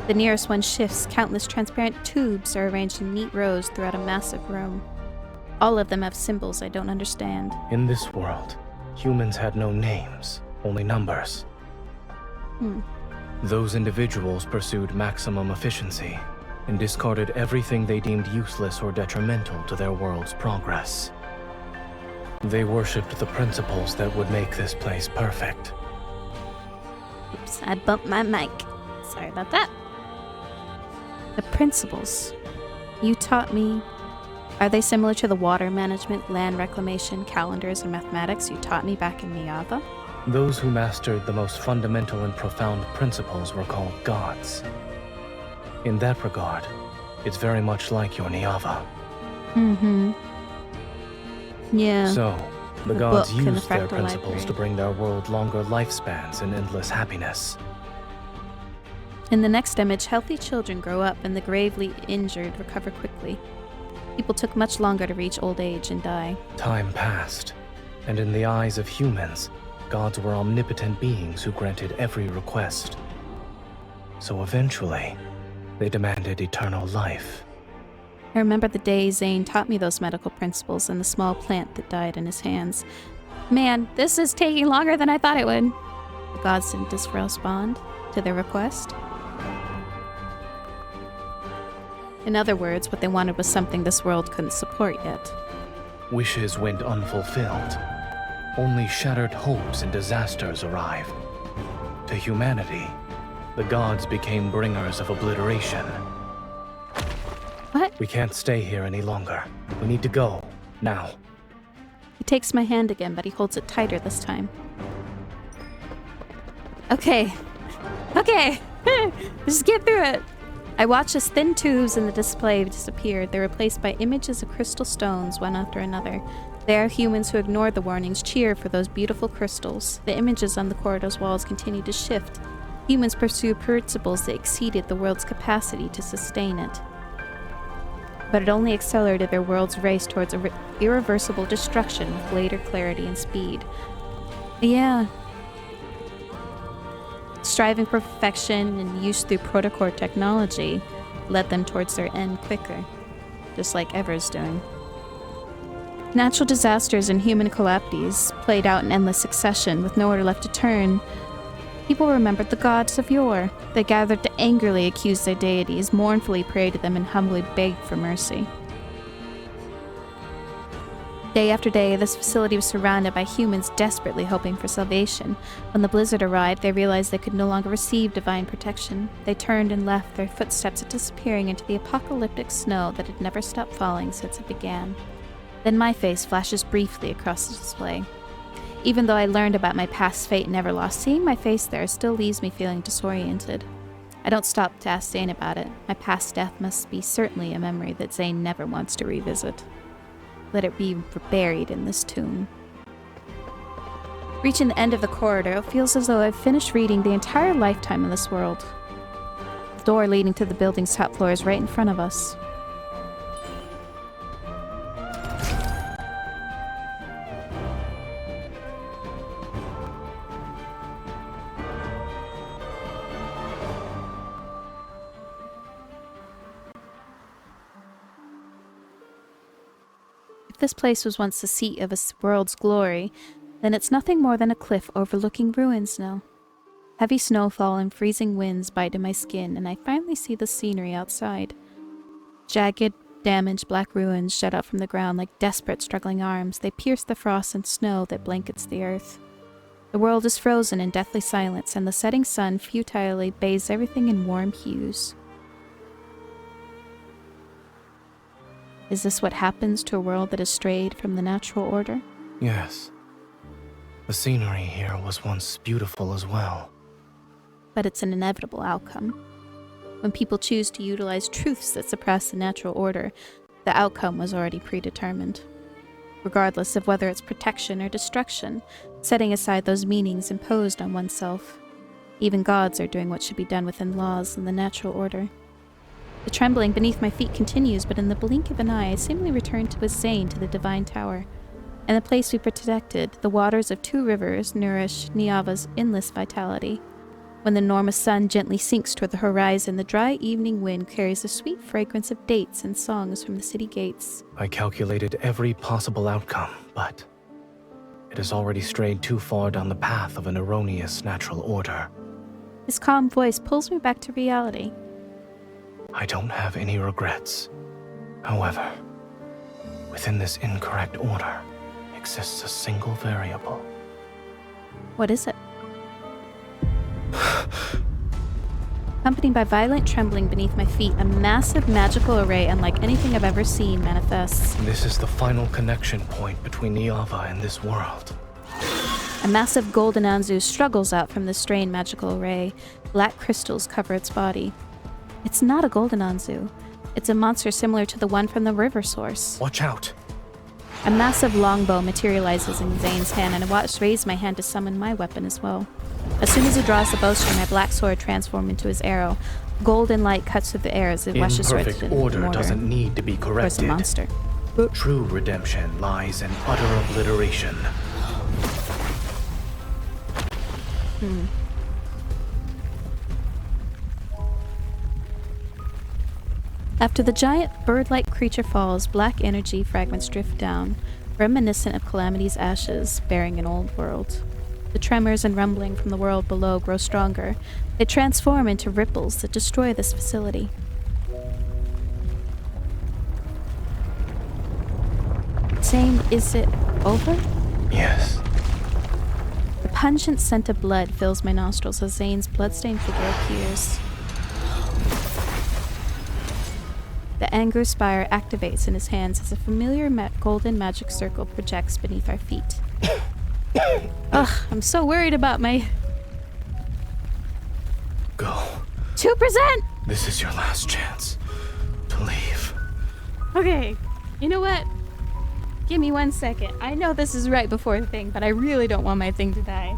The nearest one shifts. Countless transparent tubes are arranged in neat rows throughout a massive room. All of them have symbols I don't understand. In this world, humans had no names, only numbers. Those individuals pursued maximum efficiency and discarded everything they deemed useless or detrimental to their world's progress. They worshipped the principles that would make this place perfect. Oops, I bumped my mic. Sorry about that. The principles you taught me, are they similar to the water management, land reclamation, calendars, and mathematics you taught me back in Niava? Those who mastered the most fundamental and profound principles were called gods. In that regard, it's very much like your Niava. Mm-hmm. Yeah. So, the The gods book and the used their fractal principles library. to bring their world longer lifespans and endless happiness. In the next image, healthy children grow up and the gravely injured recover quickly. People took much longer to reach old age and die. Time passed, and in the eyes of humans, gods were omnipotent beings who granted every request. So eventually, they demanded eternal life. I remember the day Zayne taught me those medical principles and the small plant that died in his hands. Man, this is taking longer than I thought it would. The gods didn't respond to their request. In other words, what they wanted was something this world couldn't support yet. Wishes went unfulfilled. Only shattered hopes and disasters arrived. To humanity, the gods became bringers of obliteration. What? We can't stay here any longer. We need to go, now. He takes my hand again, but he holds it tighter this time. Okay. Okay. Just get through it. I watch as thin tubes in the display disappeared. They're replaced by images of crystal stones, one after another. There, humans who ignored the warnings cheer for those beautiful crystals. The images on the corridor's walls continue to shift. Humans pursue principles that exceeded the world's capacity to sustain it. But it only accelerated their world's race towards irreversible destruction with greater clarity and speed. Yeah. Striving for perfection and use through protocore technology led them towards their end quicker, just like Ever's doing. Natural disasters and human calamities played out in endless succession with nowhere left to turn. People remembered the gods of yore. They gathered to angrily accuse their deities, mournfully prayed to them, and humbly begged for mercy. Day after day, this facility was surrounded by humans desperately hoping for salvation. When the blizzard arrived, they realized they could no longer receive divine protection. They turned and left, their footsteps disappearing into the apocalyptic snow that had never stopped falling since it began. Then my face flashes briefly across the display. Even though I learned about my past fate and never lost, seeing my face there still leaves me feeling disoriented. I don't stop to ask Zayne about it. My past death must be certainly a memory that Zayne never wants to revisit. Let it be buried in this tomb. Reaching the end of the corridor, it feels as though I've finished reading the entire lifetime of this world. The door leading to the building's top floor is right in front of us. If this place was once the seat of a world's glory, then it's nothing more than a cliff overlooking ruins now. Heavy snowfall and freezing winds bite in my skin, and I finally see the scenery outside. Jagged, damaged black ruins jut out from the ground like desperate, struggling arms. They pierce the frost and snow that blankets the earth. The world is frozen in deathly silence, and the setting sun futilely bathes everything in warm hues. Is this what happens to a world that has strayed from the natural order? Yes. The scenery here was once beautiful as well. But it's an inevitable outcome. When people choose to utilize truths that suppress the natural order, the outcome was already predetermined. Regardless of whether it's protection or destruction, setting aside those meanings imposed on oneself. Even gods are doing what should be done within laws and the natural order. The trembling beneath my feet continues, but in the blink of an eye, I seemingly return with Zayne to the Divine Tower. And the place we protected, the waters of 2 rivers, nourish Niava's endless vitality. When the enormous sun gently sinks toward the horizon, the dry evening wind carries the sweet fragrance of dates and songs from the city gates. I calculated every possible outcome, but it has already strayed too far down the path of an erroneous natural order. His calm voice pulls me back to reality. I don't have any regrets. However, within this incorrect order exists a single variable. What is it? Accompanied by violent trembling beneath my feet, a massive magical array unlike anything I've ever seen manifests. This is the final connection point between Niava and this world. A massive golden Anzu struggles out from the strange magical array. Black crystals cover its body. It's not a golden Anzu. It's a monster similar to the one from the river source. Watch out! A massive longbow materializes in Zayne's hand, and I watch raise my hand to summon my weapon as well. As soon as he draws the bowstring, my black sword transforms into his arrow. Golden light cuts through the air as it rushes right through the Imperfect order mortar. doesn't need to be corrected. A monster. True redemption lies in utter obliteration. After the giant bird-like creature falls, black energy fragments drift down, reminiscent of Calamity's ashes, bearing an old world. The tremors and rumbling from the world below grow stronger. They transform into ripples that destroy this facility. Zayne, is it over? Yes. The pungent scent of blood fills my nostrils as Zayne's bloodstained figure appears. The anger spire activates in his hands as a familiar golden magic circle projects beneath our feet. Ugh, I'm so worried about my... Go. 2%! This is your last chance to leave. Okay, you know what? Give me 1 second. I know this is right before the thing, but I really don't want my thing to die.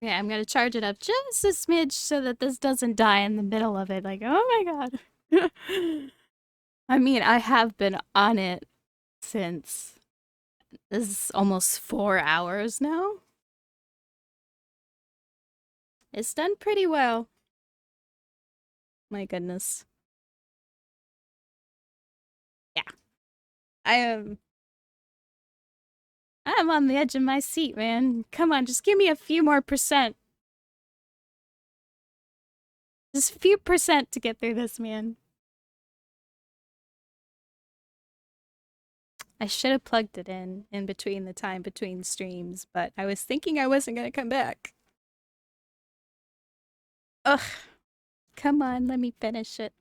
Okay, I'm gonna charge it up just a smidge so that this doesn't die in the middle of it. Like, oh my god. I mean, I have been on it since... This is almost 4 hours now. It's done pretty well. My goodness. Yeah. I'm on the edge of my seat, man. Come on, just give me a few more percent. Just a few percent to get through this, man. I should have plugged it in between the time between streams, but I was thinking I wasn't gonna come back. Ugh. Come on, let me finish it.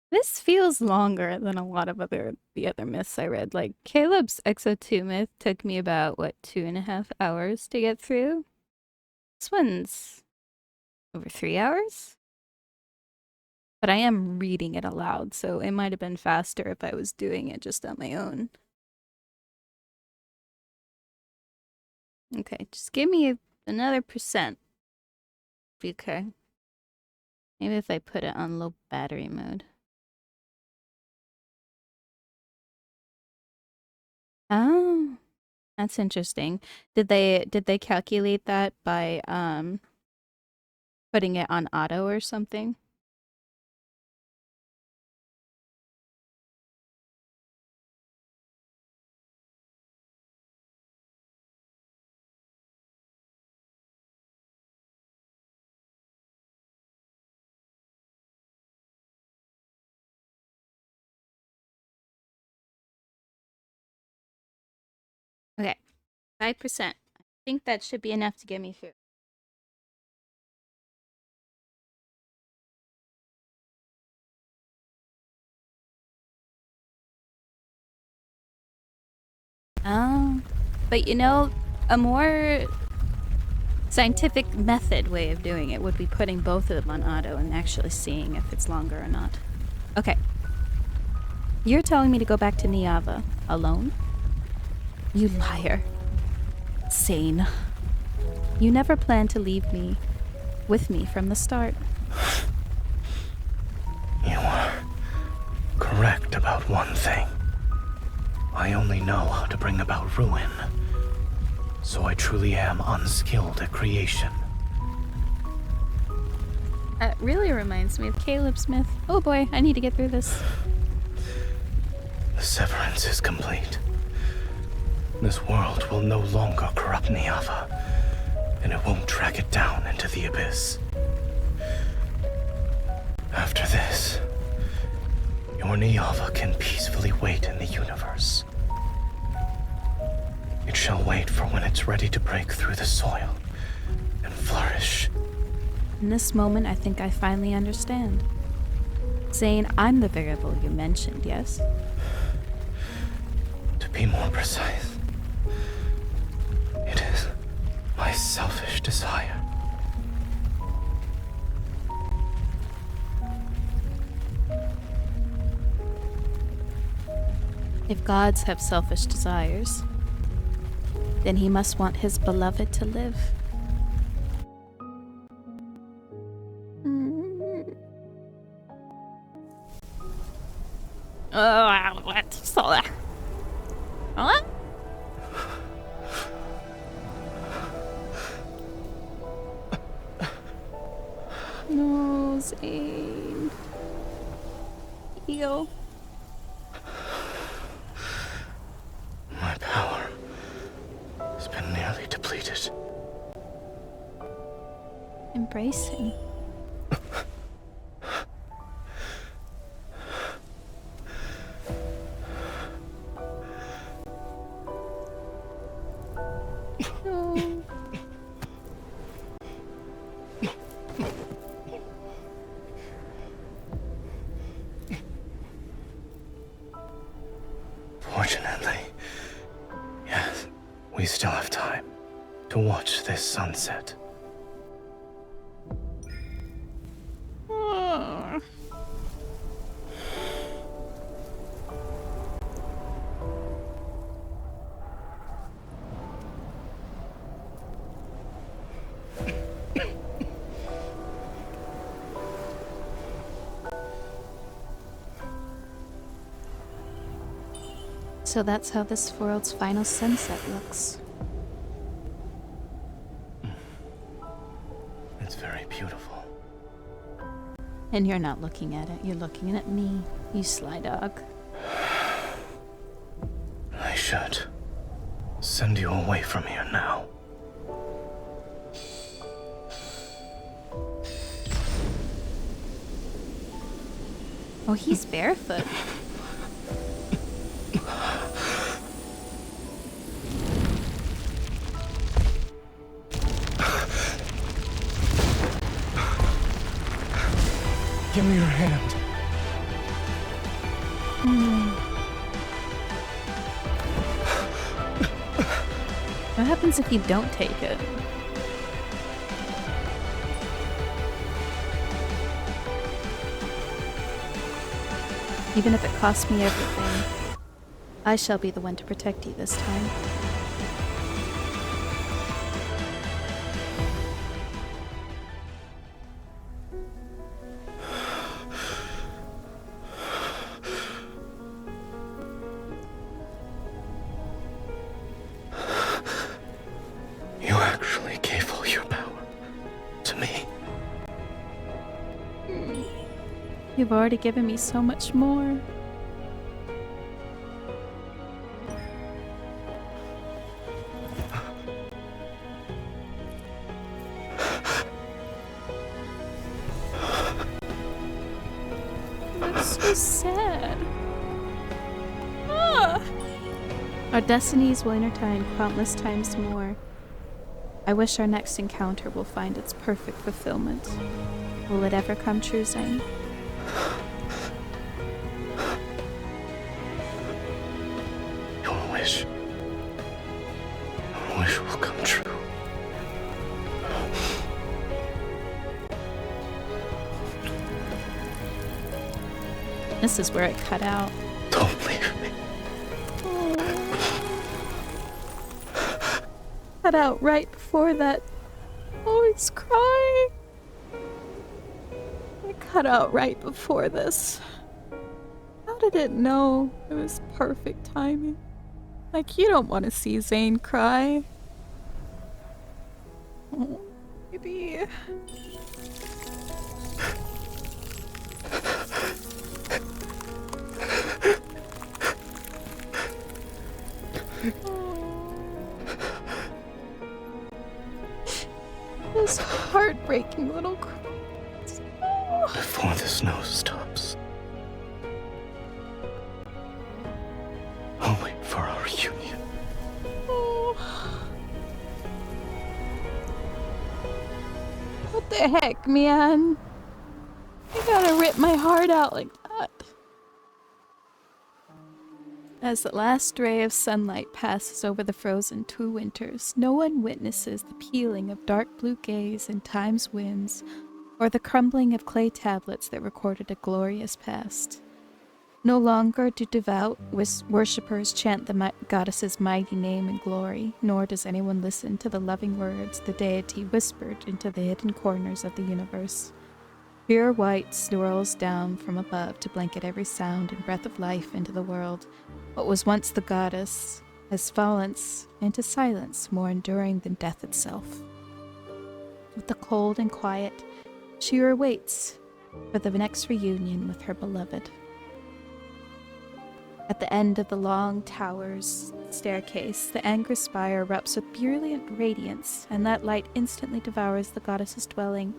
This feels longer than a lot of the other myths I read. Like, Caleb's Exo 2 myth took me about, what, 2.5 hours to get through? This one's over 3 hours? But I am reading it aloud, so it might have been faster if I was doing it just on my own. Okay, just give me another percent. Okay. Maybe if I put it on low battery mode. Oh, that's interesting. Did they calculate that by putting it on auto or something? Okay, 5%. I think that should be enough to get me through. Oh, but you know, a more scientific method way of doing it would be putting both of them on auto and actually seeing if it's longer or not. Okay. You're telling me to go back to Niava alone? You liar. Zayne. You never planned to leave me with me from the start. You are correct about one thing. I only know how to bring about ruin. So I truly am unskilled at creation. That really reminds me of Caleb Smith. Oh boy, I need to get through this. The severance is complete. This world will no longer corrupt Niava, and it won't drag it down into the abyss. After this, your Niava can peacefully wait in the universe. It shall wait for when it's ready to break through the soil and flourish. In this moment, I think I finally understand. Zayne, I'm the variable you mentioned, yes? To be more precise, it is my selfish desire. If gods have selfish desires, then he must want his beloved to live. Huh? No, Zayne. Heal. My power has been nearly depleted. Embracing. Fortunately, yes, we still have time to watch this sunset. So that's how this world's final sunset looks. It's very beautiful. And you're not looking at it, you're looking at me, you sly dog. I should send you away from here now. Oh, he's barefoot. Give me your hand. What happens if you don't take it? Even if it costs me everything, I shall be the one to protect you this time. You actually gave all your power to me. You've already given me so much more. That's so sad. Ah! Our destinies will intertwine countless times more. I wish our next encounter will find its perfect fulfillment. Will it ever come true, Zayne? Your wish will come true. This is where it cut out. Don't leave me. Cut out right before that. Oh, he's crying. I cut out right before this. How did it know it was perfect timing? Like, you don't want to see Zayne cry. Oh, baby. This heartbreaking little cry. Before this snow stops. I'll wait for our reunion. What the heck, man? You gotta rip my heart out like that. As the last ray of sunlight passes over the frozen two winters, no one witnesses the peeling of dark blue gaze in time's winds, or the crumbling of clay tablets that recorded a glorious past. No longer do devout worshippers chant the goddess's mighty name and glory, nor does anyone listen to the loving words the deity whispered into the hidden corners of the universe. Pure white swirls down from above to blanket every sound and breath of life into the world. What was once the goddess has fallen into silence more enduring than death itself. With the cold and quiet, she waits for the next reunion with her beloved. At the end of the long tower's staircase, the angry spire erupts with brilliant radiance, and that light instantly devours the goddess's dwelling.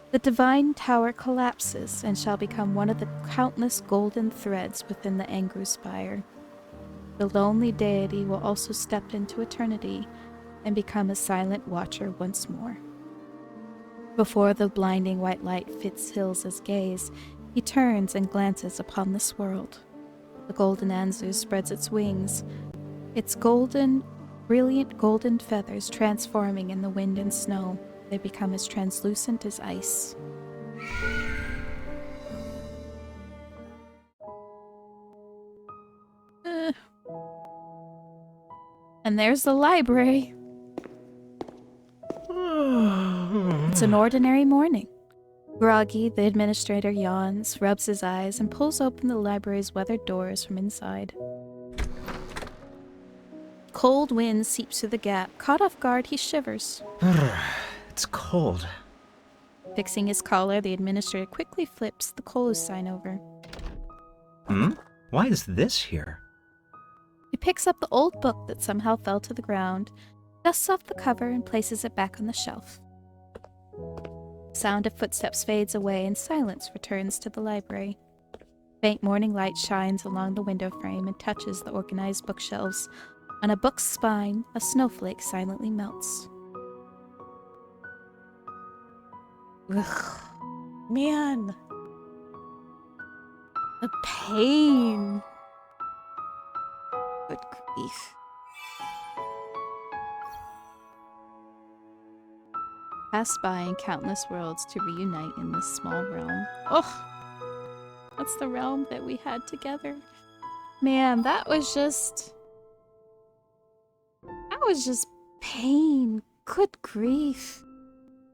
The divine tower collapses and shall become one of the countless golden threads within the angry spire. The lonely deity will also step into eternity and become a silent watcher once more. Before the blinding white light fits Hills' gaze, he turns and glances upon this world. The golden Anzu spreads its wings, its brilliant golden feathers transforming in the wind and snow. They become as translucent as ice. And there's the library. It's an ordinary morning. Groggy, the administrator yawns, rubs his eyes, and pulls open the library's weathered doors from inside. Cold wind seeps through the gap. Caught off guard, he shivers. It's cold. Fixing his collar, the administrator quickly flips the close sign over. Why is this here? He picks up the old book that somehow fell to the ground, dusts off the cover, and places it back on the shelf. Sound of footsteps fades away and silence returns to the library. Faint morning light shines along the window frame and touches the organized bookshelves. On a book's spine, a snowflake silently melts. Ugh. Man. The pain. Good grief. Pass by in countless worlds to reunite in this small realm. Oh, that's the realm that we had together. Man, that was just pain. Good grief.